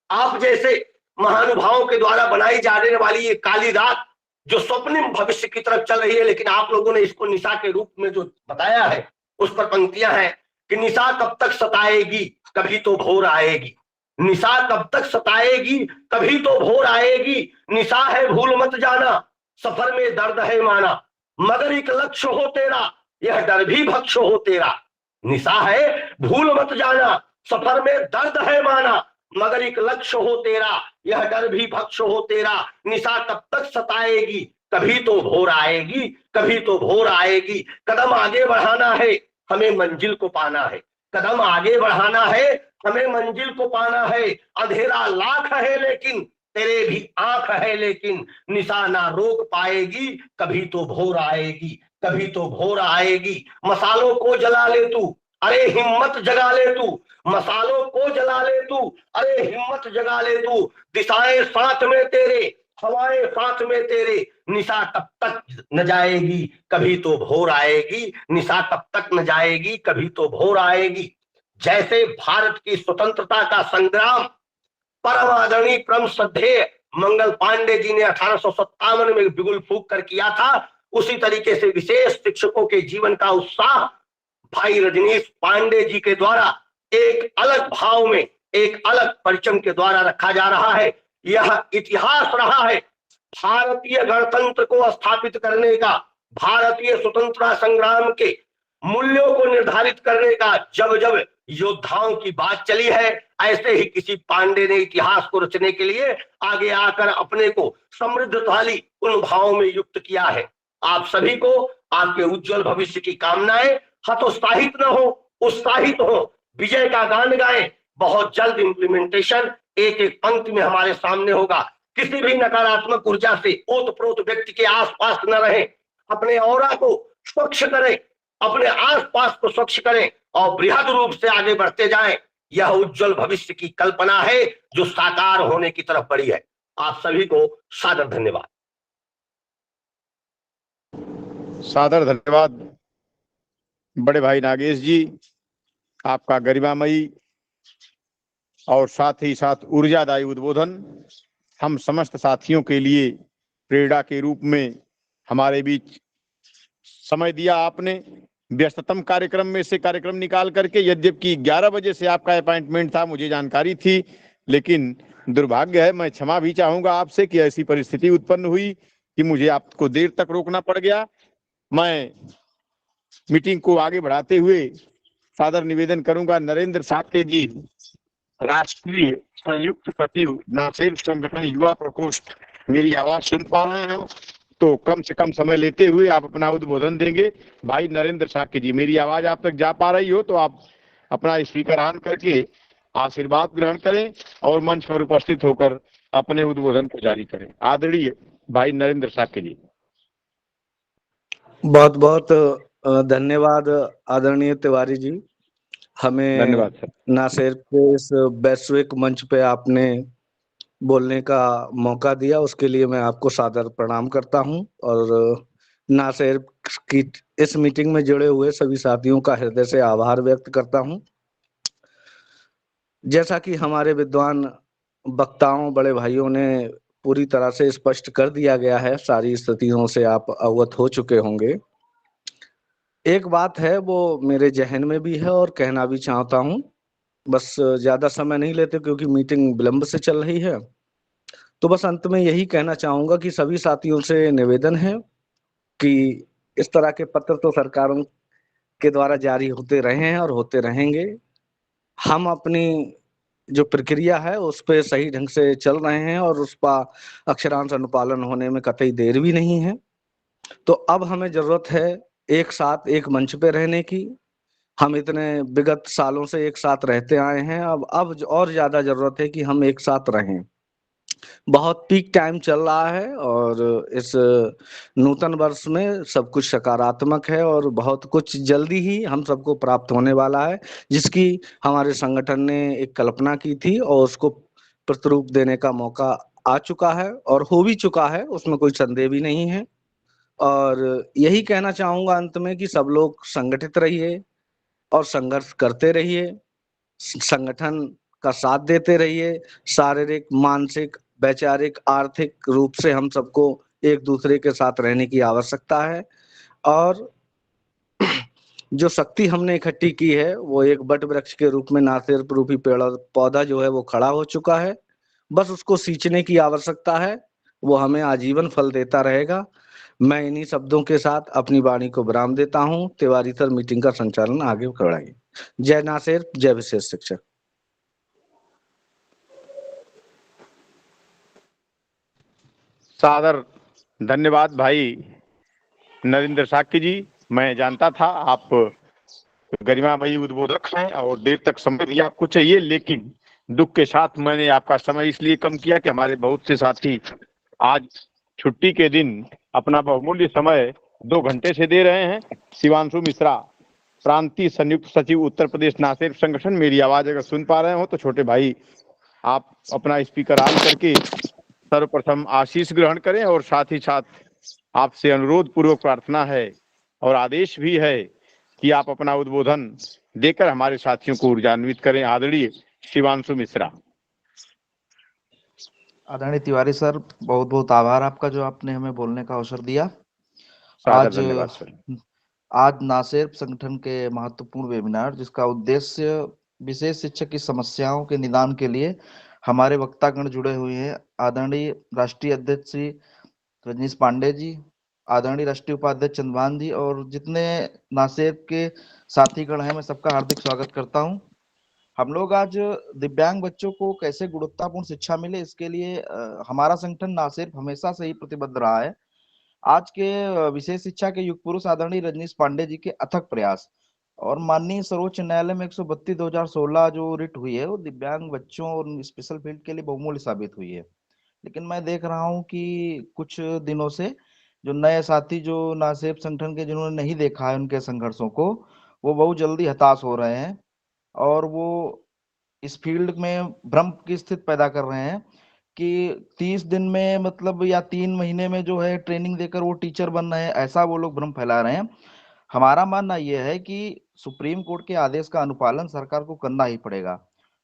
आप जैसे महानुभावों के द्वारा बनाई जाने वाली ये काली रात जो स्वप्निम भविष्य की तरफ चल रही है, लेकिन आप लोगों ने इसको निशा के रूप में जो बताया है, उस पर पंक्तियां हैं कि निशा कब तक सताएगी, कभी तो भोर आएगी। निशा कब तक सताएगी, कभी तो भोर आएगी। निशा है भूल मत जाना, सफर में दर्द है माना, मगर एक लक्ष्य हो तेरा, यह डर भी भक्ष हो तेरा। निशा है भूल मत जाना, सफर में दर्द है माना, मगर एक लक्ष्य हो तेरा, यह डर भी भक्ष हो तेरा। निशा कब तक सताएगी, कभी तो भोर आएगी, कभी तो भोर आएगी। कदम आगे बढ़ाना है, हमें मंजिल को पाना है। कदम आगे बढ़ाना है, हमें मंजिल को पाना है। अंधेरा लाख है लेकिन तेरे भी आंख है, लेकिन निशा ना रोक पाएगी, कभी तो भोर आएगी, कभी तो भोर आएगी। मसालों को जला ले तू, अरे हिम्मत जगा ले तू, मसालों को जला ले तू, अरे हिम्मत जगा ले तू। दिशाएं साथ में तेरे, हवाएं साथ में तेरे, निशा कब तक न जाएगी, कभी तो भोर आएगी। निशा कब तक न जाएगी, कभी तो भोर आएगी। जैसे भारत की स्वतंत्रता का संग्राम परम आदरणीय परम श्रद्धेय मंगल पांडे जी ने 1857 में बिगुल फूंक कर किया था, उसी तरीके से विशेष शिक्षकों के जीवन का उत्साह भाई रजनीश पांडे जी के द्वारा एक अलग भाव में, एक अलग परचम के द्वारा रखा जा रहा है। यह इतिहास रहा है भारतीय गणतंत्र को स्थापित करने का, भारतीय स्वतंत्रता संग्राम के मूल्यों को निर्धारित करने का। जब जब योद्धाओं की बात चली है, ऐसे ही किसी पांडे ने इतिहास को रचने के लिए आगे आकर अपने को समृद्धशाली उन भावों में युक्त किया है। आप सभी को आपके उज्जवल भविष्य की कामनाएं। हतोत्साहित न हो, उत्साहित हो, विजय का गान गाएं। बहुत जल्द इंप्लीमेंटेशन एक एक पंक्ति में हमारे सामने होगा। किसी भी नकारात्मक ऊर्जा से ओतप्रोत व्यक्ति के आसपास न रहें, अपने ऑरा को स्वच्छ करें, अपने आसपास को स्वच्छ करें और बृहद रूप से आगे बढ़ते जाएं। यह उज्जवल भविष्य की कल्पना है जो साकार होने की तरफ बढ़ी है। आप सभी को सादर धन्यवाद। सादर धन्यवाद बड़े भाई नागेश जी, आपका गरिमामयी और साथ ही साथ ऊर्जादायी उद्बोधन हम समस्त साथियों के लिए प्रेरणा के रूप में हमारे बीच समय दिया आपने। व्यस्ततम कार्यक्रम में से कार्यक्रम निकाल करके, यद्यपि 11 बजे से आपका अपॉइंटमेंट था, मुझे जानकारी थी, लेकिन दुर्भाग्य है, मैं क्षमा भी चाहूंगा आपसे कि ऐसी परिस्थिति उत्पन्न हुई कि मुझे आपको देर तक रोकना पड़ गया। मैं मीटिंग को आगे बढ़ाते हुए सादर निवेदन करूंगा नरेंद्र साक्य जी, राष्ट्रीय संयुक्त सचिव नासेर संगठन युवा प्रकोष्ठ। मेरी आवाज सुन पा रहे हो तो कम से कम समय लेते हुए आप अपना उद्बोधन देंगे। भाई नरेंद्र साक्य जी, मेरी आवाज आप तक जा पा रही हो तो आप अपना स्पीकर ऑन करके आशीर्वाद ग्रहण करें और मंच पर उपस्थित होकर अपने उद्बोधन को जारी करें। आदरणीय भाई नरेंद्र साक्य जी। बहुत बहुत धन्यवाद आदरणीय तिवारी जी, हमें धन्यवाद सर। ना सिर्फ इस वैश्विक मंच पे आपने बोलने का मौका दिया, उसके लिए मैं आपको सादर प्रणाम करता हूं और ना सिर्फ की इस मीटिंग में जुड़े हुए सभी साथियों का हृदय से आभार व्यक्त करता हूं। जैसा कि हमारे विद्वान वक्ताओं बड़े भाइयों ने पूरी तरह से स्पष्ट कर दिया गया है, सारी स्थितियों से आप अवगत हो चुके होंगे। एक बात है वो मेरे जहन में भी है और कहना भी चाहता हूं, बस ज्यादा समय नहीं लेते क्योंकि मीटिंग विलंब से चल रही है। तो बस अंत में यही कहना चाहूंगा कि सभी साथियों से निवेदन है कि इस तरह के पत्र तो सरकारों के द्वारा जारी होते रहे हैं और होते रहेंगे। हम अपनी जो प्रक्रिया है उस पर सही ढंग से चल रहे हैं और उस पर अक्षरांश अनुपालन होने में कतई देर भी नहीं है। तो अब हमें जरूरत है एक साथ एक मंच पे रहने की। हम इतने विगत सालों से एक साथ रहते आए हैं, अब और ज्यादा जरूरत है कि हम एक साथ रहें। बहुत पीक टाइम चल रहा है और इस नूतन वर्ष में सब कुछ सकारात्मक है और बहुत कुछ जल्दी ही हम सबको प्राप्त होने वाला है, जिसकी हमारे संगठन ने एक कल्पना की थी और उसको प्रतिरूप देने का मौका आ चुका है और हो भी चुका है, उसमें कोई संदेह भी नहीं है। और यही कहना चाहूंगा अंत में कि सब लोग संगठित रहिए और संघर्ष करते रहिए। संगठन का साथ देते रहिए। शारीरिक, मानसिक, वैचारिक, आर्थिक रूप से हम सबको एक दूसरे के साथ रहने की आवश्यकता है। और जो शक्ति हमने इकट्ठी की है वो एक बट वृक्ष के रूप में ना सिर्फ रूपी पेड़ पौधा जो है वो खड़ा हो चुका है, बस उसको सींचने की आवश्यकता है, वो हमें आजीवन फल देता रहेगा। मैं इन्हीं शब्दों के साथ अपनी वाणी को विराम देता हूं। तिवारी सर मीटिंग का संचालन आगे बढ़ाइए। जय नासिर, जय विशेष शिक्षक। सादर धन्यवाद भाई नरेंद्र साक्य जी। मैं जानता था आप गरिमामयी उद्बोधक हैं और देर तक समय भी आपको चाहिए, लेकिन दुख के साथ मैंने आपका समय इसलिए कम किया कि हमारे बहुत से साथी आज छुट्टी के दिन अपना बहुमूल्य समय 2 घंटे से दे रहे हैं। शिवांशु मिश्रा, प्रांतीय संयुक्त सचिव उत्तर प्रदेश नासेर संगठन, मेरी आवाज अगर सुन पा रहे हो तो छोटे भाई आप अपना स्पीकर ऑन करके सर्वप्रथम आशीष ग्रहण करें, और साथ ही साथ आपसे अनुरोध पूर्वक प्रार्थना है और आदेश भी है कि आप अपना उद्बोधन देकर हमारे साथियों को ऊर्जान्वित करें। आदरणीय शिवांशु मिश्रा। आदरणीय तिवारी सर, बहुत बहुत आभार आपका जो आपने हमें बोलने का अवसर दिया। सादर धन्यवाद सर। आज नासेर संगठन के महत्वपूर्ण वेबिनार, जिसका उद्देश्य विशेष शिक्षक की समस्याओं के निदान के लिए हमारे वक्तागण जुड़े हुए हैं। आदरणीय राष्ट्रीय अध्यक्ष श्री रजनीश पांडे जी, आदरणीय राष्ट्रीय उपाध्यक्ष चंद्रभान जी, और जितने नासेर के साथीगण हैं, मैं सबका हार्दिक स्वागत करता हूं। हम लोग आज दिव्यांग बच्चों को कैसे गुणवत्तापूर्ण शिक्षा मिले, इसके लिए हमारा संगठन नासेर हमेशा से ही प्रतिबद्ध रहा है। आज के विशेष शिक्षा के युग पुरुष आदरणीय रजनीश पांडे जी के अथक प्रयास और माननीय सर्वोच्च न्यायालय में 132/2016 जो रिट हुई है, वो दिव्यांग बच्चों और स्पेशल फील्ड के लिए बहुमूल्य साबित हुई है। लेकिन मैं देख रहा हूँ कि कुछ दिनों से जो नए साथी जो नासेर संगठन के जिन्होंने नहीं देखा है उनके संघर्षों को, वो बहुत जल्दी हताश हो रहे हैं और वो इस फील्ड में भ्रम की स्थिति पैदा कर रहे हैं कि 30 दिन में मतलब या 3 महीने में जो है ट्रेनिंग देकर वो टीचर बन रहे हैं, ऐसा वो लोग भ्रम फैला रहे हैं। हमारा मानना यह है कि सुप्रीम कोर्ट के आदेश का अनुपालन सरकार को करना ही पड़ेगा।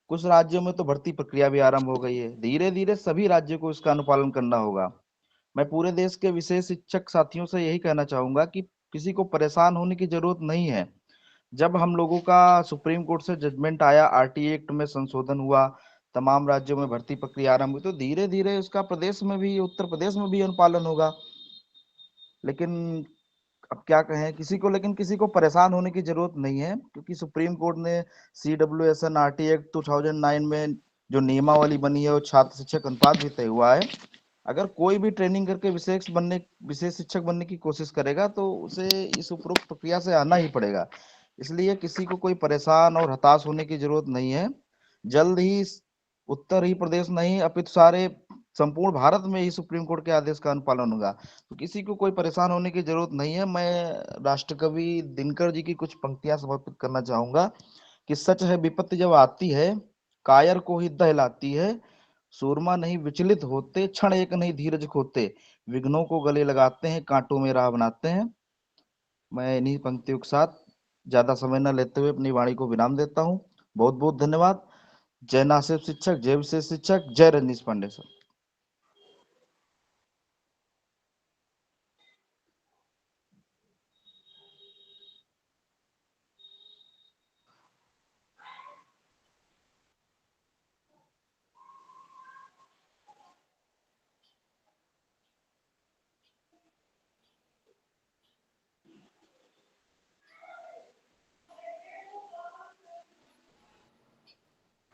कुछ राज्यों में तो भर्ती प्रक्रिया भी आरंभ हो गई है, धीरे धीरे सभी राज्यों को इसका अनुपालन करना होगा। मैं पूरे देश के विशेष शिक्षक साथियों से यही कहना चाहूंगा कि किसी को परेशान होने की जरूरत नहीं है। जब हम लोगों का सुप्रीम कोर्ट से जजमेंट आया, आरटीए एक्ट में संशोधन हुआ, तमाम राज्यों में भर्ती प्रक्रिया आरंभ हुई, तो धीरे धीरे उसका प्रदेश में भी, उत्तर प्रदेश में भी अनुपालन होगा। लेकिन अब क्या कहें, किसी को परेशान होने की जरूरत नहीं है, क्योंकि सुप्रीम कोर्ट ने CWSN आरटीए एक्ट 2009 में जो नियमावली बनी है, वो छात्र शिक्षक अनुपात भी तय हुआ है। अगर कोई भी ट्रेनिंग करके विशेष शिक्षक बनने की कोशिश करेगा तो उसे इस उपरोक्त प्रक्रिया से आना ही पड़ेगा। इसलिए किसी को कोई परेशान और हताश होने की जरूरत नहीं है। जल्द ही उत्तर ही प्रदेश नहीं अपितु सारे संपूर्ण भारत में ही सुप्रीम कोर्ट के आदेश का अनुपालन होगा, तो किसी को कोई परेशान होने की जरूरत नहीं है। मैं राष्ट्रकवि दिनकर जी की कुछ पंक्तियां समर्पित करना चाहूंगा कि सच है विपत्ति जब आती है, कायर को ही दहलाती है, सूरमा नहीं विचलित होते, क्षण एक नहीं धीरज खोते, विघ्नों को गले लगाते हैं, कांटों में राह बनाते हैं। मैं इन्हीं पंक्तियों के साथ ज्यादा समय न लेते हुए अपनी वाणी को विराम देता हूँ। बहुत बहुत धन्यवाद। जय नासिर शिक्षक, जय विशेष शिक्षक, जय रजनीश पांडे सर।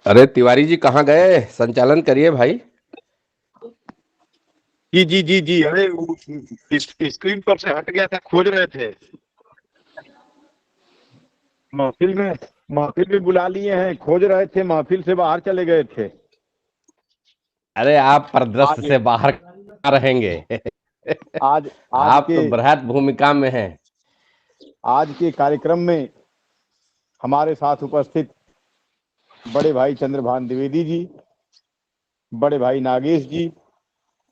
अरे तिवारी जी कहाँ गए, संचालन करिए भाई। जी जी जी जी, अरे स्क्रीन पर से हट गया था, खोज रहे थे। महफिल में बुला लिए हैं, खोज रहे थे, महफिल से बाहर चले गए थे। अरे आप परिदृश्य से बाहर कहाँ रहेंगे। आज आप तो बृहत भूमिका में हैं। आज के कार्यक्रम में हमारे साथ उपस्थित बड़े भाई चंद्रभान द्विवेदी जी, बड़े भाई नागेश जी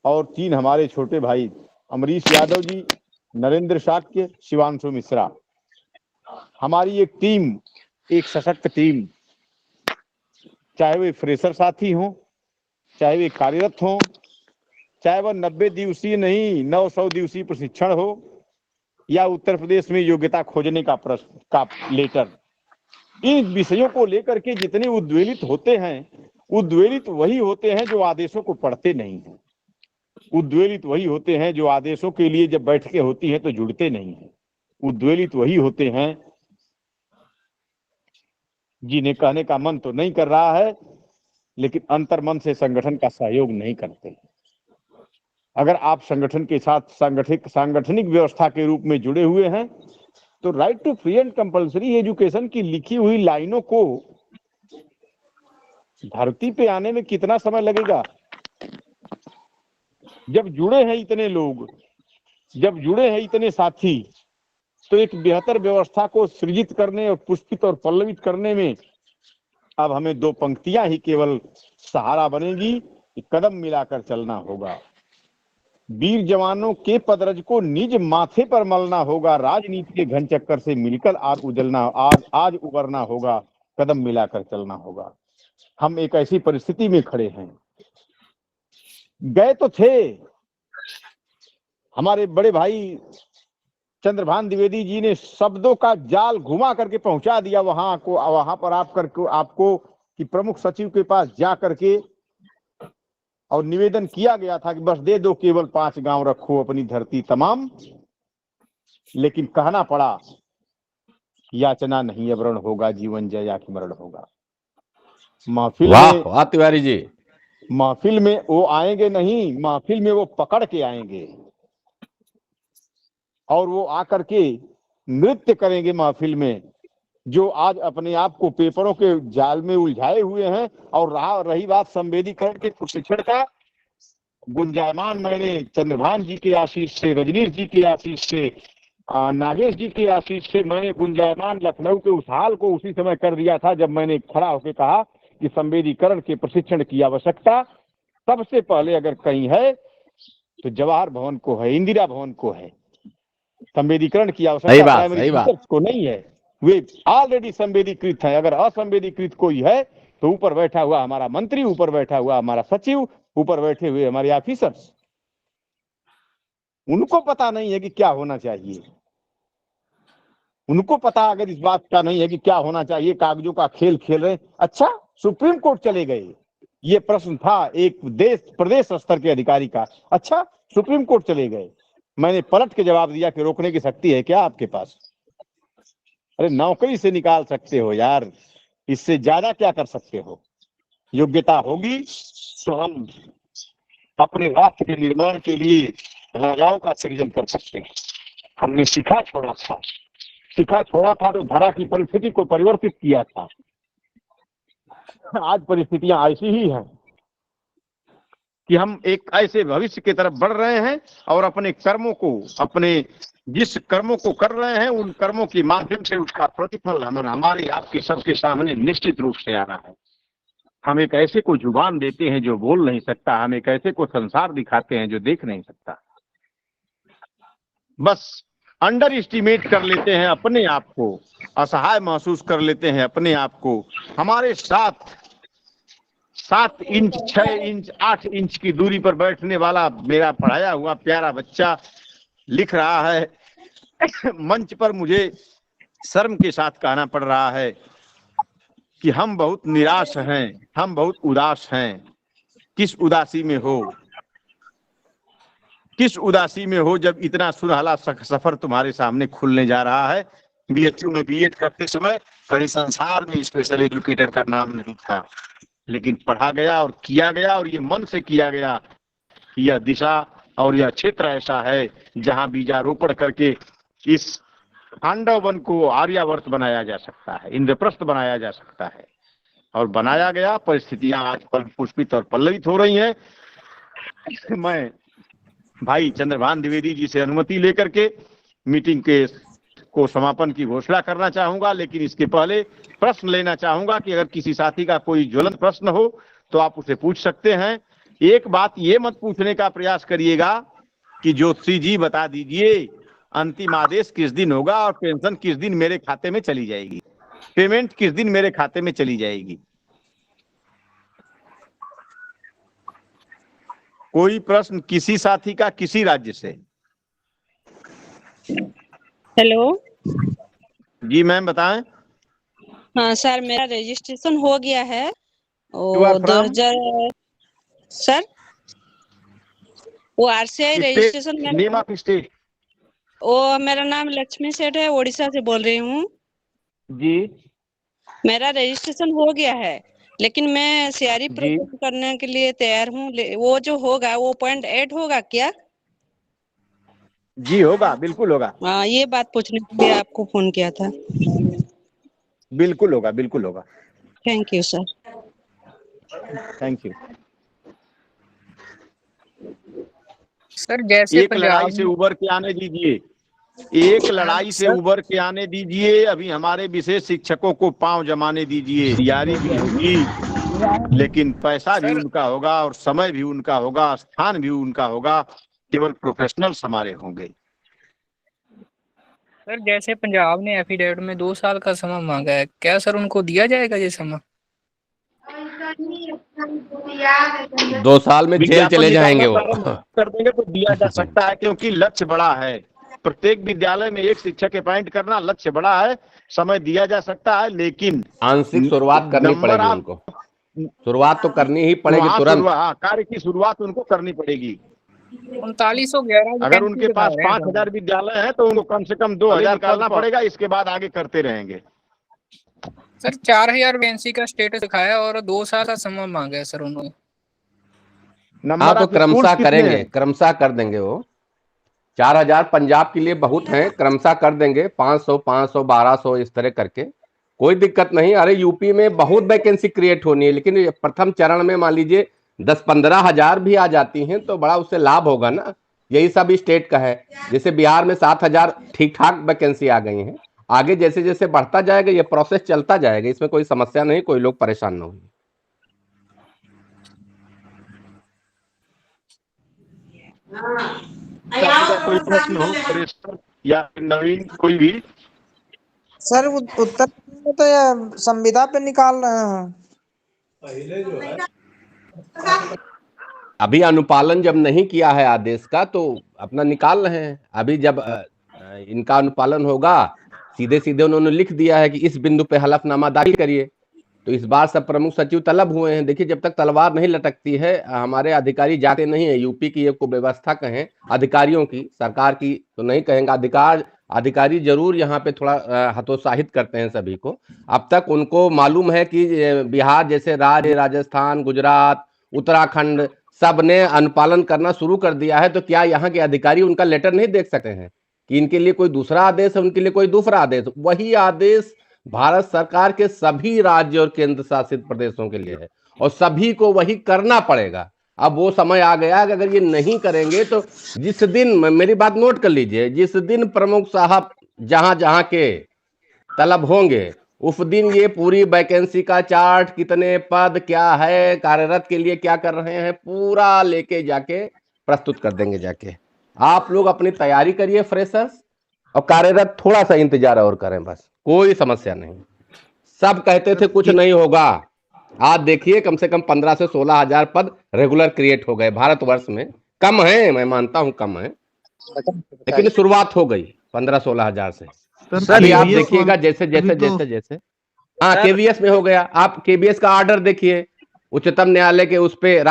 और 3 हमारे छोटे भाई अमरीश यादव जी, नरेंद्र शाक्य, शिवांशु मिश्रा। हमारी एक टीम, एक सशक्त टीम चाहे वे फ्रेशर साथी हों, चाहे वे कार्यरत हों, चाहे वह 90 दिवसीय नहीं 900 दिवसीय प्रशिक्षण हो, या उत्तर प्रदेश में योग्यता खोजने का प्रश्न का लेटर, इन विषयों को लेकर के जितने उद्वेलित होते हैं, उद्वेलित वही होते हैं जो आदेशों को पढ़ते नहीं हैं। उद्वेलित वही होते हैं जो आदेशों के लिए जब बैठकें होती हैं तो जुड़ते नहीं हैं। उद्वेलित वही होते हैं जिन्हें कहने का मन तो नहीं कर रहा है, लेकिन अंतर्मन से संगठन का सहयोग नहीं करते। अगर आप संगठन के साथ सांगठनिक व्यवस्था के रूप में जुड़े हुए हैं तो right to free and compulsory education की लिखी हुई लाइनों को धरती पे आने में कितना समय लगेगा? जब जुड़े हैं इतने लोग, जब जुड़े हैं इतने साथी, तो एक बेहतर व्यवस्था को सृजित करने और पुष्पित और पल्लवित करने में अब हमें 2 पंक्तियां ही केवल सहारा बनेगी कि कदम मिलाकर चलना होगा। वीर जवानों के पदरज को निज माथे पर मलना होगा, राजनीति के घन चक्कर से मिलकर आज उबरना होगा, कदम मिलाकर चलना होगा। हम एक ऐसी परिस्थिति में खड़े हैं। गए तो थे हमारे बड़े भाई चंद्रभान द्विवेदी जी ने शब्दों का जाल घुमा करके पहुंचा दिया वहां पर आपको कि प्रमुख सचिव के पास जा करके और निवेदन किया गया था कि बस दे दो, केवल 5 गांव रखो अपनी धरती तमाम। लेकिन कहना पड़ा याचना नहीं अवरण होगा, जीवन जया की मरण होगा। वाह तिवारी जी, महफिल में वो आएंगे नहीं, महफिल में वो पकड़ के आएंगे और वो आकर के नृत्य करेंगे महफिल में। जो आज अपने आप को पेपरों के जाल में उलझाए हुए हैं। और रही बात संवेदीकरण के प्रशिक्षण का, गुंजायमान मैंने चंद्रभान जी के आशीष से, रजनीश जी के आशीष से, नागेश जी के आशीष से मैंने गुंजायमान लखनऊ के उस हाल को उसी समय कर दिया था जब मैंने खड़ा होकर कहा कि संवेदीकरण के प्रशिक्षण की आवश्यकता सबसे पहले अगर कहीं है तो जवाहर भवन को है, इंदिरा भवन को है। संवेदीकरण की आवश्यकता प्राइमरी टीचर्स को नहीं है, वे ऑलरेडी संवेदीकृत है। अगर असंवेदीकृत कोई है तो ऊपर बैठा हुआ हमारा मंत्री, ऊपर बैठा हुआ हमारा सचिव, ऊपर बैठे हुए हमारे ऑफिसर्स, उनको पता नहीं है कि क्या होना चाहिए। उनको पता अगर इस बात का नहीं है कि क्या होना चाहिए, कागजों का खेल खेल रहे। अच्छा, सुप्रीम कोर्ट चले गए, ये प्रश्न था एक प्रदेश स्तर के अधिकारी का। अच्छा, सुप्रीम कोर्ट चले गए, मैंने पलट के जवाब दिया कि रोकने की शक्ति है क्या आपके पास? अरे नौकरी से निकाल सकते हो यार, इससे ज्यादा क्या कर सकते हो? योग्यता होगी तो हम अपने राष्ट्र के निर्माण के लिए राजाओं का सृजन कर सकते हैं। हमने सीखा छोड़ा था तो धरा की परिस्थिति को परिवर्तित किया था। आज परिस्थितियां ऐसी ही हैं कि हम एक ऐसे भविष्य की तरफ बढ़ रहे हैं और अपने कर्मों को, अपने जिस कर्मों को कर रहे हैं उन कर्मों के माध्यम से उसका प्रतिफल हमारे आपके सबके सामने निश्चित रूप से आ रहा है। हम एक ऐसे को जुबान देते हैं जो बोल नहीं सकता, हम एक ऐसे को संसार दिखाते हैं जो देख नहीं सकता। बस अंडर एस्टिमेट कर लेते हैं अपने आप को, असहाय महसूस कर लेते हैं अपने आप को। हमारे साथ 7 इंच 6 इंच 8 इंच की दूरी पर बैठने वाला मेरा पढ़ाया हुआ प्यारा बच्चा लिख रहा है मंच पर, मुझे शर्म के साथ कहना पड़ रहा है कि हम बहुत निराश हैं, हम बहुत उदास हैं। किस उदासी में हो जब इतना सुनहला सफर तुम्हारे सामने खुलने जा रहा है। बीएचयू में बीएड करते समय कहीं संसार में स्पेशल एजुकेटर का नाम नहीं था, लेकिन पढ़ा गया और किया गया, और ये मन से किया गया। यह दिशा और यह क्षेत्र ऐसा है जहां बीजारोपण करके इस पांडव वन को आर्यावर्त बनाया जा सकता है, इंद्रप्रस्थ बनाया जा सकता है, और बनाया गया। परिस्थितियां आज पुष्पित और पल्लवित हो रही हैं। मैं भाई चंद्रभान द्विवेदी जी से अनुमति लेकर के मीटिंग को समापन की घोषणा करना चाहूंगा, लेकिन इसके पहले प्रश्न लेना चाहूंगा कि अगर किसी साथी का कोई ज्वलंत प्रश्न हो तो आप उसे पूछ सकते हैं। एक बात ये मत पूछने का प्रयास करिएगा कि ज्योतिषी जी बता दीजिए अंतिम आदेश किस दिन होगा और पेंशन किस दिन मेरे खाते में चली जाएगी, पेमेंट किस दिन मेरे खाते में चली जाएगी। कोई प्रश्न किसी साथी का किसी राज्य से? हेलो। जी मैम बताएं। हाँ सर, मेरा रजिस्ट्रेशन हो गया है You are और from? 2000 सर, वो RCI registration name of state? वो मेरा नाम लक्ष्मी सेठ है, उड़ीसा से बोल रही हूँ। जी मेरा रजिस्ट्रेशन हो गया है, लेकिन मैं सीआरई जी प्रोसेस करने के लिए तैयार हूँ। वो जो होगा वो 0.8 होगा क्या? जी होगा, बिल्कुल होगा। हाँ, ये बात पूछने के लिए आपको फोन किया था। बिल्कुल होगा, बिल्कुल होगा। Thank you sir. Thank you. Sir जैसे एक लड़ाई पंजाब से उबर के आने दीजिए, एक लड़ाई से उबर के आने दीजिए। अभी हमारे विशेष शिक्षकों को पांव जमाने दीजिए। तैयारी भी होगी, लेकिन पैसा भी सर उनका होगा और समय भी उनका होगा, स्थान भी उनका होगा। केवल प्रोफेशनल्स हमारे होंगे। सर जैसे पंजाब ने एफिडेविट में 2 साल का समय मांगा है, क्या सर उनको दिया जाएगा ये समय? 2 साल में जेल विज्ञापन चले जाएंगे निकालना वो। प्रारंभ कर देंगे तो दिया जा सकता है, क्योंकि लक्ष्य बड़ा है। प्रत्येक विद्यालय में एक शिक्षक अपॉइंट करना लक्ष्य बड़ा है, समय दिया जा सकता है, लेकिन आंशिक शुरुआत करनी नंबर पड़ेगी आप उनको। शुरुआत तो करनी ही पड़ेगी वहाँ तुरंत। कार्य की शुरुआत उनको करनी पड़ेगी। 3911 अगर उनके पास 5000 विद्यालय है तो उनको कम से कम 2000 निकालना पड़ेगा, इसके बाद आगे करते रहेंगे। सर 4000 वैकेंसी का स्टेटस दिखाया और 2 साल का समय मांगा है सर उन्होंने। हाँ नंबर तो ऑफ क्रमशः स्कूल्स कितने करेंगे, हैं? क्रमशः कर देंगे वो। 4000 पंजाब के लिए बहुत हैं, क्रमशः कर देंगे। 500 500 1200 इस तरह करके कोई दिक्कत नहीं। अरे यूपी में बहुत वैकेंसी क्रिएट होनी है, लेकिन प्रथम चरण में मान लीजिए 10-15 हजार भी आ जाती हैं तो बड़ा उससे लाभ होगा ना। यही सब स्टेट का है। जैसे बिहार में 7000 ठीक ठाक वैकेंसी आ गई हैं। आगे जैसे जैसे बढ़ता जाएगा ये प्रोसेस चलता जाएगा, इसमें कोई समस्या नहीं, कोई लोग परेशान न हो। कोई प्रश्न हो परेशान या नवीन कोई भी? सर उत्तर में तो ये संविदा पे निकाल रहे हैं। अभी अनुपालन जब नहीं किया है आदेश का तो अपना निकाल रहे हैं। अभी जब इनका अनुपालन होगा, सीधे सीधे उन्होंने लिख दिया है कि इस बिंदु पे हलफनामा दाखिल करिए। तो इस बार सब प्रमुख सचिव तलब हुए हैं। देखिए जब तक तलवार नहीं लटकती है हमारे अधिकारी जाते नहीं है। यूपी की एक व्यवस्था कहें अधिकारियों की, सरकार की तो नहीं कहेंगे, अधिकारी जरूर यहाँ पे थोड़ा हतोत्साहित करते हैं सभी को। अब तक उनको मालूम है कि बिहार जैसे राज्य, राजस्थान, गुजरात, उत्तराखंड सब ने अनुपालन करना शुरू कर दिया है। तो क्या यहाँ के अधिकारी उनका लेटर नहीं देख सकते हैं कि इनके लिए कोई दूसरा आदेश है, उनके लिए कोई दूसरा आदेश? वही आदेश भारत सरकार के सभी राज्य और केंद्र शासित प्रदेशों के लिए है और सभी को वही करना पड़ेगा। अब वो समय आ गया कि अगर ये नहीं करेंगे तो जिस दिन, मेरी बात नोट कर लीजिए, जिस दिन प्रमुख साहब जहां जहां के तलब होंगे उस दिन ये पूरी वैकेंसी का चार्ट, कितने पद क्या है, कार्यरत के लिए क्या कर रहे हैं, पूरा लेके जाके प्रस्तुत कर देंगे जाके। आप लोग अपनी तैयारी करिए फ्रेशर्स, और कार्यरत थोड़ा सा इंतजार और करें, बस कोई समस्या नहीं। सब कहते थे कुछ नहीं होगा, आज देखिए कम से कम 15 से 16 हजार पद रेगुलर क्रिएट हो गए भारतवर्ष में। कम है, मैं मानता हूं कम है, लेकिन शुरुआत हो गई 15-16 हजार से। अभी आप देखिएगा जैसे जैसे जैसे जैसे हाँ केवीएस में हो गया। आप केवीएस का ऑर्डर देखिए, उच्चतम न्यायालय के उस पे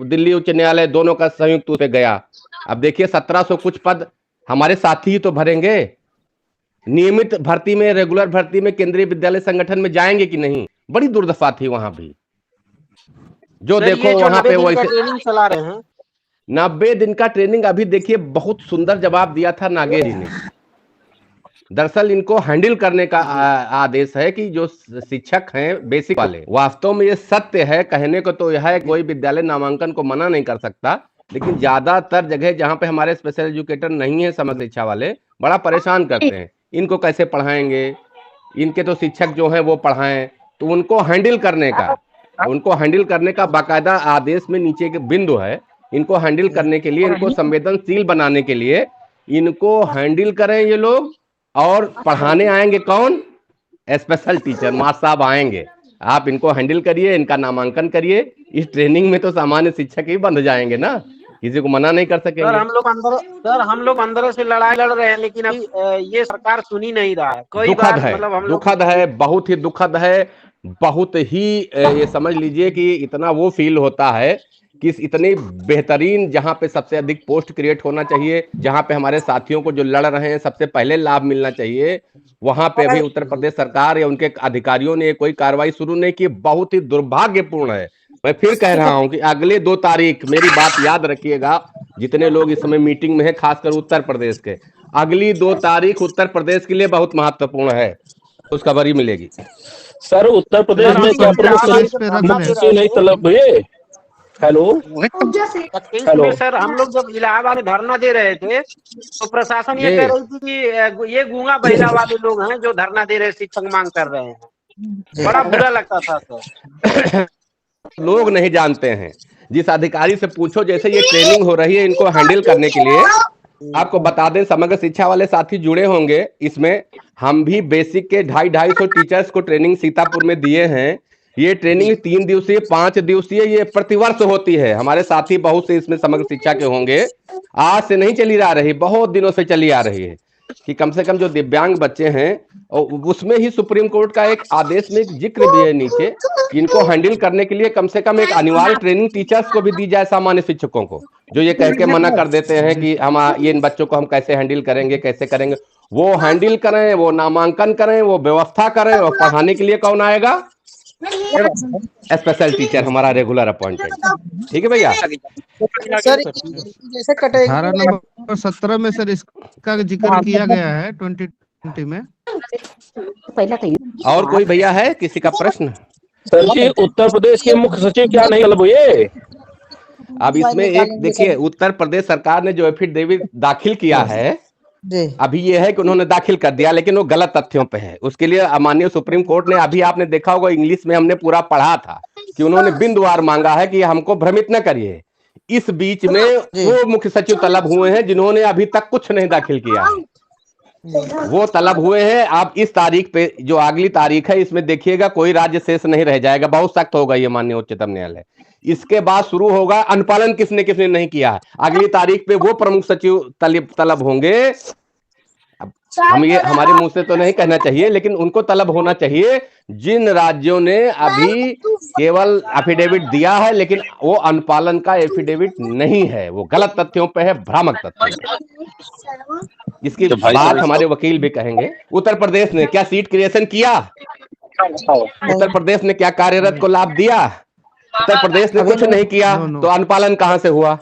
दिल्ली उच्च न्यायालय दोनों का संयुक्त उस पे गया। अब देखिए 1700 कुछ पद हमारे साथी ही तो भरेंगे। नियमित भर्ती में, रेगुलर भर्ती में केंद्रीय विद्यालय संगठन में जाएंगे कि नहीं? बड़ी दुर्दशा थी वहां भी। जो देखो वहां पे वैसे ट्रेनिंग चला रहे हैं 90 दिन का ट्रेनिंग। अभी देखिए बहुत सुंदर जवाब दिया था नागेश जी ने। दरअसल इनको हैंडल करने का आदेश है कि जो शिक्षक हैं बेसिक वाले, वास्तव में ये सत्य है। कहने को तो यह है कोई विद्यालय नामांकन को मना नहीं कर सकता, लेकिन ज्यादातर जगह जहां पे हमारे स्पेशल एजुकेटर नहीं है, समझ शिक्षा वाले बड़ा परेशान करते हैं। इनको कैसे पढ़ाएंगे, इनके तो शिक्षक जो हैं वो पढ़ाएं। तो उनको हैंडल करने का बाकायदा आदेश में नीचे के बिंदु है। इनको हैंडल करने के लिए, इनको संवेदनशील बनाने के लिए इनको हैंडल करें ये लोग। और पढ़ाने आएंगे कौन? स्पेशल टीचर, मास्टर साहब आएंगे। आप इनको हैंडल करिए, इनका नामांकन करिए। इस ट्रेनिंग में तो सामान्य शिक्षक ही बंध जाएंगे ना। किसी को मना नहीं कर सकेंगे। सर हम लोग अंदर से लड़ाई लड़ रहे हैं, लेकिन अभी ये सरकार सुन ही नहीं रहा है। कोई दुखद बात है, मतलब हम लोग दुखद है, बहुत ही दुखद है, बहुत ही ये समझ लीजिए कि इतना वो फील होता है कि इतनी बेहतरीन जहां पे सबसे अधिक पोस्ट क्रिएट होना चाहिए, जहां पे हमारे साथियों को जो लड़ रहे हैं सबसे पहले लाभ मिलना चाहिए, वहां पे अभी उत्तर प्रदेश सरकार या उनके अधिकारियों ने कोई कार्रवाई शुरू नहीं की। बहुत ही दुर्भाग्यपूर्ण है। मैं फिर कह रहा हूं कि अगले 2 तारीख, मेरी बात याद रखिएगा, जितने लोग इस समय मीटिंग में है, खासकर उत्तर प्रदेश के, अगली 2 तारीख उत्तर प्रदेश के लिए बहुत महत्वपूर्ण है, उस खबर ही मिलेगी। सर उत्तर प्रदेश में क्या प्रमुख सचिव नहीं तलब हुए? हेलो हेलो सर, हम लोग जब इलाहाबाद में धरना दे रहे थे तो प्रशासन ये कह रही थी कि ये गूंगा बहिरा वाले लोग हैं जो धरना दे रहे, शिक्षक मांग कर रहे हैं। बड़ा बुरा लगता था सर। लोग नहीं जानते हैं, जिस अधिकारी से पूछो, जैसे ये ट्रेनिंग हो रही है इनको हैंडल करने के लिए, आपको बता दें समग्र शिक्षा वाले साथी जुड़े होंगे इसमें, हम भी बेसिक के 250 टीचर्स को ट्रेनिंग सीतापुर में दिए हैं। ये ट्रेनिंग 3 दिवसीय 5 दिवसीय ये प्रतिवर्ष होती है। हमारे साथी बहुत से इसमें समग्र शिक्षा के होंगे, आज से नहीं चली आ रही, बहुत दिनों से चली आ रही है कि कम से कम जो दिव्यांग बच्चे हैं, और उसमें ही सुप्रीम कोर्ट का एक आदेश में एक जिक्र भी है नीचे कि इनको हैंडल करने के लिए कम से कम एक अनिवार्य ट्रेनिंग टीचर्स को भी दी जाए, सामान्य शिक्षकों को, जो ये कह के मना कर देते हैं कि हम ये इन बच्चों को हम कैसे हैंडल करेंगे, कैसे करेंगे। वो हैंडल करें, वो नामांकन करें, वो व्यवस्था करें, और पढ़ाने के लिए कौन आएगा? स्पेशल टीचर, हमारा रेगुलर अपॉइंटेड। ठीक है भैया। सर जैसे कैटेगरी 17 में सर इसका जिक्र किया गया है 2020 में। और कोई भैया है किसी का प्रश्न? सर जी उत्तर प्रदेश के मुख्य सचिव क्या नहीं तलब हुए? अब इसमें एक देखिए, उत्तर प्रदेश सरकार ने जो एफिडेविट दाखिल किया है, अभी ये है कि उन्होंने दाखिल कर दिया, लेकिन वो गलत तथ्यों पे है। उसके लिए माननीय सुप्रीम कोर्ट ने, अभी आपने देखा होगा इंग्लिश में हमने पूरा पढ़ा था कि उन्होंने बिंदुवार मांगा है कि हमको भ्रमित न करिए। इस बीच में वो मुख्य सचिव तलब हुए हैं जिन्होंने अभी तक कुछ नहीं दाखिल किया है, वो तलब हुए हैं। आप इस तारीख पे, जो अगली तारीख है, इसमें देखिएगा कोई राज्य शेष नहीं रह जाएगा, बहुत सख्त होगा ये माननीय उच्चतम न्यायालय। इसके बाद शुरू होगा अनुपालन किसने किसने नहीं किया है। अगली तारीख पे वो प्रमुख सचिव तलब होंगे। हम ये हमारे मुंह से तो नहीं कहना चाहिए, लेकिन उनको तलब होना चाहिए जिन राज्यों ने अभी केवल एफिडेविट दिया है, लेकिन वो अनुपालन का एफिडेविट नहीं है, वो गलत तथ्यों पे है, भ्रामक तथ्यों। इसकी बात हमारे वकील भी कहेंगे। उत्तर प्रदेश ने क्या सीट क्रिएशन किया? उत्तर प्रदेश ने क्या कार्यरत को लाभ दिया? उत्तर प्रदेश ने कुछ नहीं किया, तो अनुपालन कहां से हुआ?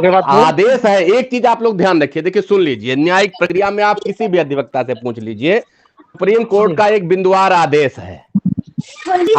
आदेश है। एक चीज आप लोग ध्यान रखिए, देखिए सुन लीजिए, न्यायिक प्रक्रिया में आप किसी भी अधिवक्ता से पूछ लीजिए, सुप्रीम कोर्ट का एक बिंदुवार आदेश है।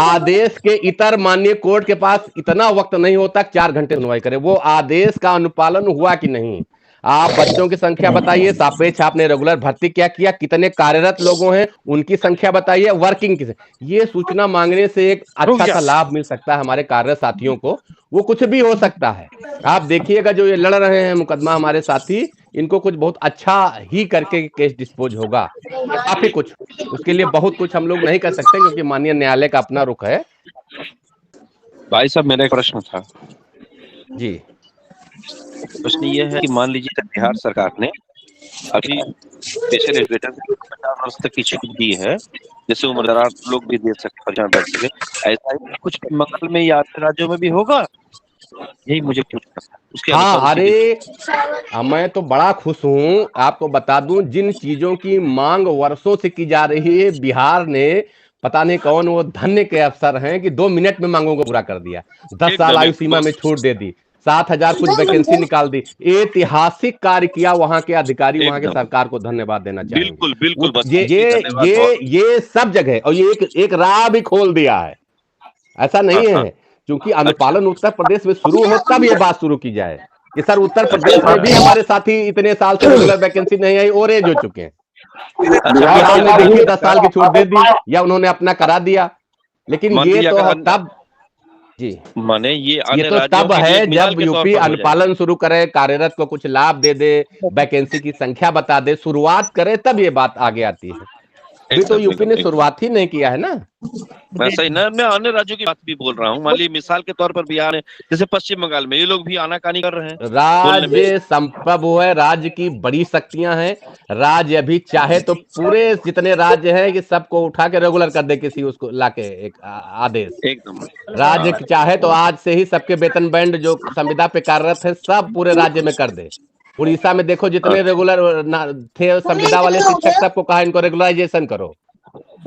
आदेश के इतर माननीय कोर्ट के पास इतना वक्त नहीं होता 4 घंटे सुनवाई करे। वो आदेश का अनुपालन हुआ कि नहीं? आप बच्चों की संख्या बताइए, सापेक्ष आपने रेगुलर भर्ती क्या किया, कितने कार्यरत लोगों हैं उनकी संख्या बताइए, वर्किंग की। ये सूचना मांगने से एक अच्छा सा लाभ मिल सकता है हमारे कार्यरत साथियों को। वो कुछ भी हो सकता है। आप देखिएगा जो ये लड़ रहे हैं मुकदमा हमारे साथी, इनको कुछ बहुत अच्छा ही करके केस डिस्पोज होगा, काफी कुछ। उसके लिए बहुत कुछ हम लोग नहीं कर सकते क्योंकि माननीय न्यायालय का अपना रुख है। भाई साहब मेरा एक प्रश्न था जी। प्रश्न ये है कि मान लीजिए बिहार सरकार ने अभी स्पेशल एजुकेटर 50 वर्ष तक की छूट दी है, जैसे उम्रदराज लोग भी दे सकते, परीक्षा बैठ सके, ऐसा ही कुछ मंगल में या राज्यों में भी होगा? यही मुझे पूछना था। उसके हाँ, अरे मैं तो बड़ा खुश हूँ। आपको बता दूं, जिन चीजों की मांग वर्षों से की जा रही है, बिहार ने पता नहीं कौन वो धन्य के अफसर हैं कि 2 मिनट में मांगों को पूरा कर दिया। 10 साल आयु सीमा में छूट दे दी, 7000 कुछ वैकेंसी निकाल दी। ऐतिहासिक कार्य किया वहां के अधिकारी, वहां के सरकार को धन्यवाद देना चाहिए। बिल्कुल बिल्कुल। ये सब जगह, और ये एक राह भी खोल दिया है। ऐसा नहीं है क्योंकि अनुपालन उत्तर प्रदेश में शुरू हो तब ये बात शुरू की जाए कि सर उत्तर प्रदेश में भी हमारे साथी इतने साल से रेगुलर वैकेंसी नहीं आई और एज हो चुके हैं। बिहार ने देखिए 10 साल की छूट दे दी या उन्होंने अपना करा दिया, लेकिन ये तो तब जी माने ये तो तब है जब यूपी अनुपालन शुरू करे, कार्यरत को कुछ लाभ दे दे, वैकेंसी की संख्या बता दे, शुरुआत करे, तब ये बात आगे आती है। अभी तो यूपी ने शुरुआत ही नहीं किया है ना। वैसा ही ना, मैं अन्य राज्यों की बात भी बोल रहा हूँ। मान लीजिए मिसाल के तौर पर बिहार है, जैसे पश्चिम बंगाल में ये लोग भी आनाकानी कर रहे हैं बोलने में। राज्य संप्रभु है, राज्य की बड़ी शक्तियां हैं। राज्य अभी चाहे तो पूरे जितने राज्य हैं कि सबको उठा के रेगुलर कर दे, किसी उसको लाके एक आदेश। एकदम राज्य चाहे तो आज से ही सबके वेतन बैंड जो संविदा पे कार्यरत है सब पूरे राज्य में कर दे। उड़ीसा में देखो जितने रेगुलर थे संविदा वाले शिक्षक, सबको कहा इनको रेगुलराइजेशन करो।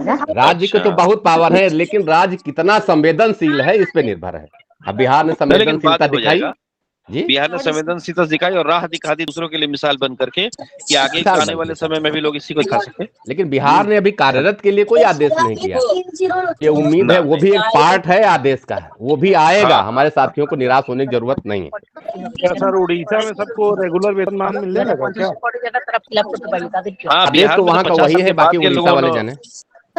राज्य को तो बहुत पावर है, लेकिन राज्य कितना संवेदनशील है इस पे निर्भर है। अब बिहार ने संवेदनशीलता दिखाई जी, बिहार ने संवेदनशीलता दिखाई और राह दिखा दी दूसरों के लिए मिसाल बन करके कि आगे आने वाले समय में भी लोग इसी को दिखा सके। लेकिन बिहार ने अभी कार्यरत के लिए कोई आदेश नहीं किया। ये उम्मीद है, वो भी एक पार्ट है आदेश का, वो भी आएगा। हमारे साथियों को निराश होने की जरूरत नहीं है। क्या सर उड़ीसा में सबको रेगुलर वेतनमान मिल जाएगा क्या? आदेश तो वहाँ का वही है, बाकी उड़ीसा वाले जाने।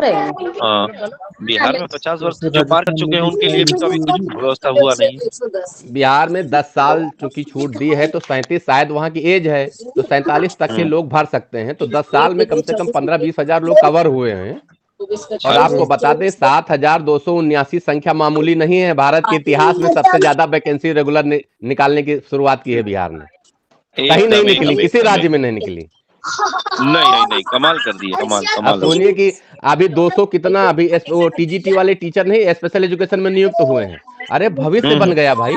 बिहार में 50 वर्ष जो पार कर चुके हैं उनके लिए भी कभी कुछ व्यवस्था हुआ नहीं। बिहार में 10 साल चूंकि छूट दी है, तो 37 शायद वहाँ की एज है, तो 47 तक के लोग भर सकते हैं। तो 10 साल में कम से कम 15-20 हजार लोग कवर हुए हैं। और आपको बता दें 7,279 संख्या मामूली नहीं है। भारत के इतिहास में सबसे ज्यादा वैकेंसी रेगुलर निकालने की शुरुआत की है बिहार ने। कहीं नहीं निकली, किसी राज्य में नहीं निकली। नहीं कमाल कर दिए, कमाल। सुनिए कि अभी 200 कितना अभी टीजीटी वाले टीचर नहीं स्पेशल एजुकेशन में नियुक्त हुए हैं। अरे भविष्य बन गया भाई।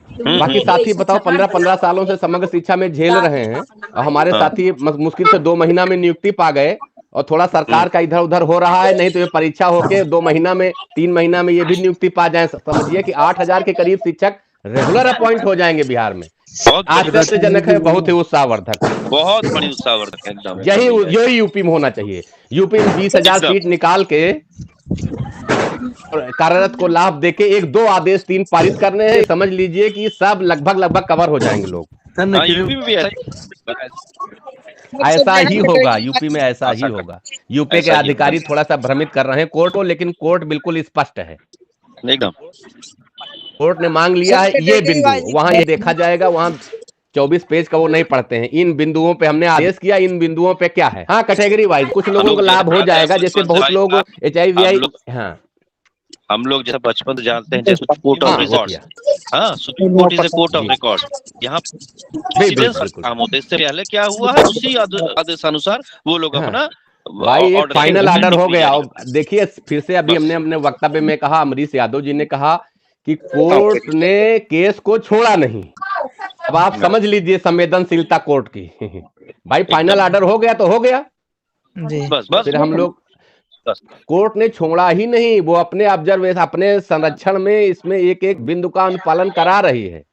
बाकी साथी बताओ 15-15 सालों से समग्र शिक्षा में झेल रहे हैं, और हमारे साथी मुश्किल से 2 महीना में नियुक्ति पा गए। और थोड़ा सरकार का इधर उधर हो रहा है, नहीं तो ये परीक्षा होके 2 महीना में 3 महीना में ये भी नियुक्ति पा जाए। समझिए कि 8,000 के करीब शिक्षक रेगुलर अपॉइंट हो जाएंगे बिहार में। आश्चर्यजनक है, बहुत ही उत्साहवर्धक, बहुत बड़ी उत्साहवर्धक एकदम। यही यूपी में होना चाहिए। यूपी में 20,000 सीट निकाल के कार्यरत को लाभ देके 1-2 आदेश 3 पारित करने हैं। समझ लीजिए कि सब लगभग कवर हो जाएंगे लोग। यूपी में भी ऐसा ही होगा, यूपी में ऐसा ही होगा। यूपी के अधिकारी थोड़ा सा भ्रमित कर रहे हैं कोर्ट को, लेकिन कोर्ट बिल्कुल स्पष्ट है एकदम। कोर्ट ने मांग लिया है ये बिंदु, वहां ये देखा जाएगा। वहां 24 पेज का वो नहीं पढ़ते हैं। इन बिंदुओं पे हमने आदेश किया, इन बिंदुओं पे क्या है। हाँ, कैटेगरी वाइज कुछ लोगों को लाभ हो जाएगा, जैसे बहुत लोग HIV। हाँ, हम लोग जैसे बचपन से जानते हैं जैसे कोर्ट ऑफ रिकॉर्ड्स, हाँ supreme court is court of record. यहाँ काम होता है। इससे पहले क्या हुआ है, उसी आदेशानुसार वो लोग अपना भाई एक फाइनल ऑर्डर हो गया। और देखिए फिर से अभी हमने अपने वक्तव्य में कहा, अमरीश यादव जी ने कहा कि कोर्ट ने केस को छोड़ा नहीं। अब आप समझ लीजिए संवेदनशीलता कोर्ट की। भाई फाइनल ऑर्डर हो गया तो हो गया जी। बस फिर हम लोग, कोर्ट ने छोड़ा ही नहीं, वो अपने ऑब्जर्वेशन, अपने संरक्षण में इसमें एक बिंदु का अनुपालन करा रही है।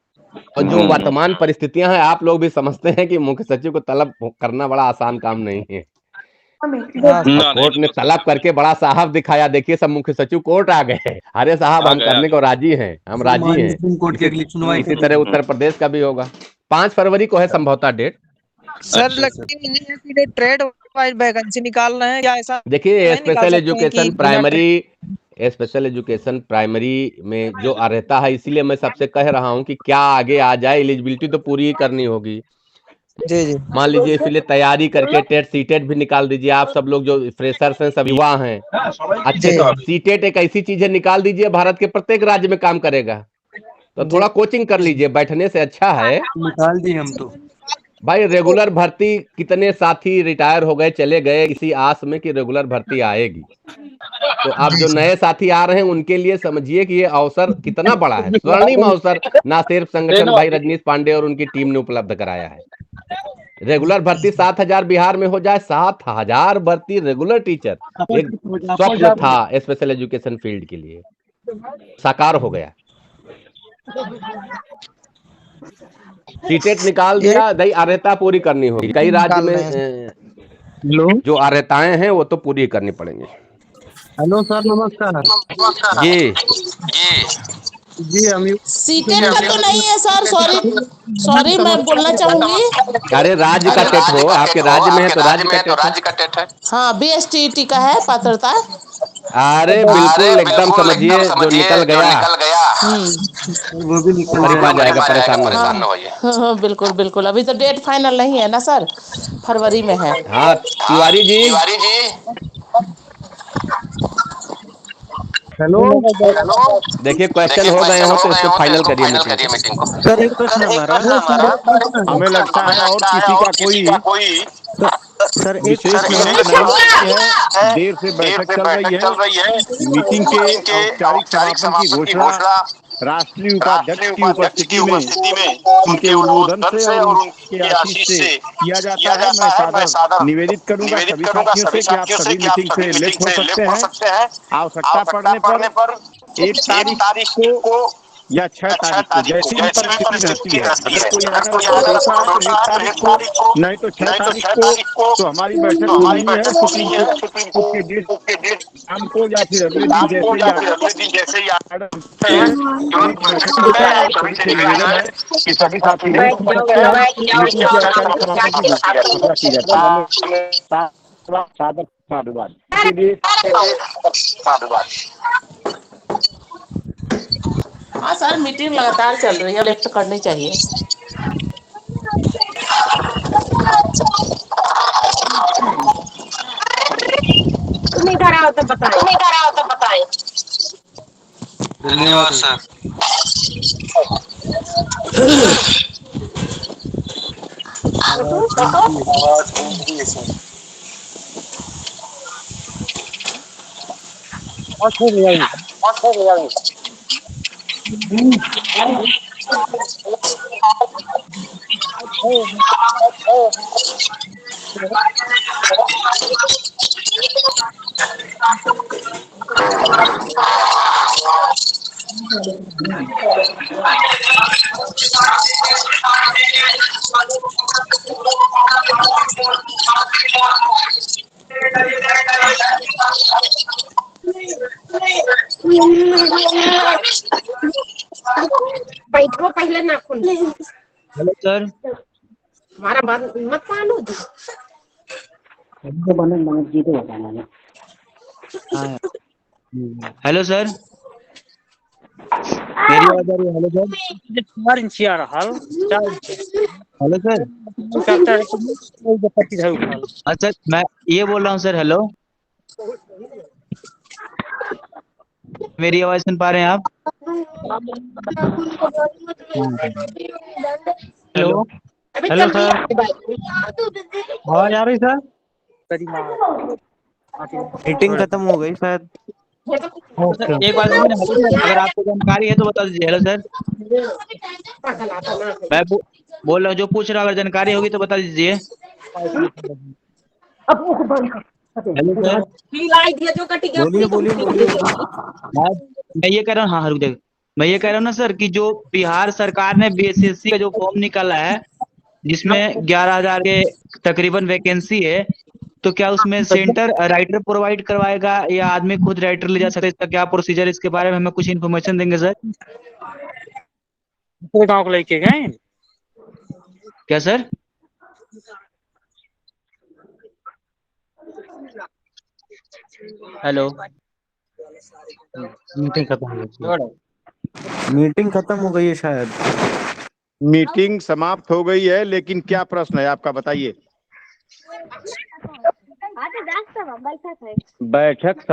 और जो वर्तमान परिस्थितियां हैं, आप लोग भी समझते हैं कि मुख्य सचिव को तलब करना बड़ा आसान काम नहीं है। कोर्ट ने तलब करके बड़ा साहब दिखाया। देखिए सब मुख्य सचिव कोर्ट आ गए। अरे साहब हम करने को राजी हैं, हम राजी हैं। कोर्ट की अगली सुनवाई इसी तरह उत्तर प्रदेश का भी होगा। 5 फरवरी को है संभवतः डेट। सर लगती है कि ट्रेड वाइज वैकेंसी निकाल रहे हैं या ऐसा? देखिए स्पेशल एजुकेशन प्राइमरी में जो रहता है, इसीलिए मैं सबसे कह रहा हूं कि क्या आगे आ जाए। एलिजिबिलिटी तो पूरी ही करनी होगी जी। मान लीजिए इसलिए तैयारी करके टेट सीटेट भी निकाल दीजिए। आप सब लोग जो फ्रेशर्स हैं, सब युवा हैं, अच्छे सीटेट एक ऐसी चीज है, निकाल दीजिए। भारत के प्रत्येक राज्य में काम करेगा। तो थोड़ा कोचिंग कर लीजिए, बैठने से अच्छा है। निकाल दिए हम तो भाई रेगुलर भर्ती, कितने साथी रिटायर हो गए, चले गए इसी आस में कि रेगुलर भर्ती आएगी। तो अब जो नए साथी आ रहे हैं उनके लिए समझिए कि ये अवसर कितना बड़ा है, स्वर्णिम अवसर ना सिर्फ संगठन भाई रजनीश पांडे और उनकी टीम ने उपलब्ध कराया है। रेगुलर भर्ती 7,000 बिहार में हो जाए, 7,000 भर्ती रेगुलर टीचर, एक स्वप्न था स्पेशल एजुकेशन फील्ड के लिए, साकार हो गया। सीटेट निकाल दिया, दही अर्हता पूरी करनी होगी। कई राज्य में जो अर्हताएं हैं वो तो पूरी करनी पड़ेंगी। हेलो सर नमस्कार जी जी। हम सीटेट का तो नहीं है सर, सॉरी मैं बोलना चाहूंगी। अरे राज्य का टेट हो, आपके राज्य में है तो राज्य का टेट है। हाँ BSTET का है पात्रता। अरे बिल्कुल एकदम समझिए, जो निकल गया वो भी निकल जाएगा, परेशान न होइए। हाँ बिल्कुल। अभी तो डेट फाइनल नहीं है ना सर, फरवरी में है। हाँ तिवारी जी हेलो देखिए क्वेश्चन हो गए हो तो इसको फाइनल करिए मीटिंग को। सर एक प्रश्न हमारा हमें लगता है और किसी का कोई सर एक विशेष नहीं है। देर से बैठक चल रही है। मीटिंग के औपचारिक समापन की घोषणा राष्ट्रीय उपाध्यक्ष की उपस्थिति में उनके उद्बोधन से और उनके आशीष से किया जाता है। मैं सादर निवेदित करूंगा सभी साथियों से कि आप सभी मीटिंग से लेट हो सकते हैं। आवश्यकता पड़ने पर 1 तारीख को या 6 तारीख को जैसी भी परिस्थिति रहती है, अगर कोई आना होता है तो 1 तारीख को, नहीं तो 6 तारीख को, तो हमारी बैठक होनी है सुप्रीम कोर्ट के डेट शाम को या फिर अगले दिन जैसे ही निवेदन है कि सभी साथी लेट हो सकते हैं। मीटिंग की औपचारिक समापन की घोषणा की जाती है। सादर साधुवाद के लिए हाँ सर, मीटिंग लगातार चल रही है, लेफ्ट करनी चाहिए। तुम्हें घर आओ तो बताएं। धन्यवाद सर। बैठो पहले नाखून। Hello sir. हमारा बात मत मानो। हेलो सर, मेरी आवाज आ रही है? Hello sir. 4 इंच आ रहा है। Hello sir. अच्छा मैं ये बोल रहा हूँ सर। हेलो, मेरी आवाज सुन पा रहे हैं आप? हेलो हेलो सर, आवाज आ रही सर? मीटिंग खत्म हो गई शायद। एक बात अगर आपको जानकारी है तो बता दीजिए। हेलो सर, मैं बोल रहा हूँ, जो पूछ रहा अगर जानकारी होगी तो बता दीजिए। हेलो सर, बोलिए। मैं ये कह रहा हूँ, हाँ रुक जाइए, मैं ये कह रहा हूँ ना सर कि जो बिहार सरकार ने बीएसएससी का जो फॉर्म निकाला है जिसमें 11,000 के तकरीबन वैकेंसी है, तो क्या उसमें सेंटर राइटर प्रोवाइड करवाएगा या आदमी खुद राइटर ले जा सकता है? इसका क्या प्रोसीजर, इसके बारे में हमें कुछ इन्फॉर्मेशन देंगे सर? गाँव को लेके गए क्या सर? हेलो, मीटिंग खत्म हो गई है शायद। मीटिंग समाप्त हो गई है, लेकिन क्या प्रश्न है आपका, बताइए। बैठक